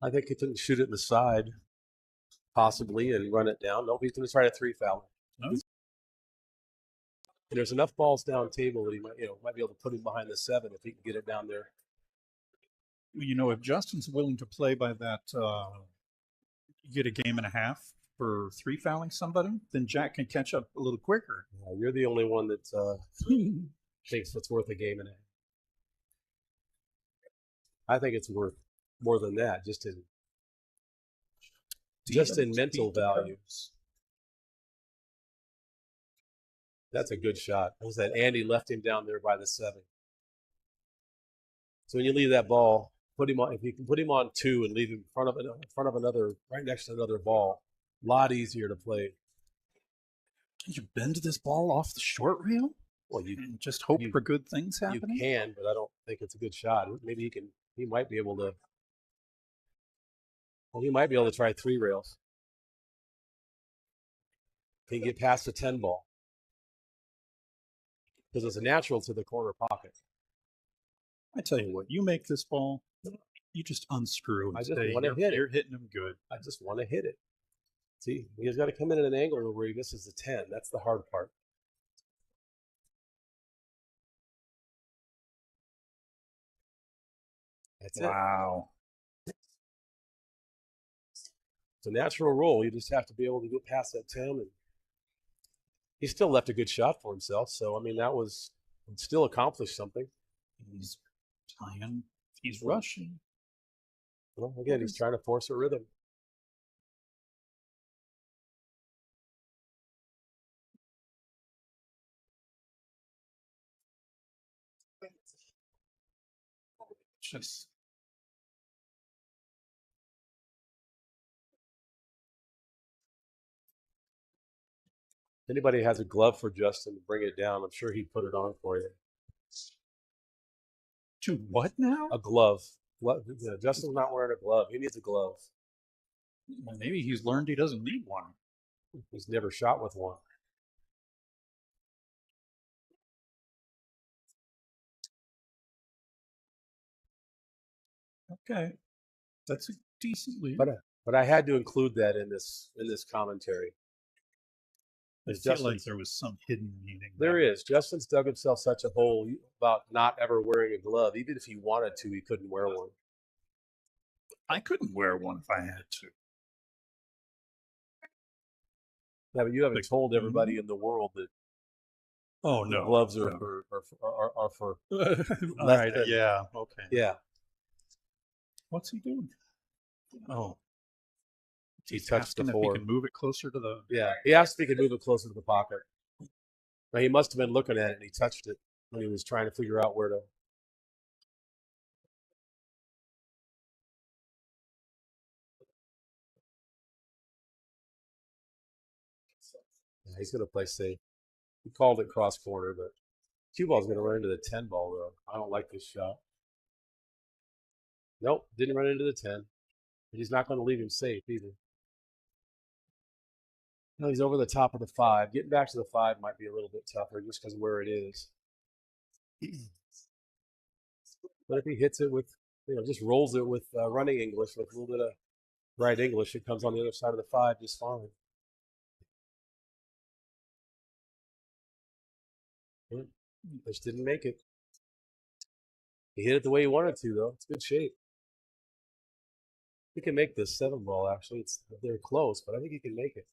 I think he can shoot it in the side, possibly, and run it down. Nope, he's going to try to 3-foul. No? And there's enough balls down table that he might be able to put him behind the 7 if he can get it down there. You know, if Justin's willing to play by that, you get a game and a half for 3-fouling somebody, then Jack can catch up a little quicker. Yeah, you're the only one that thinks it's worth a game and a half. I think it's worth more than that, just in mental value. That's a good shot. What was that? Andy left him down there by the 7. So when you leave that ball, put him on. If you can put him on 2 and leave him in front of another, right next to another ball, a lot easier to play. Can you bend this ball off the short rail? Well, you And just hope for good things happening. You can, but I don't think it's a good shot. Maybe he can. He might be able to. Well, he might be able to try 3 rails. He can get past the 10 ball because it's a natural to the corner pocket. I tell you what, you make this ball, you just unscrew and I just say, want to hit it. You're hitting them good. I just want to hit it. See, he's got to come in at an angle where he misses the 10. That's the hard part. That's it. Wow. It's a natural roll. You just have to be able to get past that 10. And he still left a good shot for himself. So, I mean, that was still accomplished something. He's tying. He's rushing. Well, again, he's trying to force a rhythm. Just If anybody has a glove for Justin to bring it down, I'm sure he'd put it on for you. to what now? A glove. Justin's not wearing a glove. He needs a glove. Well, maybe he's learned he doesn't need one. He's never shot with one. Okay, that's a decent lead. But I had to include that in this commentary. I feel like there was some hidden meaning. There is. Justin's dug himself such a hole about not ever wearing a glove. Even if he wanted to, he couldn't wear one. I couldn't wear one if I had to. Yeah, but you haven't told everybody in the world that gloves are for All right, yeah, okay. Yeah. What's he doing? Oh. He touched the 4. If he can move it closer to the... Yeah, he asked if he could move it closer to the pocket. Now, he must have been looking at it and he touched it when he was trying to figure out where to... Yeah, he's going to play safe. He called it cross corner, but cue ball's going to run into the 10 ball, though. I don't like this shot. Nope, didn't run into the 10. He's not going to leave him safe either. No, he's over the top of the 5. Getting back to the 5 might be a little bit tougher just because of where it is. But if he hits it with, just rolls it with running English, with a little bit of right English, it comes on the other side of the 5 just fine. Just didn't make it. He hit it the way he wanted to, though. It's good shape. He can make this 7 ball, actually. They're close, but I think he can make it.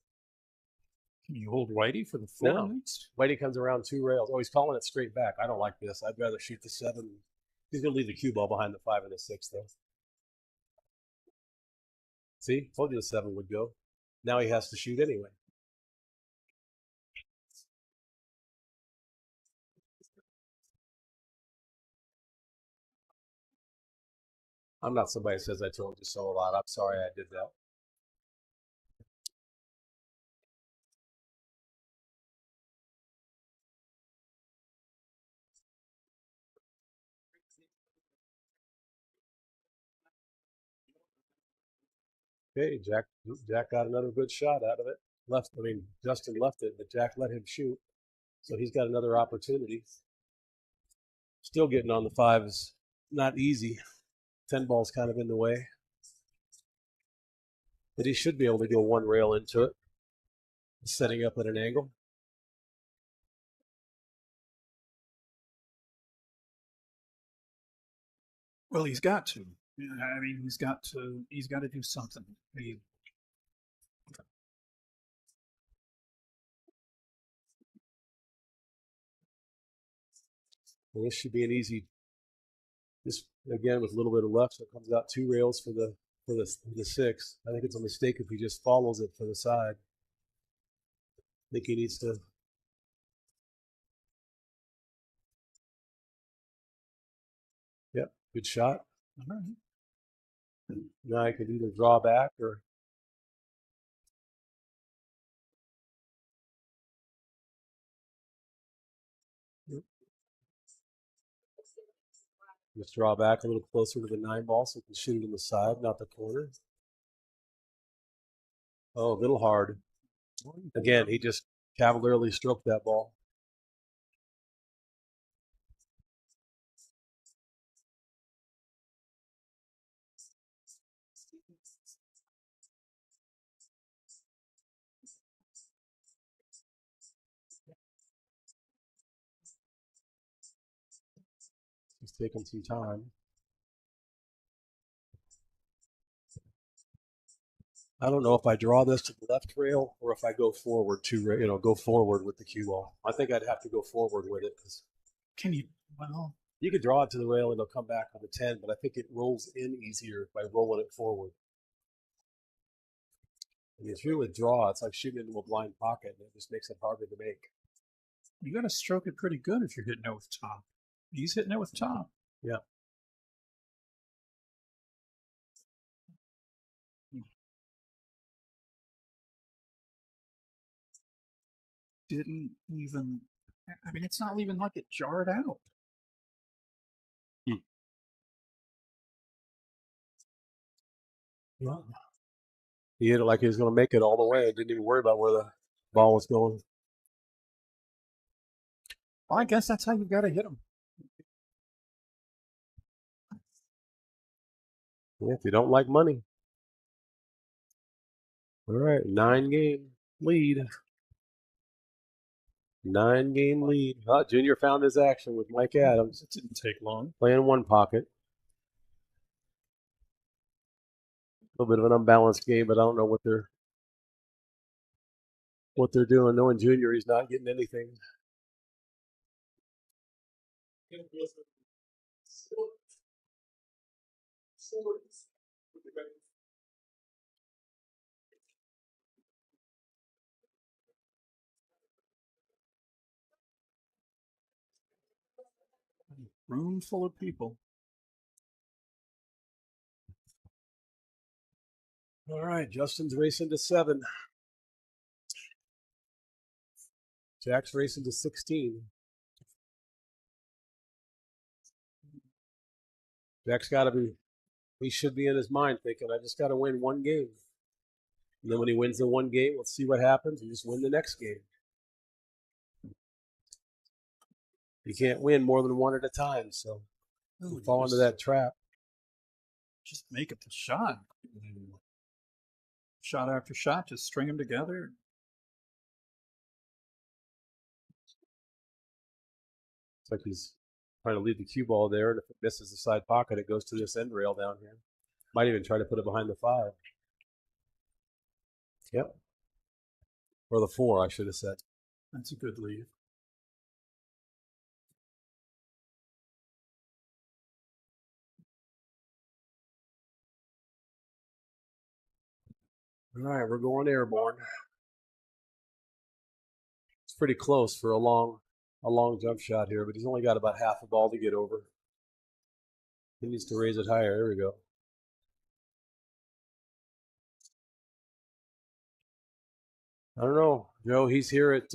Can you hold Whitey for the 4 No. next? Whitey comes around 2 rails. Oh, he's calling it straight back. I don't like this. I'd rather shoot the 7. He's going to leave the cue ball behind the 5 and the 6, though. See? Told you the 7 would go. Now he has to shoot anyway. I'm not somebody that says I told you so a lot. I'm sorry I did that. Okay, Jack got another good shot out of it. Justin left it, but Jack let him shoot. So he's got another opportunity. Still getting on the 5 is not easy. 10 ball's kind of in the way. But he should be able to go one rail into it, setting up at an angle. Well, he's got to. I mean, he's got to. He's got to do something. And this should be an easy. This again with a little bit of left, so it comes out 2 rails for the 6. I think it's a mistake if he just follows it for the side. I think he needs to. Yep, good shot. All right. Now I could either draw back or just draw back a little closer to the 9 ball so we can shoot it in the side, not the corner. Oh, a little hard. Again, he just cavalierly stroked that ball. He's taking some time. I don't know if I draw this to the left rail or if I go forward go forward with the cue ball. I think I'd have to go forward with it because Can you? Well, you could draw it to the rail and it'll come back on the 10, but I think it rolls in easier by rolling it forward. And if you would draw, it's like shooting into a blind pocket, and it just makes it harder to make. you got to stroke it pretty good if you're hitting it with top. He's hitting it with top. Yeah. Didn't even. I mean, it's not even like it jarred out. Yeah. He hit it like he was going to make it all the way. Didn't even worry about where the ball was going. Well, I guess that's how you got to hit them. Yeah, if you don't like money. All right, 9-game lead. 9-game lead. Oh, Junior found his action with Mike Adams. It didn't take long. Playing one pocket. A little bit of an unbalanced game, but I don't know what they're doing. Knowing Junior, he's not getting anything. Room full of people. All right, Justin's racing to 7. Jack's racing to 16. Jack's got to be, he should be in his mind thinking, I just got to win one game. And then when he wins the one game, let's see what happens and just win the next game. You can't win more than one at a time, so you fall into that trap. Just make it the shot. Shot after shot, just string them together. It's like he's trying to leave the cue ball there, and if it misses the side pocket, it goes to this end rail down here. Might even try to put it behind the 5. Yep. Or the 4, I should have said. That's a good lead. All right, we're going airborne. It's pretty close for a long jump shot here, but he's only got about half a ball to get over. He needs to raise it higher. There we go. I don't know, Joe. He's here at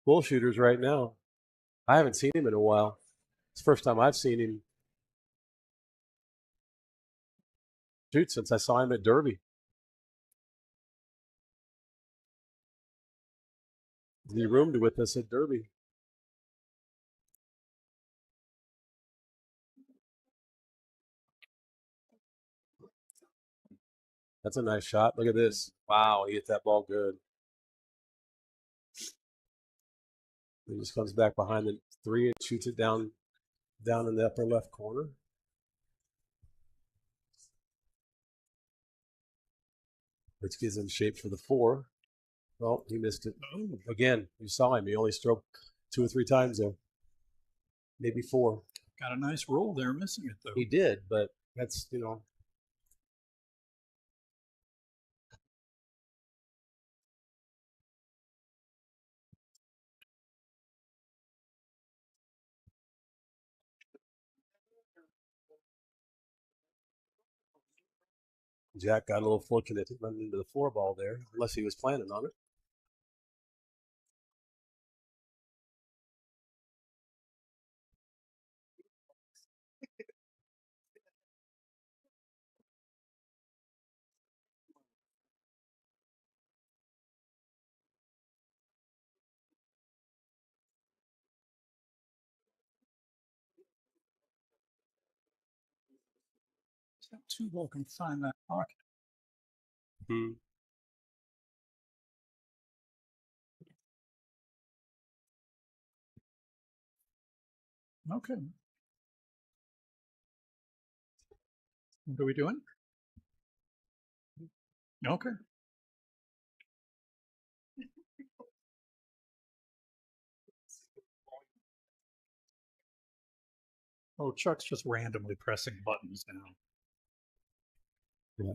Bullshooters right now. I haven't seen him in a while. It's the first time I've seen him shoot since I saw him at Derby. He roomed with us at Derby. That's a nice shot. Look at this. Wow, he hit that ball good. He just comes back behind the 3 and shoots it down in the upper left corner. Which gives him shape for the 4. Well, he missed it. Oh, again, you saw him. He only stroked 2 or 3 times there. Maybe 4. Got a nice roll there, missing it though. He did, but that's, Jack got a little fortunate to run into the 4 ball there, unless he was planning on it. It's not too well can find that pocket. Okay. What are we doing? Okay. Oh, Chuck's just randomly pressing buttons now. Yeah.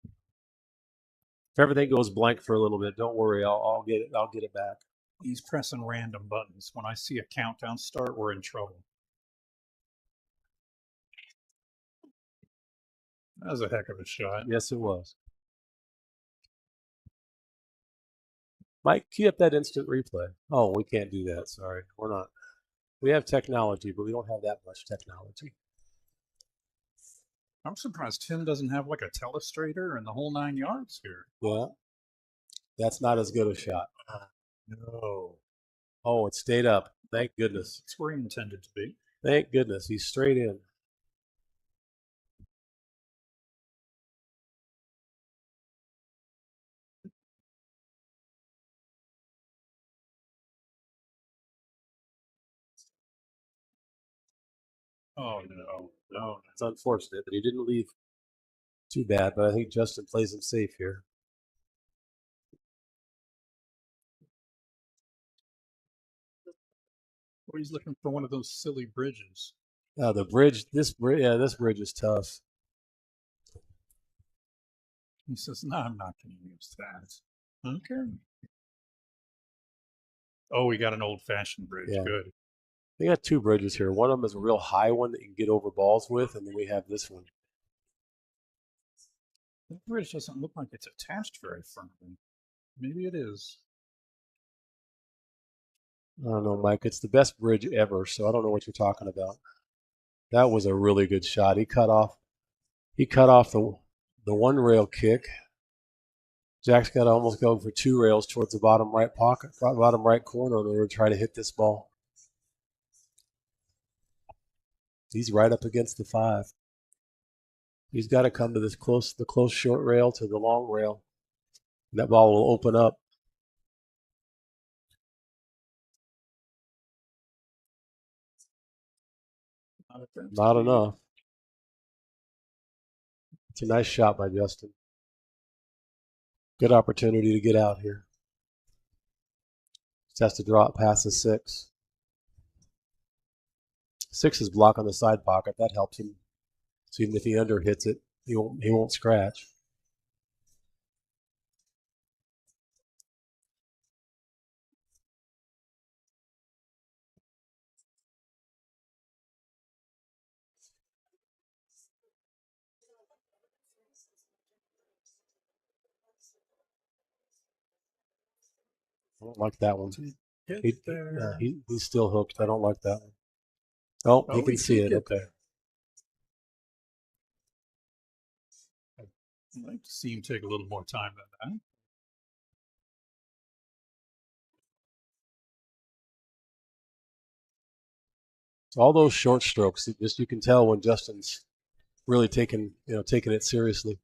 If everything goes blank for a little bit, don't worry. I'll get it. I'll get it back. He's pressing random buttons. When I see a countdown start, we're in trouble. That was a heck of a shot. Yes, it was. Mike, key up that instant replay. Oh, we can't do that. Sorry, we're not. We have technology, but we don't have that much technology. I'm surprised Tim doesn't have like a telestrator and the whole 9 yards here. Yeah, that's not as good a shot. No. Oh, it stayed up. Thank goodness. It's where he intended to be. Thank goodness. He's straight in. Oh, no. It's unfortunate that he didn't leave too bad, but I think Justin plays him safe here. Or he's looking for one of those silly bridges. The bridge, this bridge is tough. He says, no, I'm not going to use that. Okay. Oh, we got an old-fashioned bridge. Yeah. Good. We got 2 bridges here. One of them is a real high one that you can get over balls with, and then we have this one. The bridge doesn't look like it's attached very firmly. Maybe it is. I don't know, Mike. It's the best bridge ever, so I don't know what you're talking about. That was a really good shot. He cut off the one rail kick. Jack's got to almost go for 2 rails towards the bottom right pocket, bottom right corner in order to try to hit this ball. He's right up against the 5. He's got to come to the close short rail to the long rail. That ball will open up. Not enough. It's a nice shot by Justin. Good opportunity to get out here. Just has to draw it past the 6. 6 is block on the side pocket. That helps him. So even if he under hits it, he won't scratch. I don't like that one. He's still hooked. I don't like that one. Oh, he can see it. Okay. I'd like to see him take a little more time than that. So all those short strokes, just you can tell when Justin's really taking it seriously.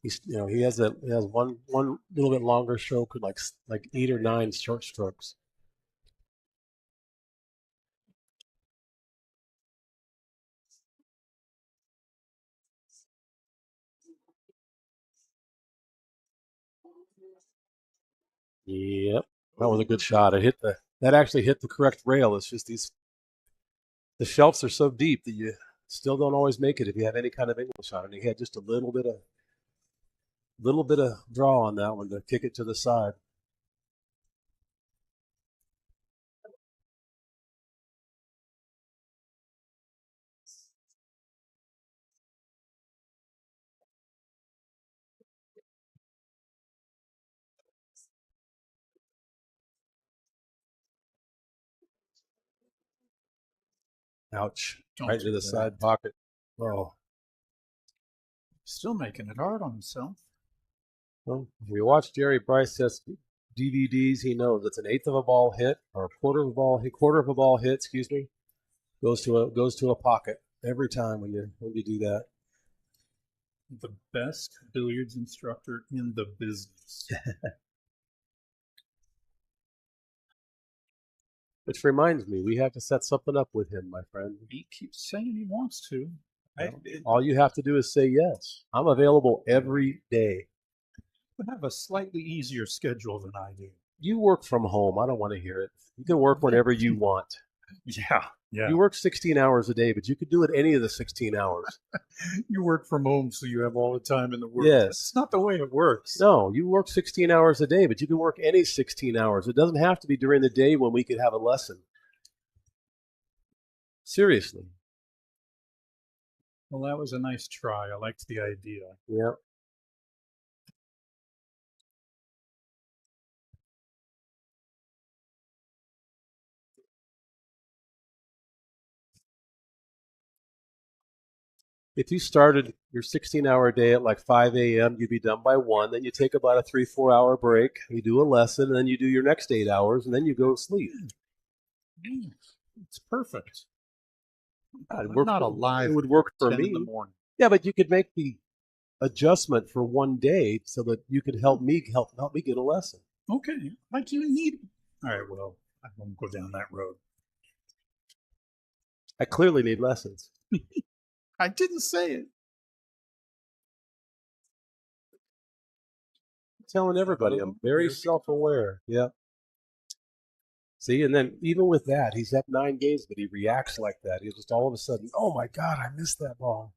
He has one little bit longer stroke with like 8 or 9 short strokes. Yep, that was a good shot. That actually hit the correct rail. It's just the shelves are so deep that you still don't always make it if you have any kind of angle shot. And he had just a little bit of draw on that one to kick it to the side. Ouch! Don't Right into do the that. side pocket. Oh, Still making it hard on himself. well, if you watch Jerry Bryce's DVDs, he knows it's an eighth of a ball hit or a quarter of a ball hit. Excuse me, goes to a pocket every time when you do that. The best billiards instructor in the business. Which reminds me, we have to set something up with him, my friend. He keeps saying he wants to. All you have to do is say yes. I'm available every day. You have a slightly easier schedule than I do. You work from home. I don't want to hear it. You can work whenever you want. Yeah. You work 16 hours a day, but you could do it any of the 16 hours. You work from home, so you have all the time in the world. Yes. That's not the way it works. No, you work 16 hours a day, but you can work any 16 hours. It doesn't have to be during the day when we could have a lesson. Seriously. Well, that was a nice try. I liked the idea. Yeah. If you started your 16-hour day at like 5 a.m., you'd be done by 1. Then you take about a 3-4 hour break. You do a lesson, and then you do your next 8 hours, and then you go to sleep. It's perfect. It would work for 10 me. in the morning. Yeah, but you could make the adjustment for one day so that you could help me get a lesson. Okay, like you need. All right, well, I won't go down that road. I clearly need lessons. I didn't say it. I'm telling everybody, I'm very self-aware. Yeah. See, and then even with that, he's up 9 games, but he reacts like that. He's just all of a sudden, oh my God, I missed that ball.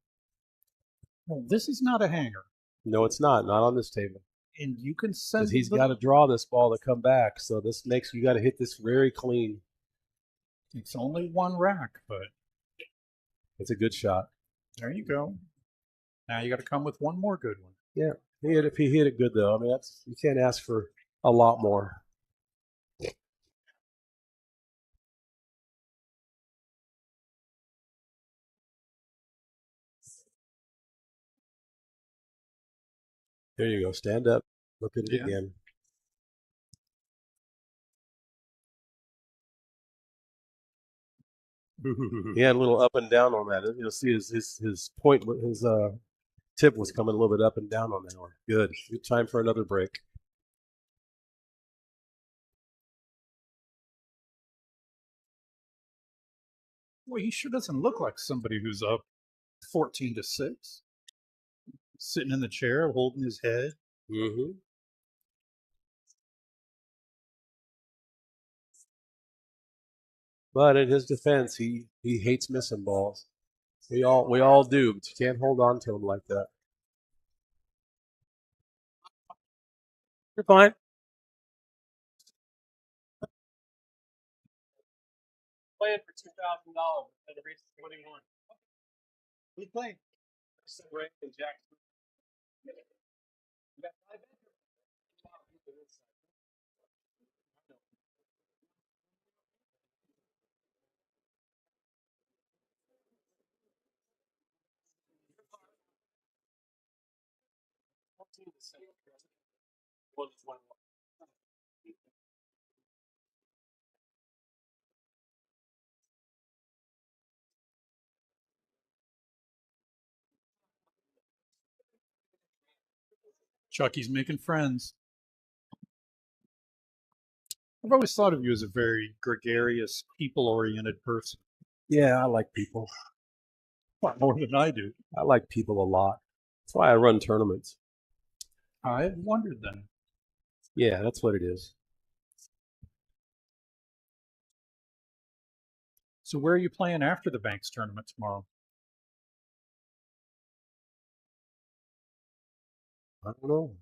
Well, this is not a hanger. No, it's not. Not on this table. And you can send. Because he's got to draw this ball to come back. So this makes you got to hit this very clean. It's only one rack, but it's a good shot. There you go. Now you got to come with one more good one. Yeah, if he hit it good though, I mean you can't ask for a lot more. There you go. Stand up. Look at it again. He had a little up and down on that. You'll see his point, his tip was coming a little bit up and down on that one. Good. Good time for another break. Well, he sure doesn't look like somebody who's up 14-6, sitting in the chair, holding his head. Mm-hmm. But in his defense, he hates missing balls. We all do, but you can't hold on to him like that. You're fine. Playing for $2,000 and the race is 21. We playing. Ray and Jack. Chucky's making friends. I've always thought of you as a very gregarious, people-oriented person. Yeah, I like people. A lot more than I do. I like people a lot. That's why I run tournaments. I wondered then. Yeah, that's what it is. So where are you playing after the Banks tournament tomorrow? I don't know.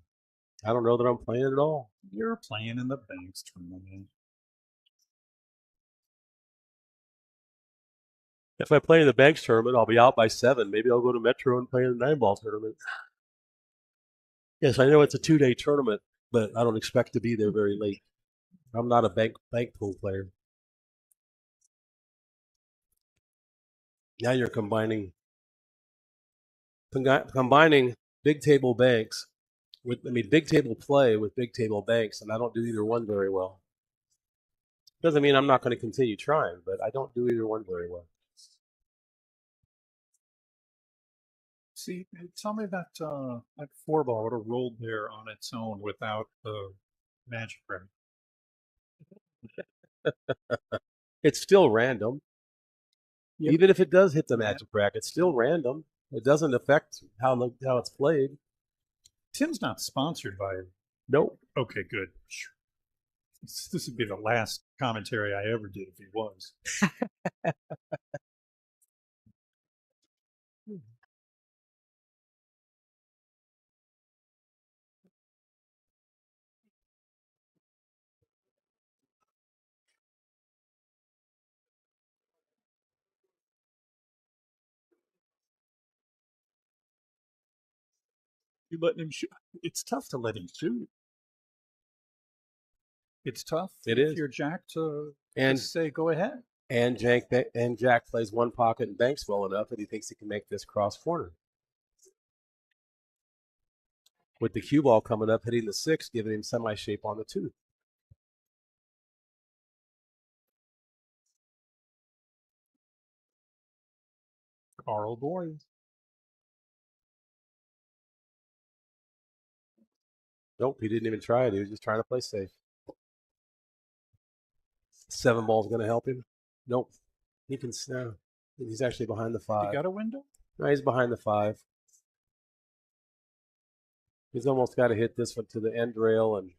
I don't know that I'm playing at all. You're playing in the Banks tournament. If I play in the Banks tournament, I'll be out by 7. Maybe I'll go to Metro and play in the 9-ball tournament. Yes, I know it's a 2-day tournament, but I don't expect to be there very late. I'm not a bank pool player. Now you're combining big table banks big table play with big table banks, and I don't do either one very well. Doesn't mean I'm not going to continue trying, but I don't do either one very well. See, tell me that 4-ball would have rolled there on its own without the magic ring. It's still random. Yep. Even if it does hit the magic rack, it's still random. It doesn't affect how it's played. Tim's not sponsored by it. Nope. Okay, good. This would be the last commentary I ever did if he was. You letting him shoot? It's tough to let him shoot. It's tough. It if is. You're Jack to and say go ahead. And Jack plays one pocket and banks well enough that he thinks he can make this cross corner. With the cue ball coming up, hitting the 6, giving him semi-shape on the 2. Carl Boyd. Nope, he didn't even try it. He was just trying to play safe. 7-ball's going to help him. Nope. He can snap. He's actually behind the 5. You got a window? No, he's behind the 5. He's almost got to hit this one to the end rail and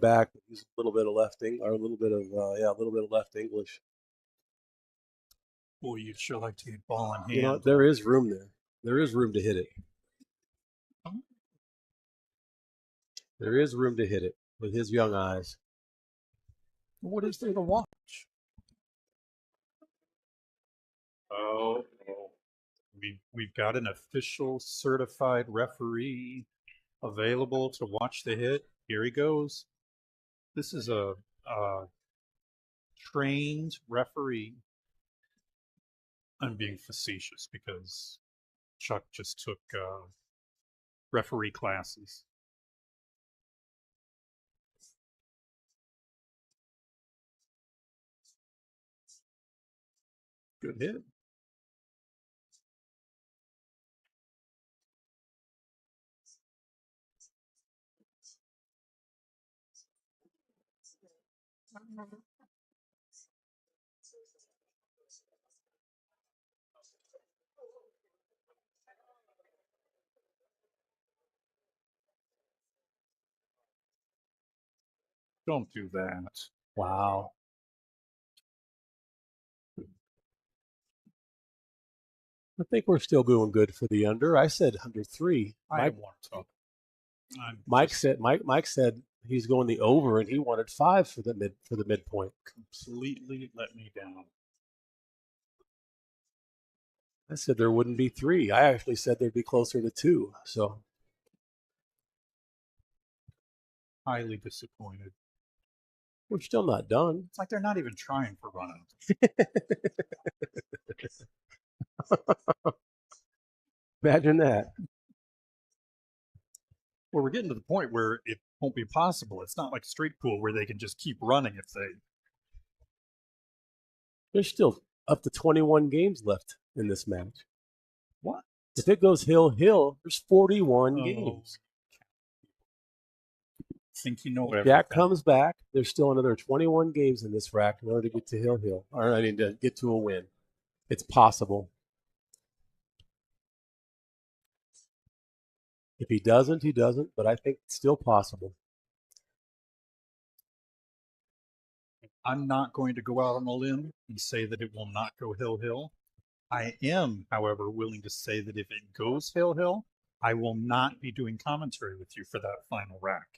back. Use a little bit of left English, or a little bit of left English. Boy, you'd sure like to get ball in hand. You know, there is room there. There is room to hit it. There is room to hit it with his young eyes. What is there to watch? Oh. We've got an official certified referee available to watch the hit. Here he goes. This is a trained referee. I'm being facetious because Chuck just took referee classes. Good hit. Don't do that. Wow. I think we're still doing good for the under. I said under 3. I want to. Mike said he's going the over, and he wanted 5 for the midpoint. Completely let me down. I said there wouldn't be 3. I actually said there'd be closer to 2. So highly disappointed. We're still not done. It's like they're not even trying for run-outs. Imagine that. Well, we're getting to the point where it won't be possible. It's not like street pool where they can just keep running if they. There's still up to 21 games left in this match. What? If it goes hill, there's 41 Oh, games. think you know If everything. Jack comes back, there's still another 21 games in this rack in order to get to hill. Or I mean, to get to a win. It's possible. If he doesn't, he doesn't. But I think it's still possible. I'm not going to go out on a limb and say that it will not go hill. I am, however, willing to say that if it goes hill, I will not be doing commentary with you for that final rack.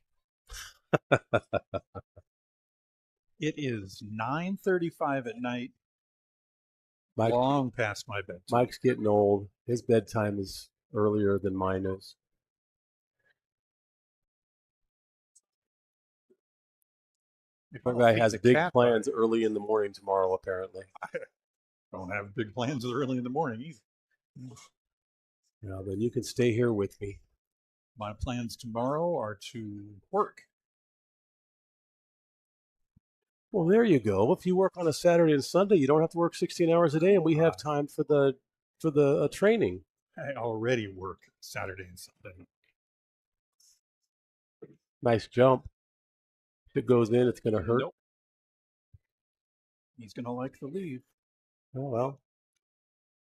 It is 9:35 at night, Mike, long past my bedtime. Mike's getting old. His bedtime is earlier than mine is. If My I guy feed has the big cat plans early in the morning tomorrow, apparently. I don't have big plans early in the morning either. Yeah, then you can stay here with me. My plans tomorrow are to work. Well, there you go. If you work on a Saturday and Sunday, you don't have to work 16 hours a day, and we have time for the training. I already work Saturday and Sunday. Nice jump. If it goes in, it's going to hurt. Nope. He's going to like the leave. Oh, well.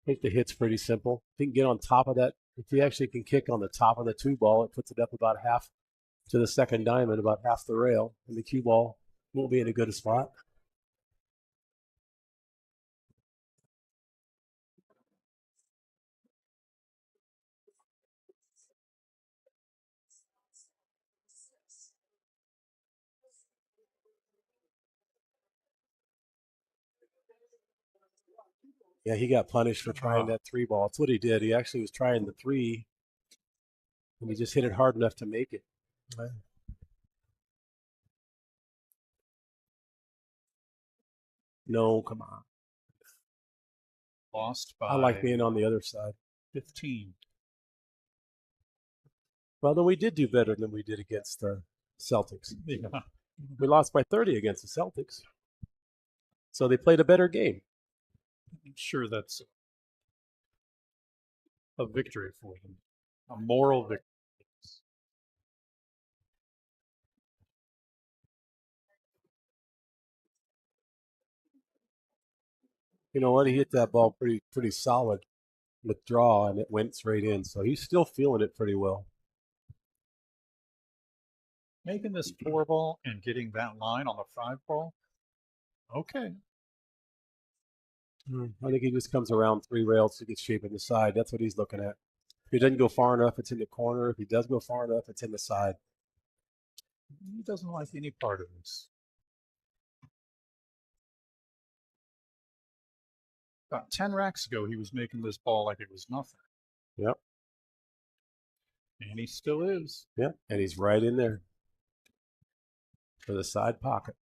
I think the hit's pretty simple. If he can get on top of that, if he actually can kick on the top of the two ball, it puts it up about half to the second diamond, about half the rail, and the cue ball won't be in a good spot. Yeah, he got punished for trying that three ball. That's what he did. He actually was trying the three, and he just hit it hard enough to make it. No, come on. Lost by I like being on the other side. 15. Well, then we did do better than we did against the Celtics. Yeah. We lost by 30 against the Celtics. So they played a better game. I'm sure that's a victory for them, a moral victory. You know what? He hit that ball pretty solid with draw, and it went straight in. So he's still feeling it pretty well. Making this 4 ball and getting that line on the 5 ball. Okay. I think he just comes around 3 rails to get shape in the side. That's what he's looking at. If he doesn't go far enough, it's in the corner. If he does go far enough, it's in the side. He doesn't like any part of this. About 10 racks ago, he was making this ball like it was nothing. Yep. And he still is. Yep. And he's right in there for the side pocket.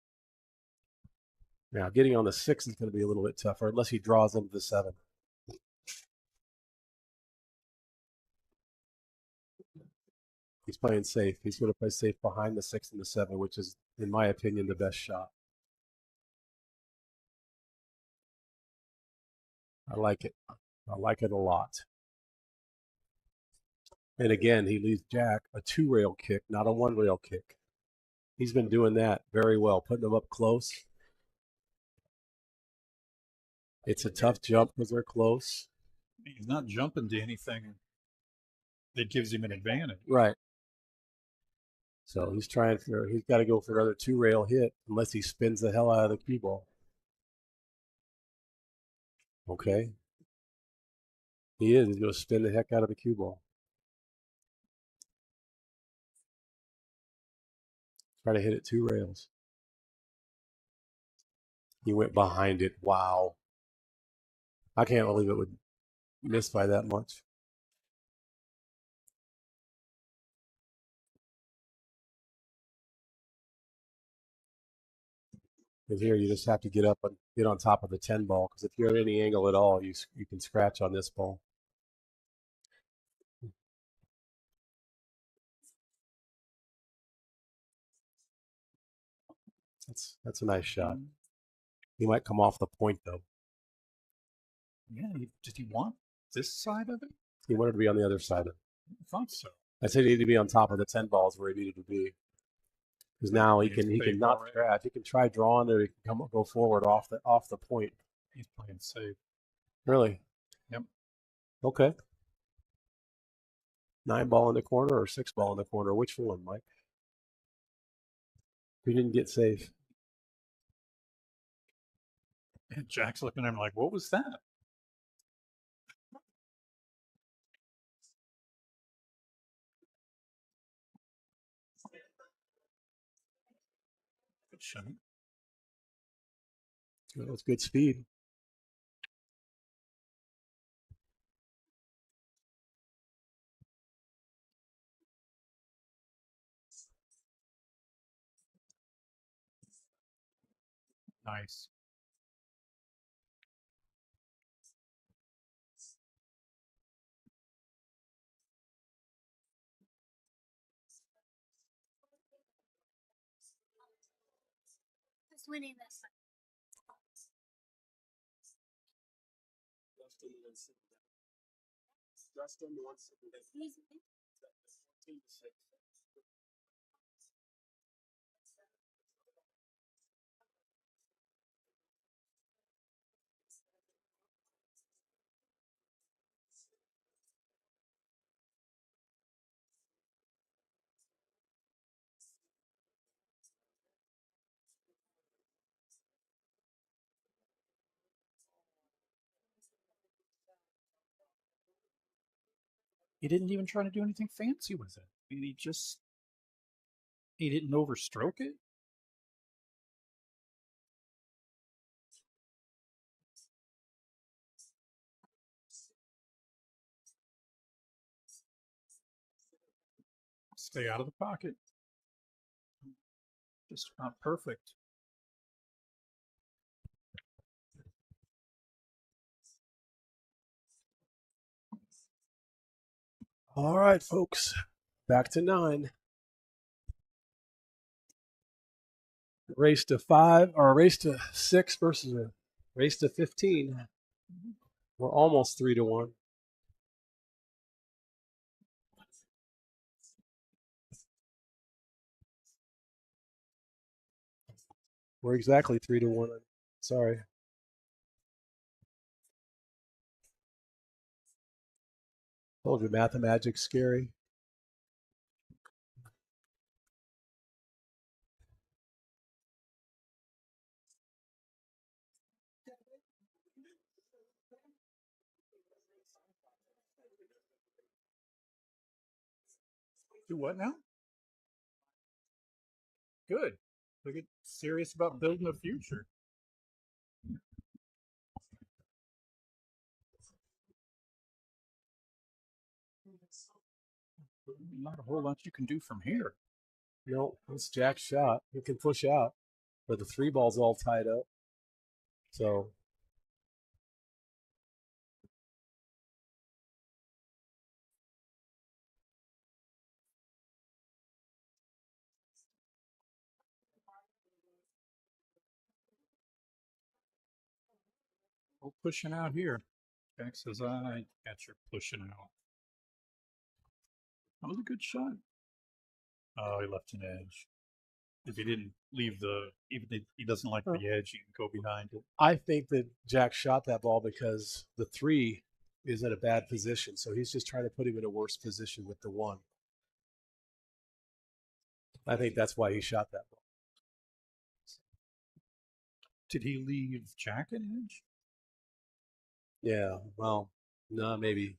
Now, getting on the 6 is going to be a little bit tougher unless he draws into the 7. He's playing safe. He's going to play safe behind the 6 and the 7, which is, in my opinion, the best shot. I like it. I like it a lot. And again, he leaves Jack a 2-rail kick, not a 1-rail kick. He's been doing that very well, putting them up close. It's a tough jump because they're close. He's not jumping to anything that gives him an advantage. Right. So he's got to go for another 2-rail hit unless he spins the hell out of the cue ball. Okay. He is. He's going to spin the heck out of the cue ball. Try to hit it 2 rails. He went behind it. Wow. I can't believe it would miss by that much. Because here you just have to get up and get on top of the 10 ball. Because if you're at any angle at all, you can scratch on this ball. That's a nice shot. He might come off the point though. Yeah. Did he want this side of it? He wanted to be on the other side. I thought so. I said he needed to be on top of the 10 balls where he needed to be. Because now he can not scratch. He can try drawing, or he can go forward off the point. He's playing safe. Really? Yep. Okay. 9 ball in the corner or 6 ball in the corner? Which one, Mike? We didn't get safe. And Jack's looking at him like, what was that? Good shot. That was good speed. Nice. Who's winning this one? Justin wants He's He didn't even try to do anything fancy with it. I mean, he didn't overstroke it. Stay out of the pocket. Just not perfect. All right, folks. Back to 9. Race to 5, or race to 6 versus a race to 15. We're almost 3-1. We're exactly 3-1. Sorry. Told you Mathemagic's scary. Do what now? Good. They get serious about building a future. Not a whole lot you can do from here. No, it's Jack's shot. He can push out, but the 3 ball's all tied up. So We're pushing out here. Jack says, I got your pushing out. That was a good shot. Oh, he left an edge. If he didn't leave even if he doesn't like the edge, you can go behind it. I think that Jack shot that ball because the 3 is in a bad position. So he's just trying to put him in a worse position with the 1. I think that's why he shot that ball. Did he leave Jack an edge? Yeah, well, no, maybe.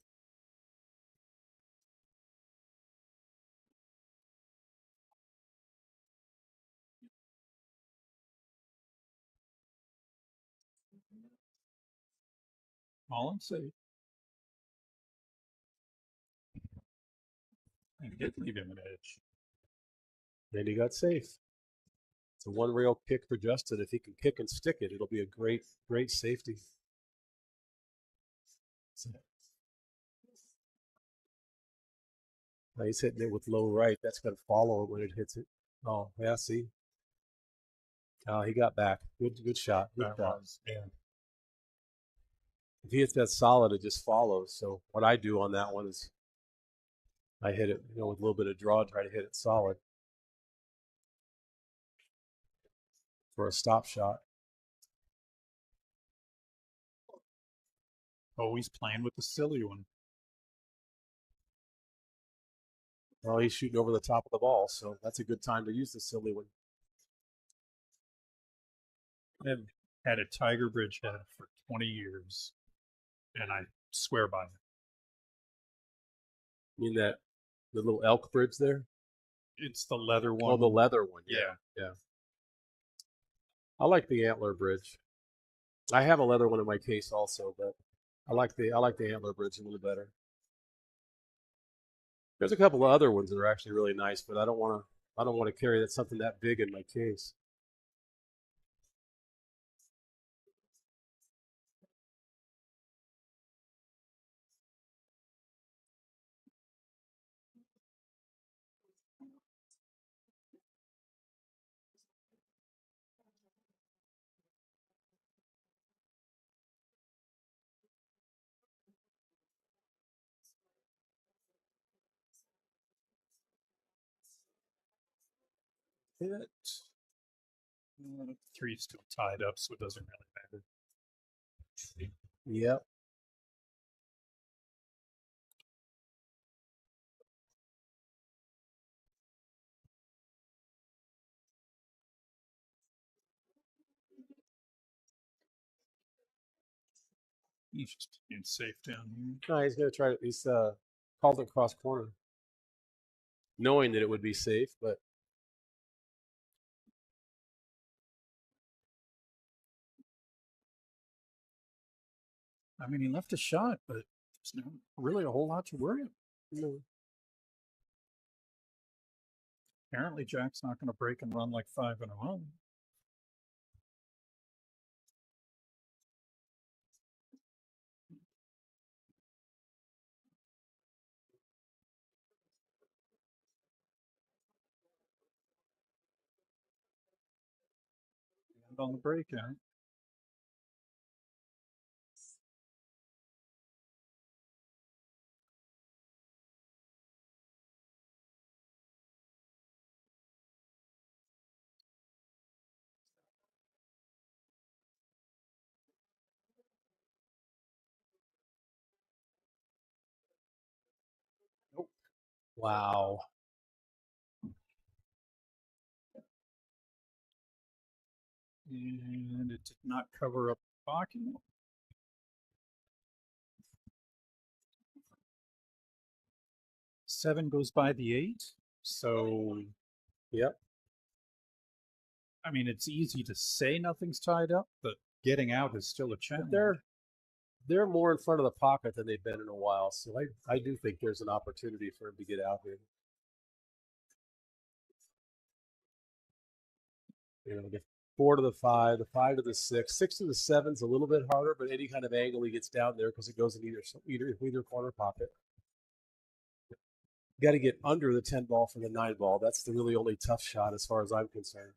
All I'm saying. He did leave him an edge. And he got safe. It's a 1 rail kick for Justin. If he can kick and stick it, it'll be a great, great safety. Now he's hitting it with low right. That's going to follow it when it hits it. Oh, yeah, see? Oh, he got back. Good shot. Good shot. Yeah. If he hits that solid, it just follows. So what I do on that one is I hit it, with a little bit of draw, try to hit it solid for a stop shot. Oh, he's playing with the silly one. Well, he's shooting over the top of the ball, so that's a good time to use the silly one. I've had a Tiger Bridge head for 20 years, and I swear by it. You mean that the little elk bridge there? It's the leather one. Oh, the leather one. Yeah. Yeah. I like the antler bridge. I have a leather one in my case also, but I like the antler bridge a little better. There's a couple of other ones that are actually really nice, but I don't want to carry something that big in my case. Hit. Three's still tied up, so it doesn't really matter. Yep. He's just being safe down here. No, he's gonna try to. He's called it cross corner, knowing that it would be safe, but I mean, he left a shot, but there's not really a whole lot to worry about. no. Apparently, Jack's not going to break and run like 5 in a row. And on the breakout. Nope. Wow. And it did not cover up the pocket. Seven goes by the 8. So, Yep. I mean, it's easy to say nothing's tied up, but getting out is still a But challenge. they're more in front of the pocket than they've been in a while, so I do think there's an opportunity for him to get out here. The 4 to the 5, the 5 to the 6, 6 to the 7's a little bit harder, but any kind of angle he gets down there because it goes in either corner pocket. You got to get under the 10 ball for the 9 ball. That's the really only tough shot as far as I'm concerned.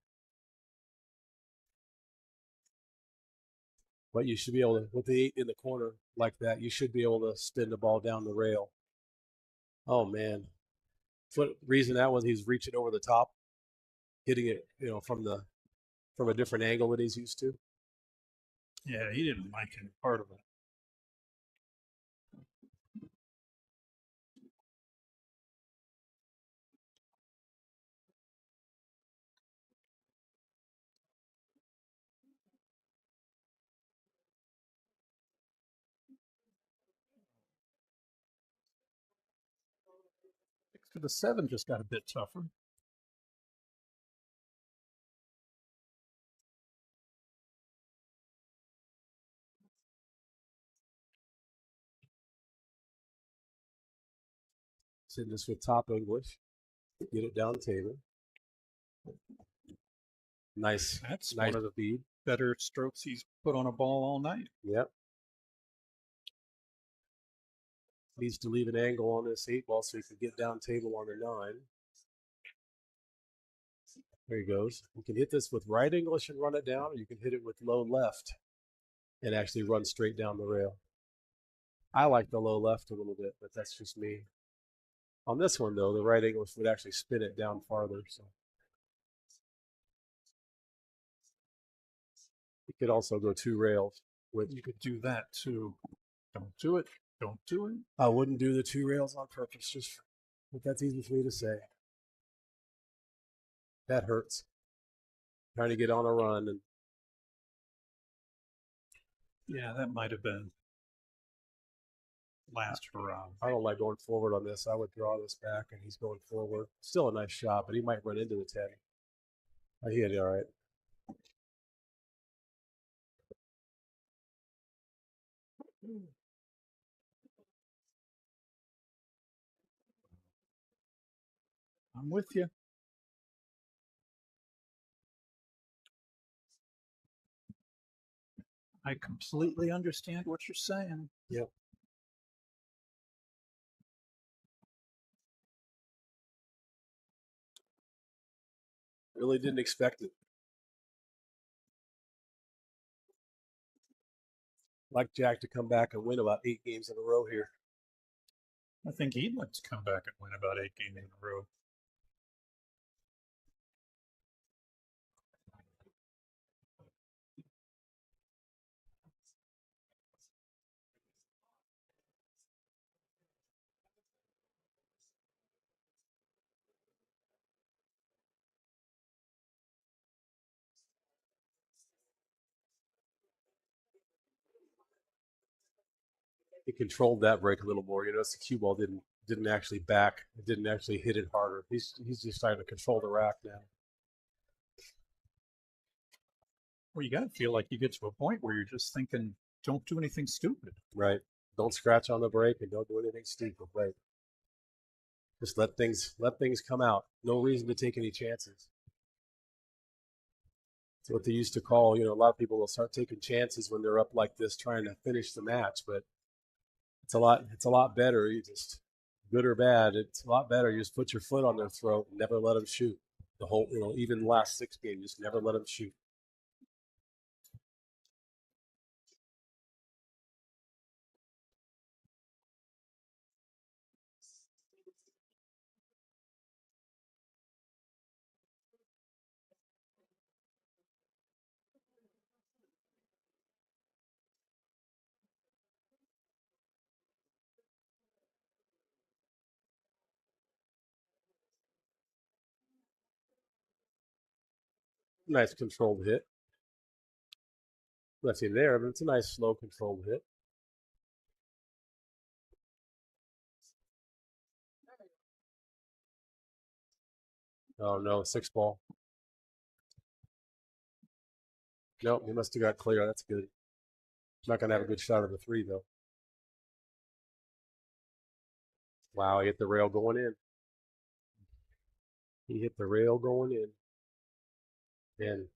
But you should be able to, with the 8 in the corner like that, you should be able to spin the ball down the rail. Oh man, reason that was he's reaching over the top, hitting it, from a different angle than he's used to. Yeah, he didn't like any part of it. To the 7 just got a bit tougher. Sitting this with top English, get it down the table. Nice. That's nice one of the bead. better strokes he's put on a ball all night. Yep. Needs to leave an angle on this 8 ball so he can get down table on the 9. There he goes. You can hit this with right English and run it down, or you can hit it with low left and actually run straight down the rail. I like the low left a little bit, but that's just me. On this one, though, the right angle would actually spin it down farther. So you could also go 2 rails. You could do that too. Don't do it. Don't do it. I wouldn't do the 2 rails on purpose, but that's easy for me to say. That hurts. Trying to get on a run, and Yeah, that might have been last hurrah. I don't like going forward on this. I would draw this back, and he's going forward. Still a nice shot, but he might run into the 10. He hit it all right. I'm with you. I completely understand what you're saying. Yep. Really didn't expect it. Like Jack to come back and win about 8 games in a row here. I think he'd like to come back and win about 8 games in a row. He controlled that break a little more. You notice the cue ball didn't actually back. It didn't actually hit it harder. He's just trying to control the rack now. Well, you got to feel like you get to a point where you're just thinking, don't do anything stupid. Right. Don't scratch on the break and don't do anything stupid. Right. Just let things come out. No reason to take any chances. It's what they used to call, a lot of people will start taking chances when they're up like this trying to finish the match, but it's a lot better. You just, good or bad, it's a lot better. You just put your foot on their throat and never let them shoot. The whole, even the last 6 games, just never let them shoot. Nice controlled hit. Nothing there, but it's a nice slow controlled hit. Oh no, 6 ball. Nope, he must have got clear. That's good. He's not gonna have a good shot of the 3 though. Wow, he hit the rail going in. He hit the rail going in. And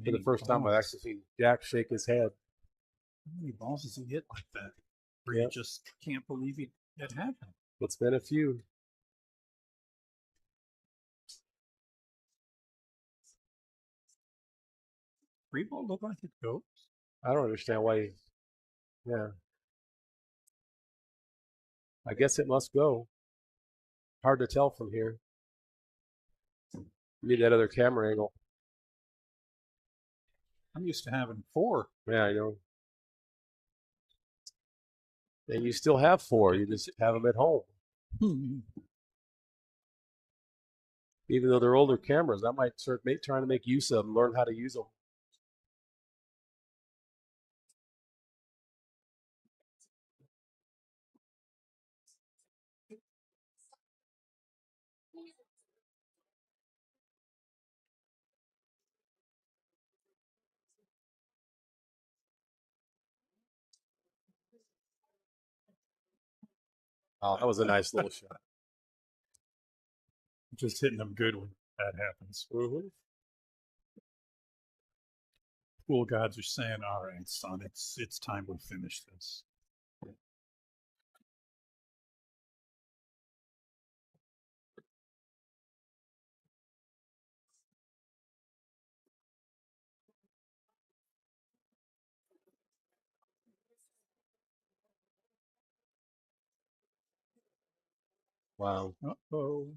for the first time, I've actually seen Jack shake his head. How many balls has he hit like that? Where you just can't believe it happened. It's been a few. Free ball look like it goes. I don't understand why. Yeah. I guess it must go. Hard to tell from here. Need that other camera angle. I'm used to having 4. Yeah, I know. And you still have 4. You just have them at home. Even though they're older cameras, I might start trying to make use of them, learn how to use them. Oh, that was a nice little shot. Just hitting them good when that happens. Mm-hmm. Pool gods are saying, all right, son, it's time we finish this. Wow. Uh-oh.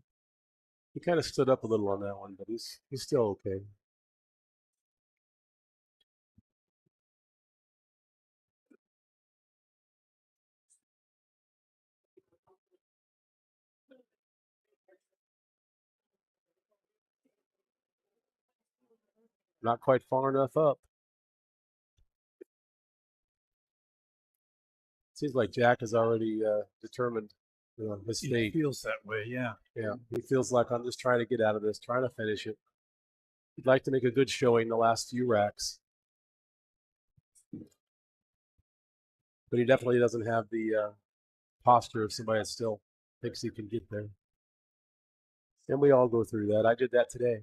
He kind of stood up a little on that one, but he's still okay. Not quite far enough up. Seems like Jack has already determined his It fate. feels that way, yeah. Yeah, he feels like I'm just trying to get out of this, trying to finish it. He'd like to make a good showing the last few racks, but he definitely doesn't have the posture of somebody that still thinks he can get there. And we all go through that. I did that today.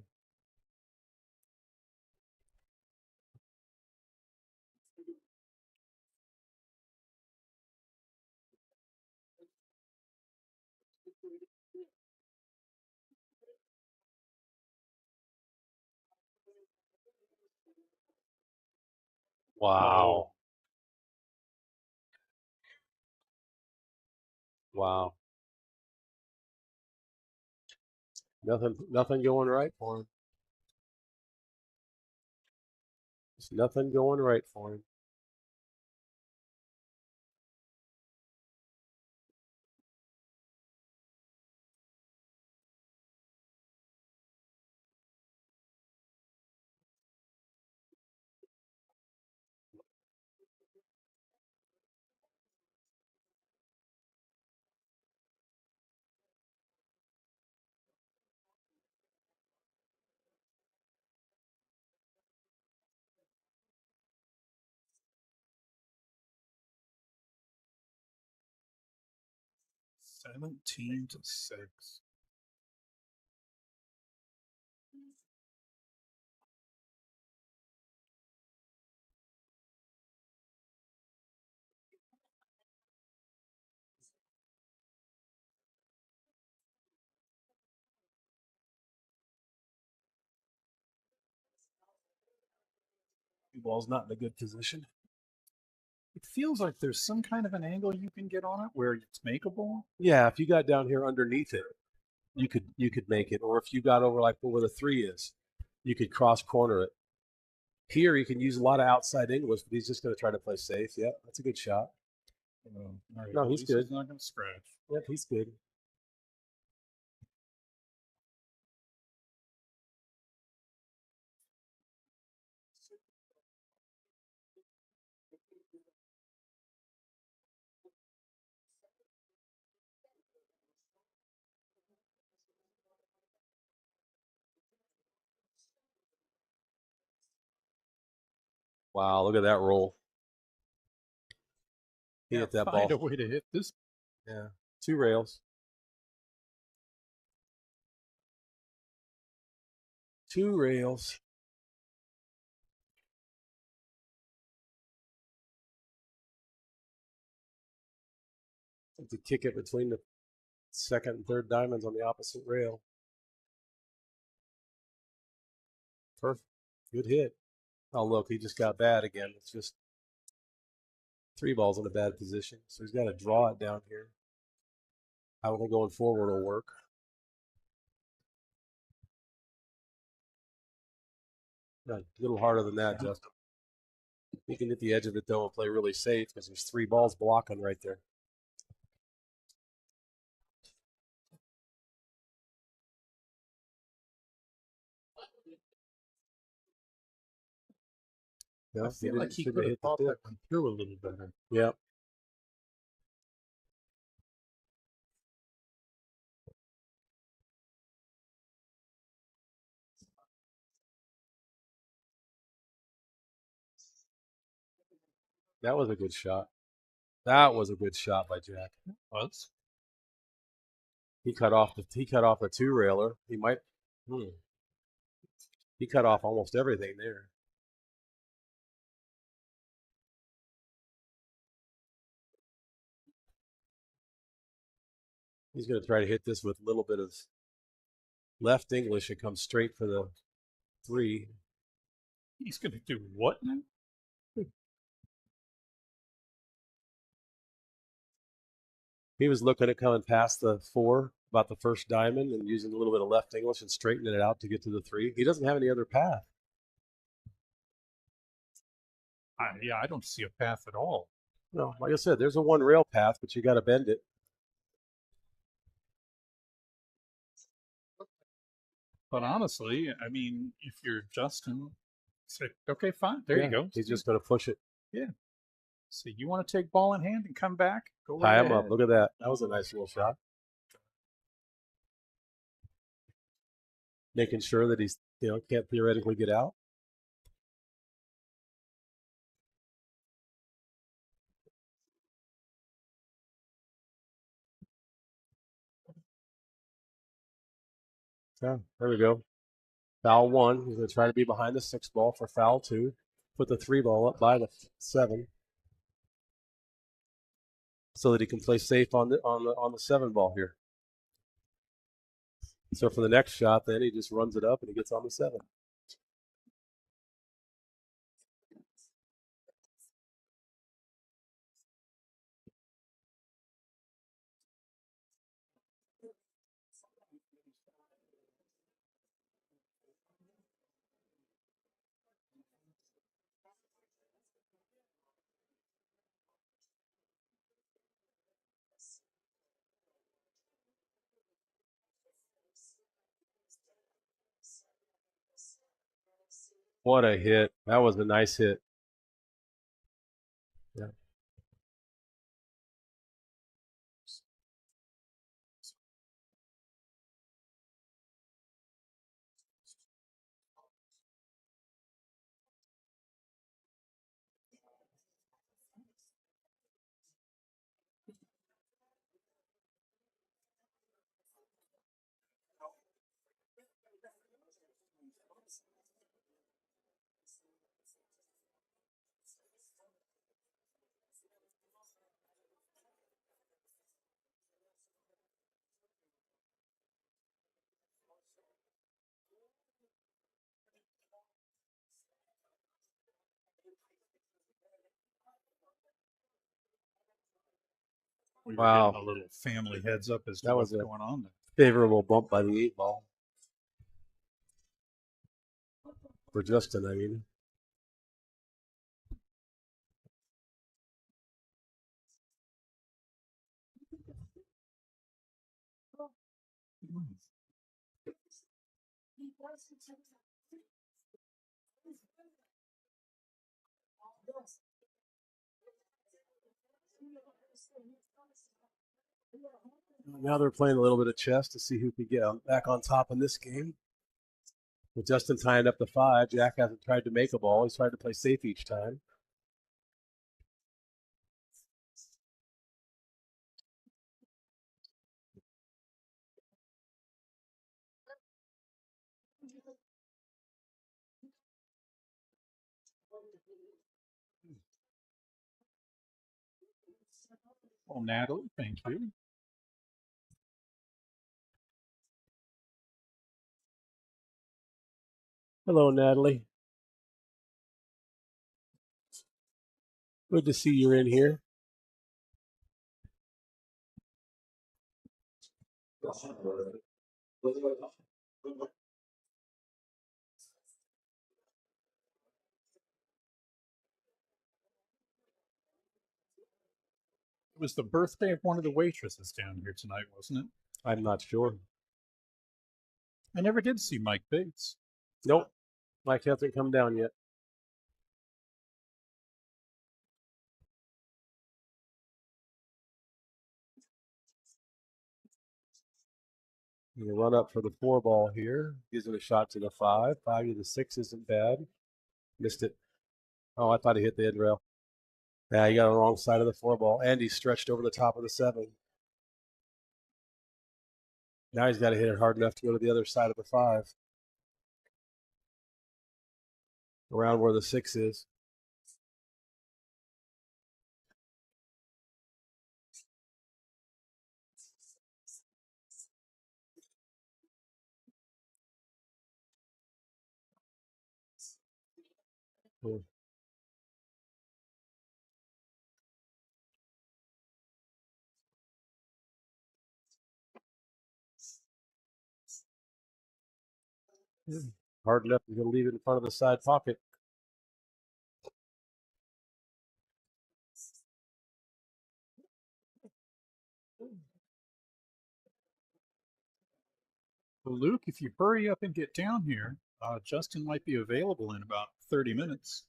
Wow. Wow. Nothing going right for him. There's nothing going right for him. — 17-6. Ball's not in a good position. It feels like there's some kind of an angle you can get on it where it's makeable. Yeah, if you got down here underneath it, you could make it. Or if you got over like where the 3 is, you could cross corner it. Here you can use a lot of outside English, but he's just going to try to play safe. Yeah, that's a good shot. All right, No, at he's least good. He's not going to scratch. Yep, he's good. Wow, look at that roll. He hit that Find ball. a way to hit this. Yeah, 2 rails. 2 rails. To kick it between the second and third diamonds on the opposite rail. Perfect. Good hit. Oh, look, he just got bad again. It's just 3 balls in a bad position. So he's got to draw it down here. How going forward will work. A little harder than that, Justin. He can hit the edge of it, though, and play really safe because there's 3 balls blocking right there. I feel like he could have thought that one through a little better. Yeah. That was a good shot. That was a good shot by Jack. Was? He cut off the 2 railer. He might. He cut off almost everything there. He's going to try to hit this with a little bit of left English and come straight for the 3. He's going to do what now? He was looking at coming past the 4 about the first diamond and using a little bit of left English and straightening it out to get to the 3. He doesn't have any other path. Yeah, I don't see a path at all. No, like I said, there's a one rail path, but you got to bend it. But honestly, I mean, if you're Justin, say, okay, fine, there Yeah, you go. He's just going to push it. Yeah. So you want to take ball in hand and come back? Go Tie right him up. ahead. Look at that. That was a nice little shot. Making sure that he's, can't theoretically get out. Yeah, there we go. Foul 1. He's going to try to be behind the 6 ball for foul 2. Put the 3 ball up by the 7, so that he can play safe on the 7 ball here. So for the next shot, then he just runs it up and he gets on the 7. What a hit. That was a nice hit. Yeah. We were Wow. getting a little family heads up as to That what's was a going on there. favorable bump by the 8 ball. For Justin, I mean. Now they're playing a little bit of chess to see who can get back on top in this game. With Justin tying up the 5, Jack hasn't tried to make a ball. He's tried to play safe each time. Well, Natalie, thank you. Hello, Natalie. Good to see you're in here. It was the birthday of one of the waitresses down here tonight, wasn't it? I'm not sure. I never did see Mike Bates. Nope. Mike hasn't come down yet. You run up for the 4 ball here. Gives it a shot to the 5. 5 to the 6 isn't bad. Missed it. Oh, I thought he hit the head rail. Yeah, he got on the wrong side of the 4 ball. And he stretched over the top of the 7. Now he's got to hit it hard enough to go to the other side of the 5. Around where the 6 is. Hard enough, you're going to leave it in front of the side pocket. Well, Luke, if you hurry up and get down here, Justin might be available in about 30 minutes.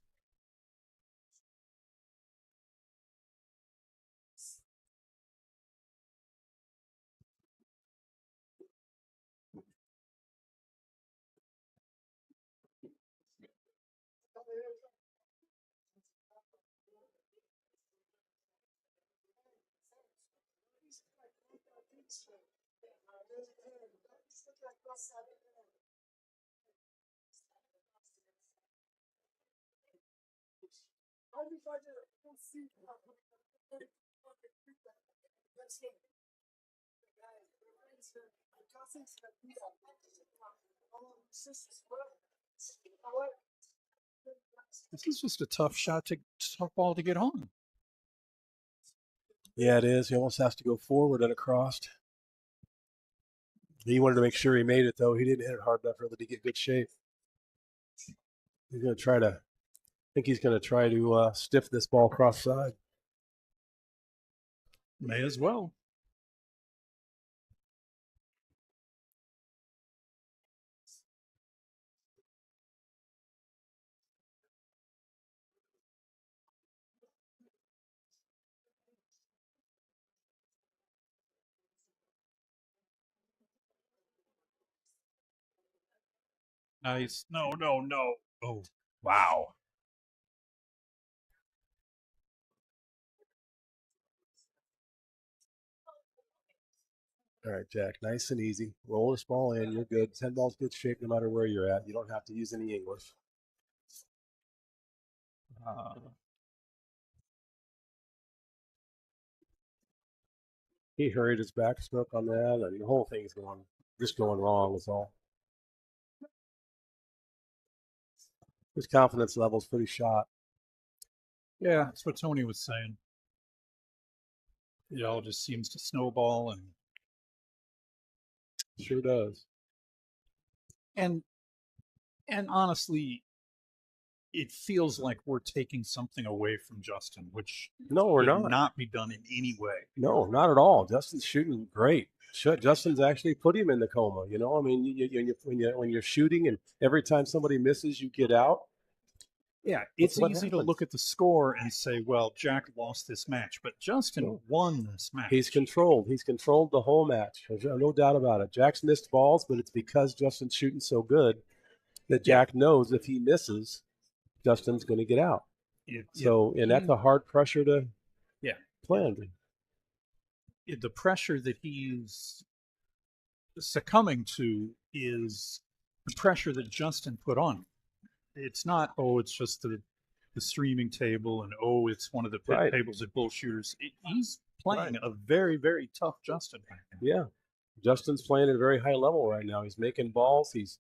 This is just a tough ball to get on. Yeah, it is. He almost has to go forward and across. He wanted to make sure he made it, though. He didn't hit it hard enough really to get good shape. He's going to try to, I think he's going to try to stiff this ball cross side. May as well. Nice. No. Oh, wow. All right, Jack, nice and easy. Roll this ball in. You're good. 10 ball's good shape no matter where you're at. You don't have to use any English. He hurried his backstroke on that, and the whole thing's just going wrong is all. His confidence level's pretty shot. Yeah, that's what Tony was saying. It all just seems to snowball, and Sure does. and honestly, it feels like we're taking something away from Justin, which No, we're should not. not be done in any way. No, not at all. Justin's shooting great. Justin's actually put him in the coma. You know, I mean, when you're shooting and every time somebody misses, you get out. Yeah, That's it's what easy to happens. look at the score and say, well, Jack lost this match, but Justin No. won this match. He's controlled. He's controlled the whole match. There's no doubt about it. Jack's missed balls, but it's because Justin's shooting so good that Jack knows if he misses, Justin's going to get out. And that's a hard pressure to play under. The pressure that he's succumbing to is the pressure that Justin put on him. It's not, it's just the streaming table, and it's one of the pit tables at Bullshooters. He's playing a very, very tough Justin right now. Yeah, Justin's playing at a very high level right now. He's making balls. He's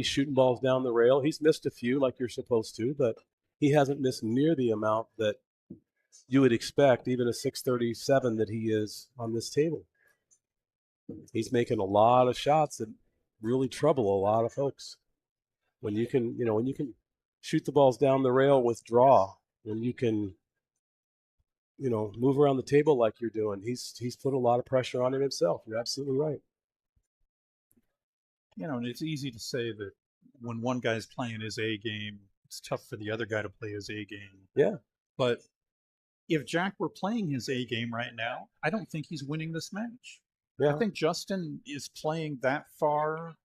shooting balls down the rail. He's missed a few like you're supposed to, but he hasn't missed near the amount that you would expect, even a 637 that he is on this table. He's making a lot of shots that really trouble a lot of folks. When you can shoot the balls down the rail with draw, when you can, move around the table like you're doing, he's put a lot of pressure on him himself. You're absolutely right. And it's easy to say that when one guy's playing his A game, it's tough for the other guy to play his A game. Yeah. But if Jack were playing his A game right now, I don't think he's winning this match. Yeah. I think Justin is playing that far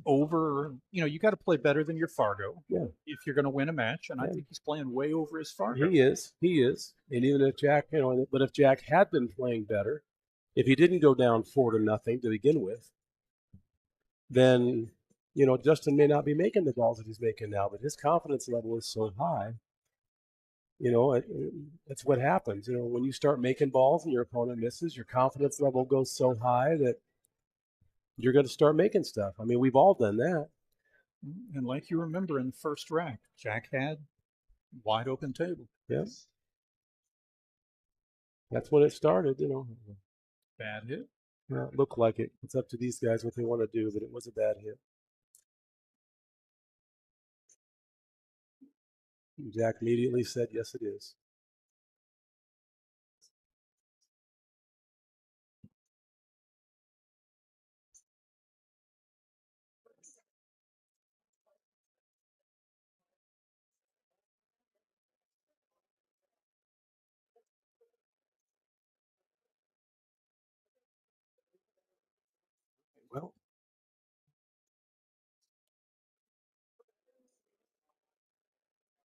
over, you got to play better than your Fargo if you're going to win a match. And I think he's playing way over his Fargo. He is. And even if Jack, but if Jack had been playing better, if he didn't go down 4-0 to begin with, then, Justin may not be making the balls that he's making now, but his confidence level is so high. That's what happens. When you start making balls and your opponent misses, your confidence level goes so high that you're going to start making stuff. I mean, we've all done that. And like you remember in the first rack, Jack had wide open table. Yes. That's when it started, Bad hit. Yeah, it looked like it. It's up to these guys what they want to do, but it was a bad hit. Jack immediately said, yes, it is. Well,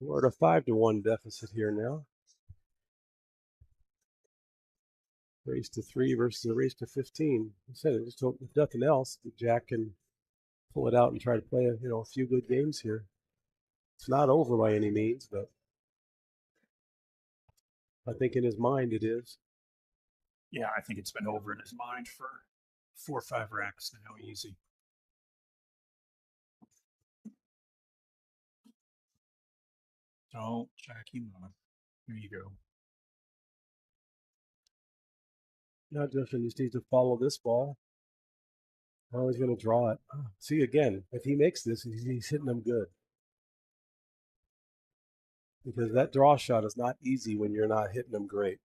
we're at a 5-1 deficit here now. Race to 3 versus a race to 15. I said, I just hope, if nothing else, that Jack can pull it out and try to play a few good games here. It's not over by any means, but I think in his mind it is. Yeah, I think it's been over in his mind for 4 or 5 racks now, easy. Don't jack him up. Here you go. Now Justin just needs to follow this ball. Oh, he's going to draw it. Oh, see, again, if he makes this, he's hitting them good. Because that draw shot is not easy when you're not hitting them great.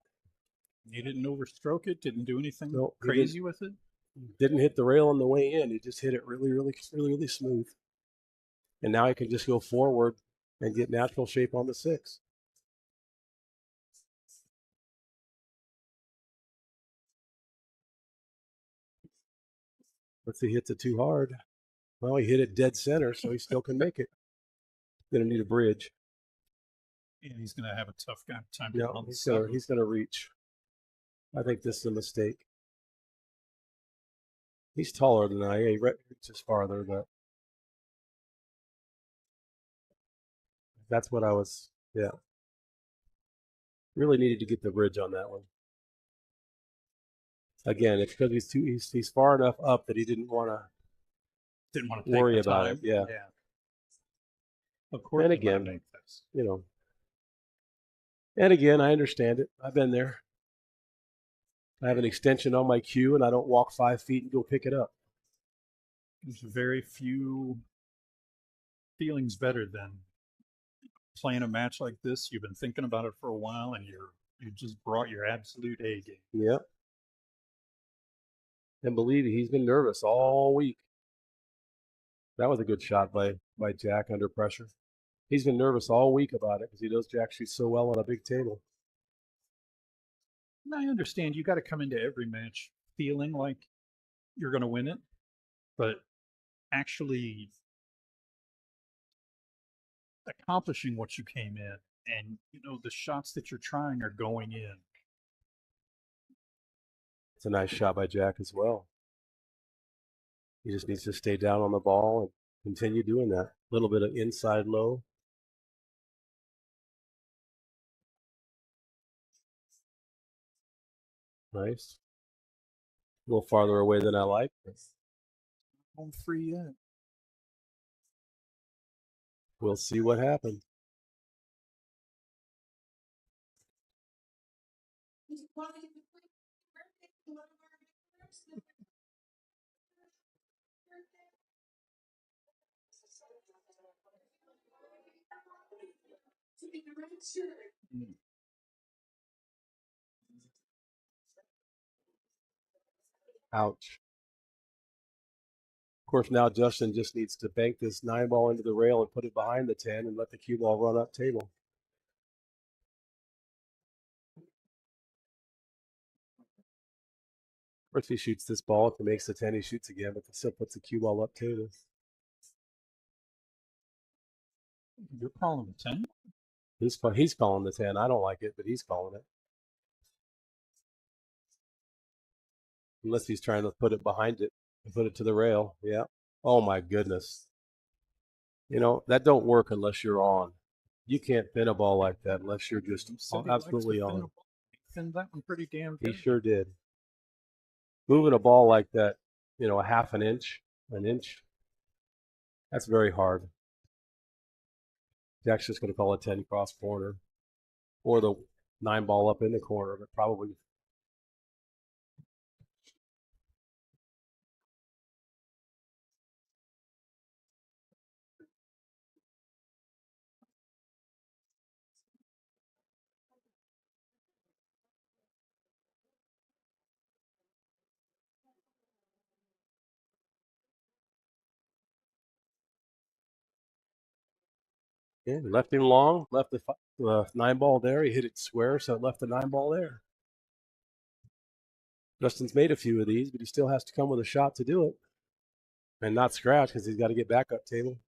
You didn't overstroke it, didn't do anything No, crazy with it? Didn't hit the rail on the way in. He just hit it really smooth. And now he can just go forward and get natural shape on the 6. But if he hits it too hard, well, he hit it dead center, so he still can make it. Going to need a bridge. And he's going to have a tough time. No, he's going to reach. I think this is a mistake. He's taller than I am. He reaches farther, but that's what I was. Yeah, really needed to get the bridge on that one. Again, it's because he's far enough up that he didn't want to worry about it. Yeah. Of course. And again, and again, I understand it. I've been there. I have an extension on my cue, and I don't walk 5 feet and go pick it up. There's very few feelings better than playing a match like this. You've been thinking about it for a while, and you just brought your absolute A game. Yep. And believe me, he's been nervous all week. That was a good shot by Jack under pressure. He's been nervous all week about it because he knows Jack shoots so well on a big table. I understand you got to come into every match feeling like you're going to win it, but actually accomplishing what you came in, and the shots that you're trying are going in. It's a nice shot by Jack as well. He just needs to stay down on the ball and continue doing that. A little bit of inside low. Nice. A little farther away than I like. Home free yet. We'll see what happens. Ouch. Of course, now Justin just needs to bank this 9 ball into the rail and put it behind the 10 and let the cue ball run up table. Of course, he shoots this ball. If he makes the 10, he shoots again, but still puts the cue ball up table. You're calling the 10? He's calling the 10. I don't like it, but he's calling it. Unless he's trying to put it behind it and put it to the rail. Yeah. Oh, my goodness. That don't work unless you're on. You can't pin a ball like that unless you're just absolutely on. He pinned that one pretty damn good. He sure did. Moving a ball like that, a half an inch, that's very hard. Jack's just going to call a 10 cross corner or the 9 ball up in the corner, but probably. Yeah, left him long, left the 9 ball there. He hit it square, so it left the 9 ball there. Justin's made a few of these, but he still has to come with a shot to do it. And not scratch because he's got to get back up table.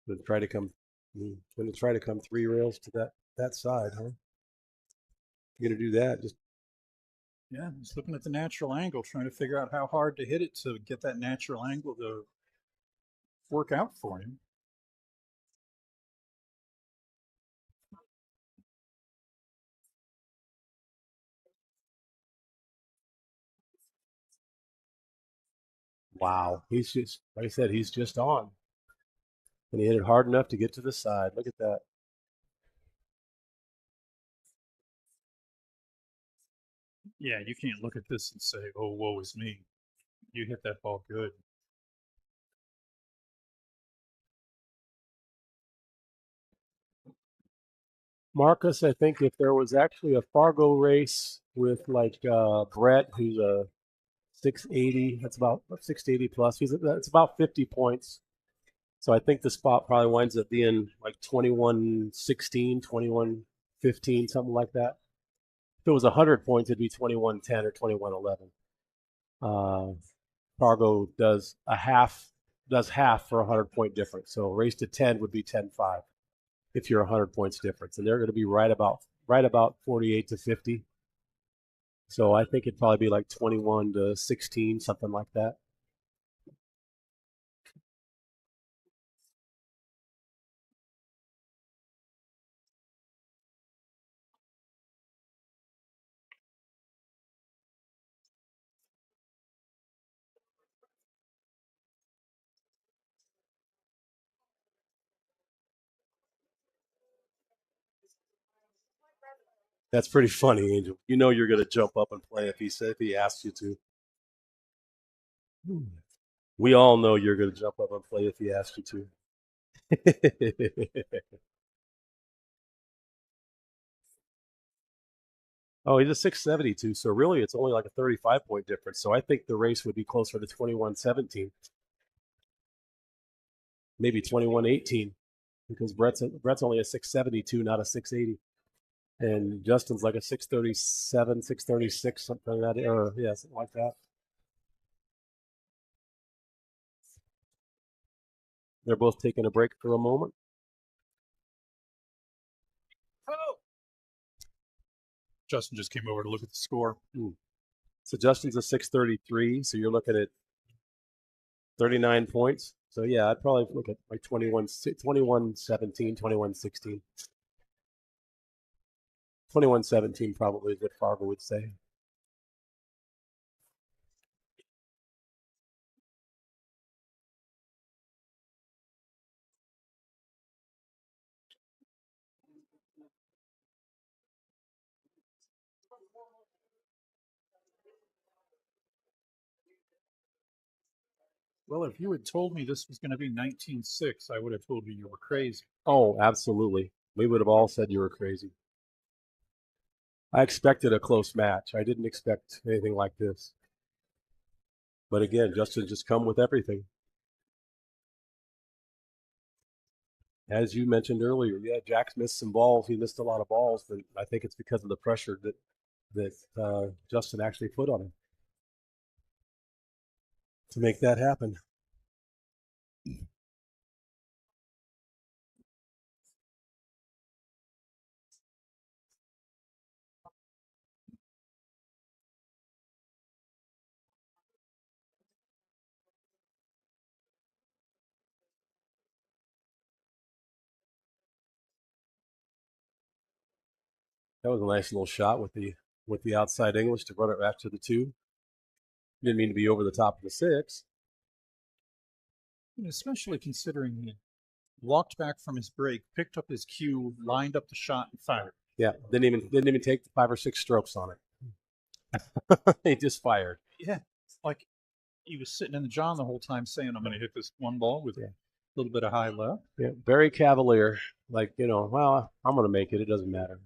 Going to try to come 3 rails to that side, huh? You're going to do that. Just looking at the natural angle, trying to figure out how hard to hit it to get that natural angle to work out for him. wow. He's just, like I said, he's just on. And he hit it hard enough to get to the side. Look at that. Yeah, you can't look at this and say, "Oh, woe is me." You hit that ball good. Marcus, I think if there was actually a Fargo race with like Brett, who's a 680, that's about 680 plus. It's about 50 points. So I think the spot probably winds up being like 21-16, 21-15, something like that. If it was 100 points, it'd be 21-10 or 21-11. Fargo does half for a 100-point difference. So a race to 10 would be 10-5 if you're 100 points difference, and they're going to be right about 48-50. So I think it'd probably be like 21-16, something like that. That's pretty funny, Angel. You know you're going to jump up and play if he asks you to. We all know you're going to jump up and play if he asks you to. Oh, he's a 672, so really it's only like a 35-point difference. So I think the race would be closer to 21-17, maybe 21-18, because Brett's only a 672, not a 680, and Justin's like a 637, 636, something like that, or yeah, something like that. They're both taking a break for a moment. Justin just came over to look at the score. So Justin's a 633, so you're looking at 39 points. So yeah, I'd probably look at like 21-17, 21-16. 21-17 probably is what Fargo would say. Well, if you had told me this was going to be 19-6, I would have told you were crazy. Oh, absolutely. We would have all said you were crazy. I expected a close match. I didn't expect anything like this. But again, Justin just come with everything. As you mentioned earlier, yeah, Jack's missed some balls. He missed a lot of balls, but I think it's because of the pressure that Justin actually put on him to make that happen. That was a nice little shot with the outside English to run it back to the 2. Didn't mean to be over the top of the 6. And especially considering he walked back from his break, picked up his cue, lined up the shot, and fired. Yeah, didn't even take 5 or 6 strokes on it. He just fired. Yeah, like he was sitting in the john the whole time saying, "I'm going to hit this one ball with a little bit of high left." Yeah, very cavalier. Like, well, I'm going to make it. It doesn't matter.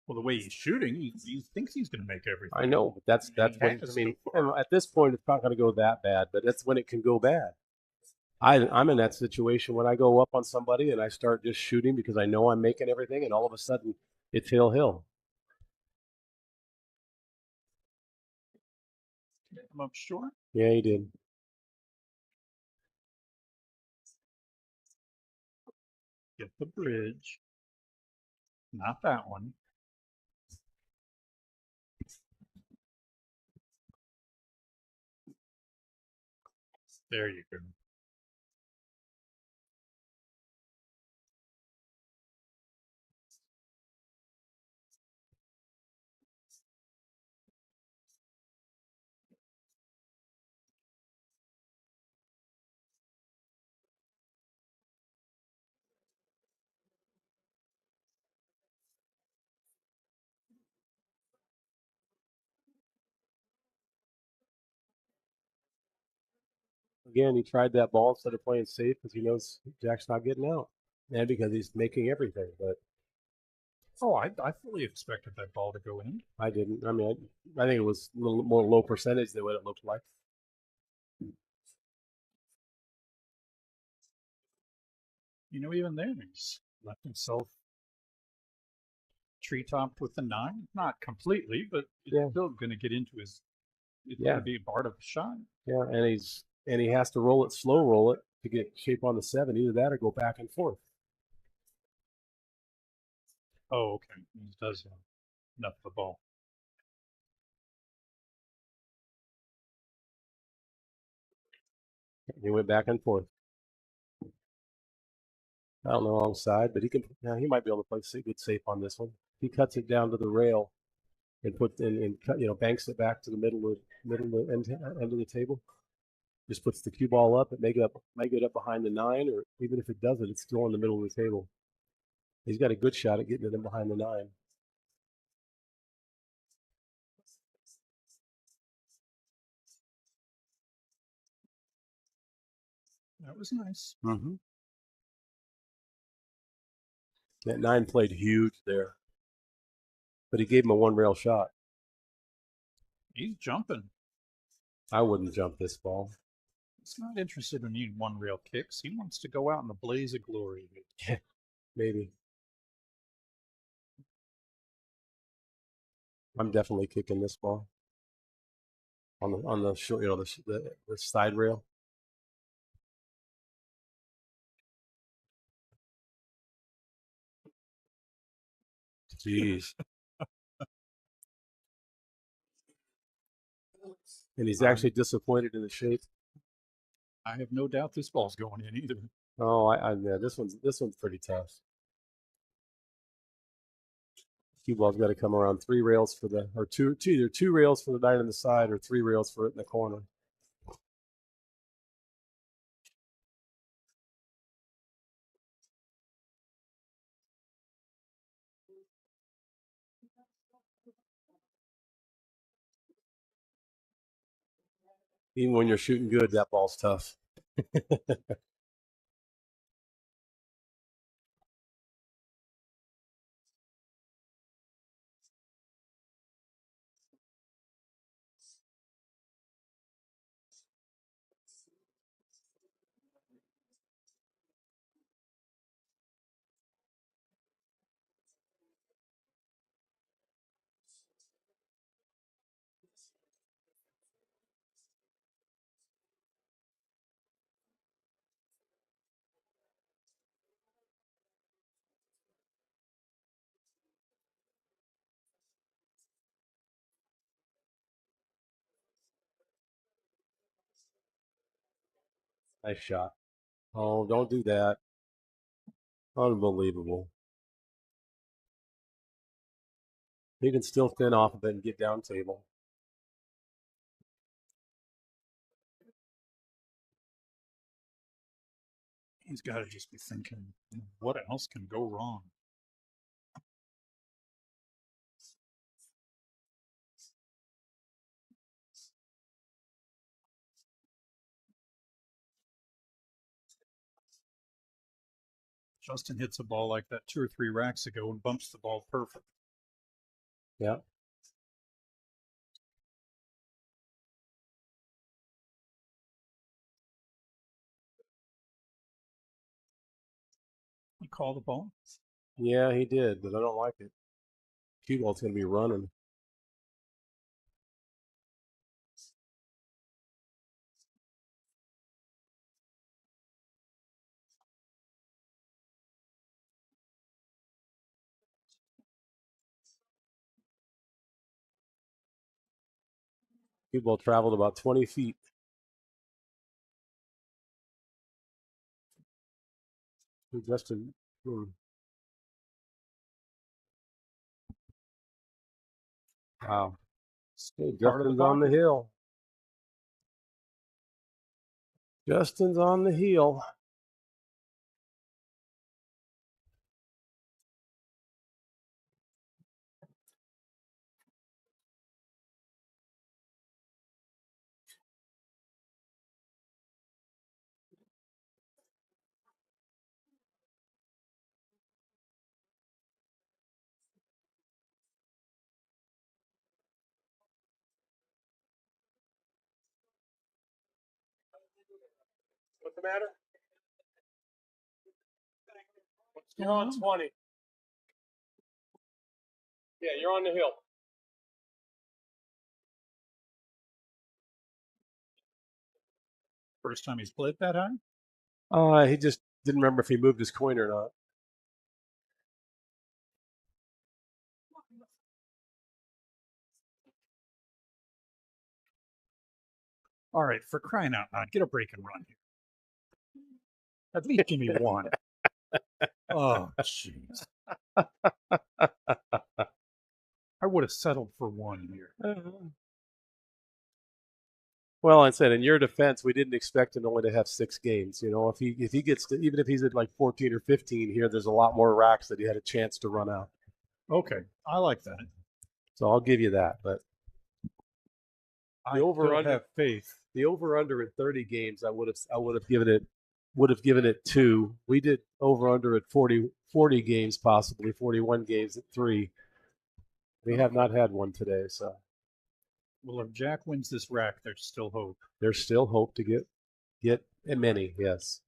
Well, the way he's shooting, he thinks he's going to make everything. I know, but that's And he when, has I mean, so far. at this point, it's not going to go that bad, but that's when it can go bad. I'm in that situation when I go up on somebody and I start just shooting because I know I'm making everything, and all of a sudden it's hill. I'm up short. Yeah, he did. Get the bridge. Not that one. There you go. Again, he tried that ball instead of playing safe because he knows Jack's not getting out, and because he's making everything. But Oh, I fully expected that ball to go in. I didn't. I mean, I think it was a little more low percentage than what it looked like. You know, even there, he's left himself treetopped with the 9. Not completely, but it's Yeah. still going to get into his. It's Yeah. going to be part of the shot. Yeah, and he has to roll it, slow roll it to get shape on the 7. Either that or go back and forth. Oh, okay. He does have enough of the ball. He went back and forth. I don't know wrong side, but he can. Now he might be able to play good safe on this one. He cuts it down to the rail and banks it back to the end of the table. Just puts the cue ball up. It may get up behind the 9, or even if it doesn't, it's still in the middle of the table. He's got a good shot at getting it in behind the 9. That was nice. Mm-hmm. That 9 played huge there, but he gave him a 1 rail shot. He's jumping. I wouldn't jump this ball. He's not interested in any 1 rail kicks. He wants to go out in a blaze of glory. Maybe. I'm definitely kicking this ball on the short, the side rail. Jeez. And he's actually disappointed in the shape. I have no doubt this ball's going in either. Oh, yeah, this one's pretty tough. Cue ball's got to come around 3 rails for either 2 rails for the 9 on the side or 3 rails for it in the corner. Even when you're shooting good, that ball's tough. Nice shot. Oh, don't do that. Unbelievable. He can still thin off of it and get down table. He's got to just be thinking, what else can go wrong? Justin hits a ball like that 2 or 3 racks ago and bumps the ball perfect. Yeah. You call the ball? Yeah, he did, but I don't like it. Cue ball's going to be running. Cue ball traveled about 20 feet. Justin. Wow. Hey, Justin's on the hill. Justin's on the heel. What's the matter? You're on 20. Yeah, you're on the hill. First time he's played that high? He just didn't remember if he moved his coin or not. All right, for crying out loud, get a break and run here. At least give me one. Oh, jeez. I would have settled for one here. Well, I said in your defense, we didn't expect him only to have 6 games. You know, if he gets to, even if he's at like 14 or 15 here, there's a lot more racks that he had a chance to run out. Okay, I like that. So I'll give you that. But I still have faith. the over under at 30 games, I would have given it 2. We did over under at 40 games, possibly 41 games at 3. We have not had one today, so Well, if Jack wins this rack, there's still hope. there's still hope to get many. Yes.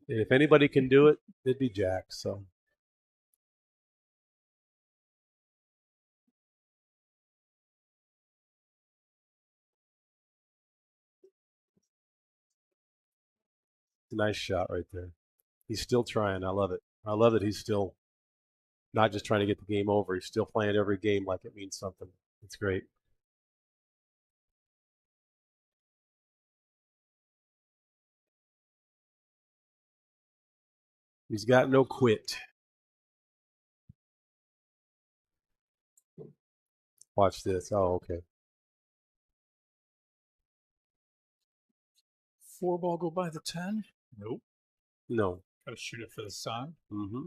And if anybody can do it, it'd be Jack. So nice shot right there. He's still trying. I love it. I love that he's still not just trying to get the game over. He's still playing every game like it means something. It's great. He's got no quit. Watch this. Oh, okay. 4 ball go by the 10? Nope. No. Gotta shoot it for the side. Mm-hmm.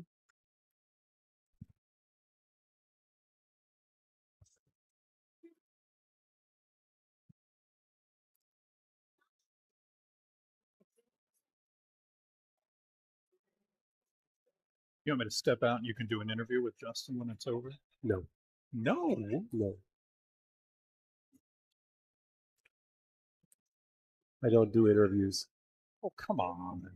You want me to step out and you can do an interview with Justin when it's over? No. No. No. I don't do interviews. Oh, come on.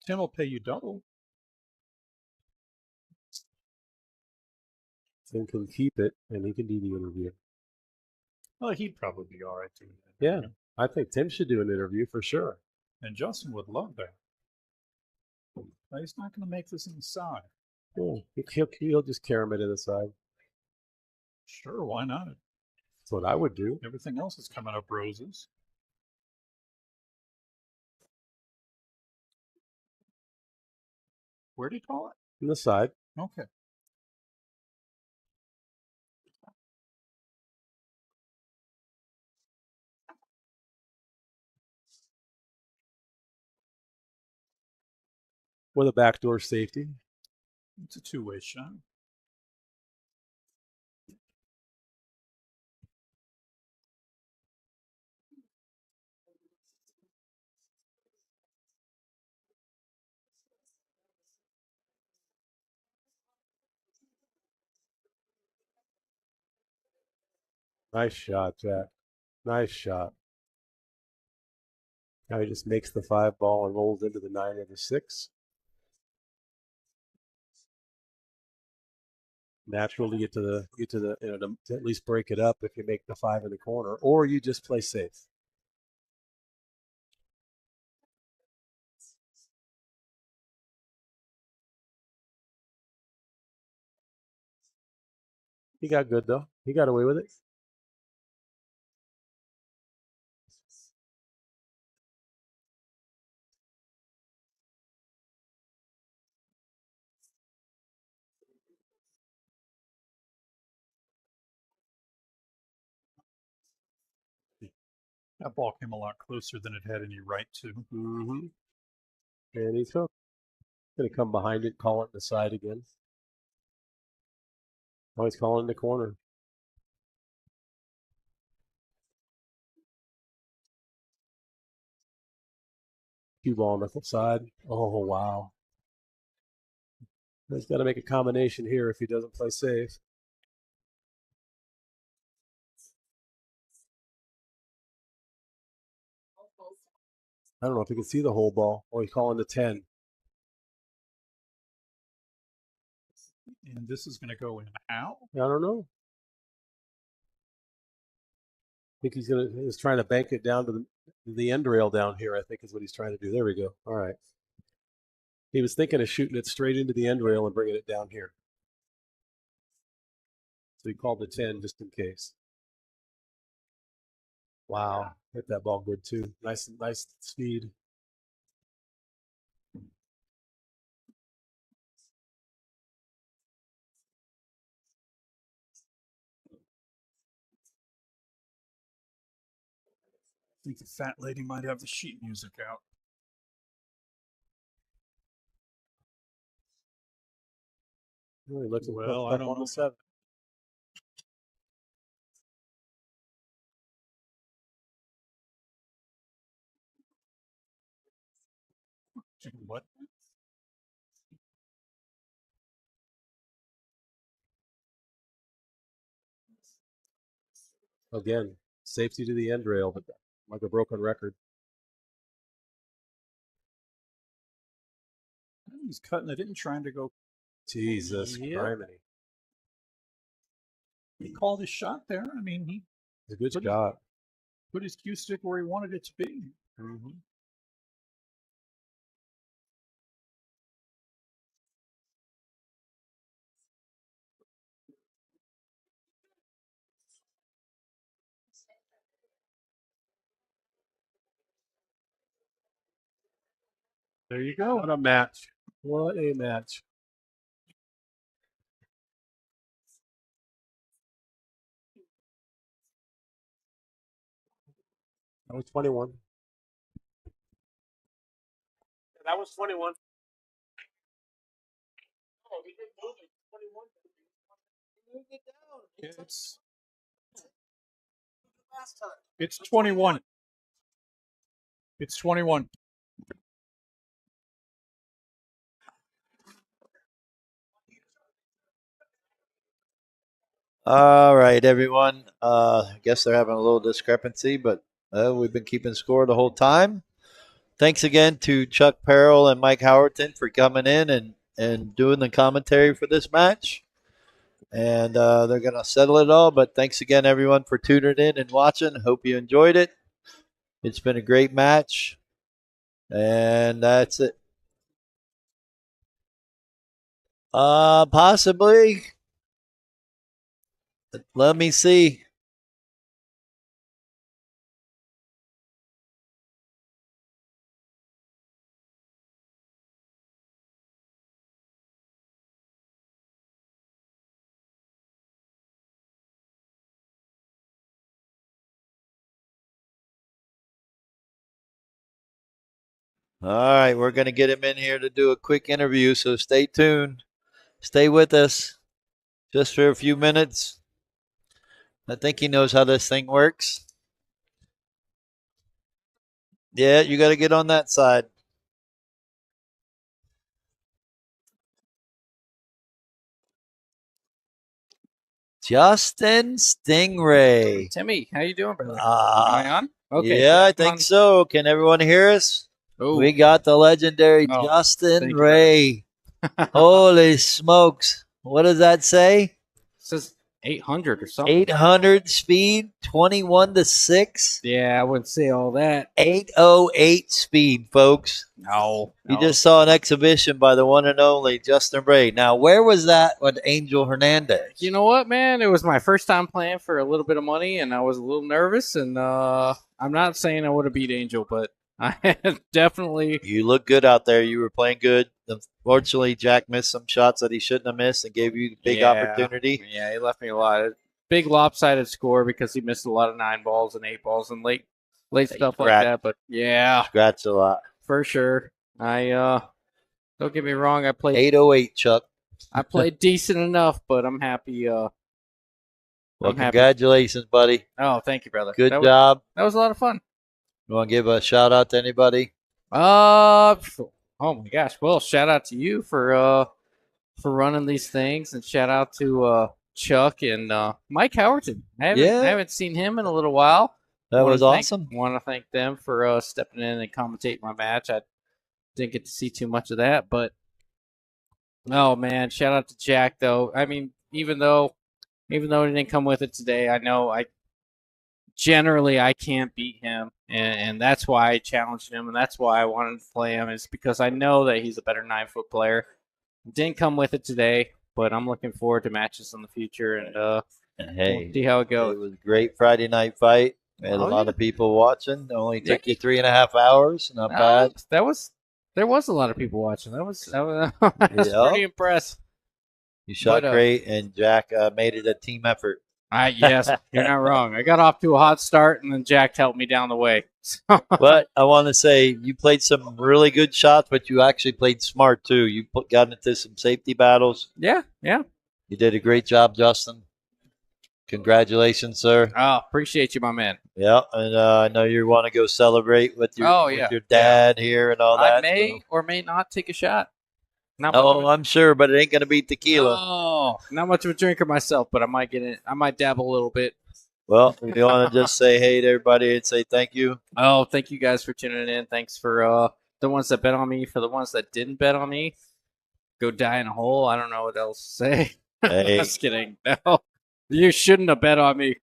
Tim will pay you double. Tim can keep it, and he can do the interview. Well, he'd probably be all right doing that. Yeah, I think Tim should do an interview for sure. And Justin would love that. But he's not going to make this inside. Yeah, he'll just carry him to the side. Sure, why not? That's what I would do. Everything else is coming up roses. Where do you call it? On the side. Okay. With a backdoor safety. It's a two-way shot. Nice shot, Jack. Nice shot. Now he just makes the 5 ball and rolls into the 9 or the 6. Natural to get to the to at least break it up if you make the 5 in the corner, or you just play safe. He got good though. He got away with it. That ball came a lot closer than it had any right to. Mm-hmm. And he's going to come behind it, call it in the side again. Oh, he's calling in the corner. Cue ball on the side. Oh, wow. He's got to make a combination here if he doesn't play safe. I don't know if he can see the whole ball. Oh, he's calling the 10. And this is going to go in how? I don't know. I think he's trying to bank it down to the end rail down here, I think is what he's trying to do. There we go. All right. He was thinking of shooting it straight into the end rail and bringing it down here. So he called the 10 just in case. Wow. Hit that ball good too. Nice speed. I think the fat lady might have the sheet music out. Really looks Well, up I don't on know. the 7. What? Again, safety to the end rail, but like a broken record. He's cutting it in, trying to go. Jesus criminy. He called his shot there. I mean, he It's a good Put shot. put his cue stick where he wanted it to be. Mm-hmm. There you go. What a match. What a match. That was 21. That was 21. Oh, he didn't move it. 21. He moved it down. It's 21. It's 21. All right, everyone. I guess they're having a little discrepancy, but we've been keeping score the whole time. Thanks again to Chuck Perrell and Mike Howerton for coming in and doing the commentary for this match. And they're going to settle it all. But thanks again, everyone, for tuning in and watching. Hope you enjoyed it. It's been a great match. And that's it. Possibly. Let me see. All right, we're going to get him in here to do a quick interview, so stay tuned. Stay with us just for a few minutes. I think he knows how this thing works. Yeah, you got to get on that side. Justin Stingray. Timmy, how you doing, brother? Am I on? Okay. Yeah, I I'm think on. so. Can everyone hear us? Oh, We got the legendary Oh, Justin thank you, Ray. Holy smokes. What does that say? It says 800 or something. 800 speed, 21-6. Yeah, I wouldn't say all that. 808 speed, folks. No. You just saw an exhibition by the one and only Justin Ray. Now, where was that with Angel Hernandez? You know what, man? It was my first time playing for a little bit of money, and I was a little nervous. And I'm not saying I would have beat Angel, but I definitely. You look good out there. You were playing good. Unfortunately, Jack missed some shots that he shouldn't have missed and gave you a big opportunity. Yeah, he left me a lot. Big lopsided score because he missed a lot of 9 balls and 8 balls and late stuff like that. But yeah, Scratch a lot. for sure. I don't get me wrong. I played 808, Chuck. I played decent enough, but I'm happy. Well, I'm happy. congratulations, buddy. Oh, thank you, brother. Good That job. that was a lot of fun. You want to give a shout out to anybody? Oh my gosh. Well, shout out to you for running these things, and shout out to Chuck and Mike Howerton. I haven't seen him in a little while. That was awesome. Want to thank them for stepping in and commentating my match. I didn't get to see too much of that, but oh man, shout out to Jack though. I mean, even though he didn't come with it today, I know I can't beat him, and that's why I challenged him, and that's why I wanted to play him. Is because I know that he's a better 9-foot player. Didn't come with it today, but I'm looking forward to matches in the future, and hey, we'll see how it goes. It was a great Friday night fight. We had a lot of people watching. It only took you 3.5 hours. Not bad. There was a lot of people watching. I was pretty impressed. You shot great, and Jack made it a team effort. Yes, you're not wrong. I got off to a hot start, and then Jack helped me down the way. But I want to say you played some really good shots, but you actually played smart too. You got into some safety battles. Yeah. You did a great job, Justin. Congratulations, sir. Oh, appreciate you, my man. Yeah, and I know you want to go celebrate with your dad here and all that. I may or may not take a shot. I'm sure, but it ain't gonna be tequila. Oh, not much of a drinker myself, but I might get it. I might dabble a little bit. Well, if you want to just say hey to everybody and say thank you. Oh, thank you guys for tuning in. Thanks for the ones that bet on me. For the ones that didn't bet on me, go die in a hole. I don't know what else to say. Hey. Just kidding. No, you shouldn't have bet on me.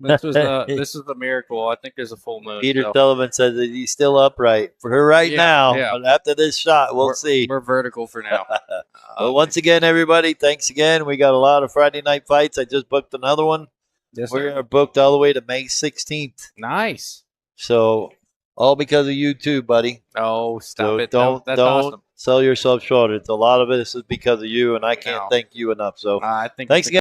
This was a miracle. I think there's a full moon. Peter Sullivan says that he's still upright for her now. Yeah. But after this shot, we'll see. We're vertical for now. Well, once again, everybody, thanks again. We got a lot of Friday night fights. I just booked another one. Yes, We're booked all the way to May 16th. Nice. So all because of you too, buddy. Oh, stop it! Don't awesome. sell yourself short. It's a lot of it. This is because of you, and I can't thank you enough. So I think thanks again.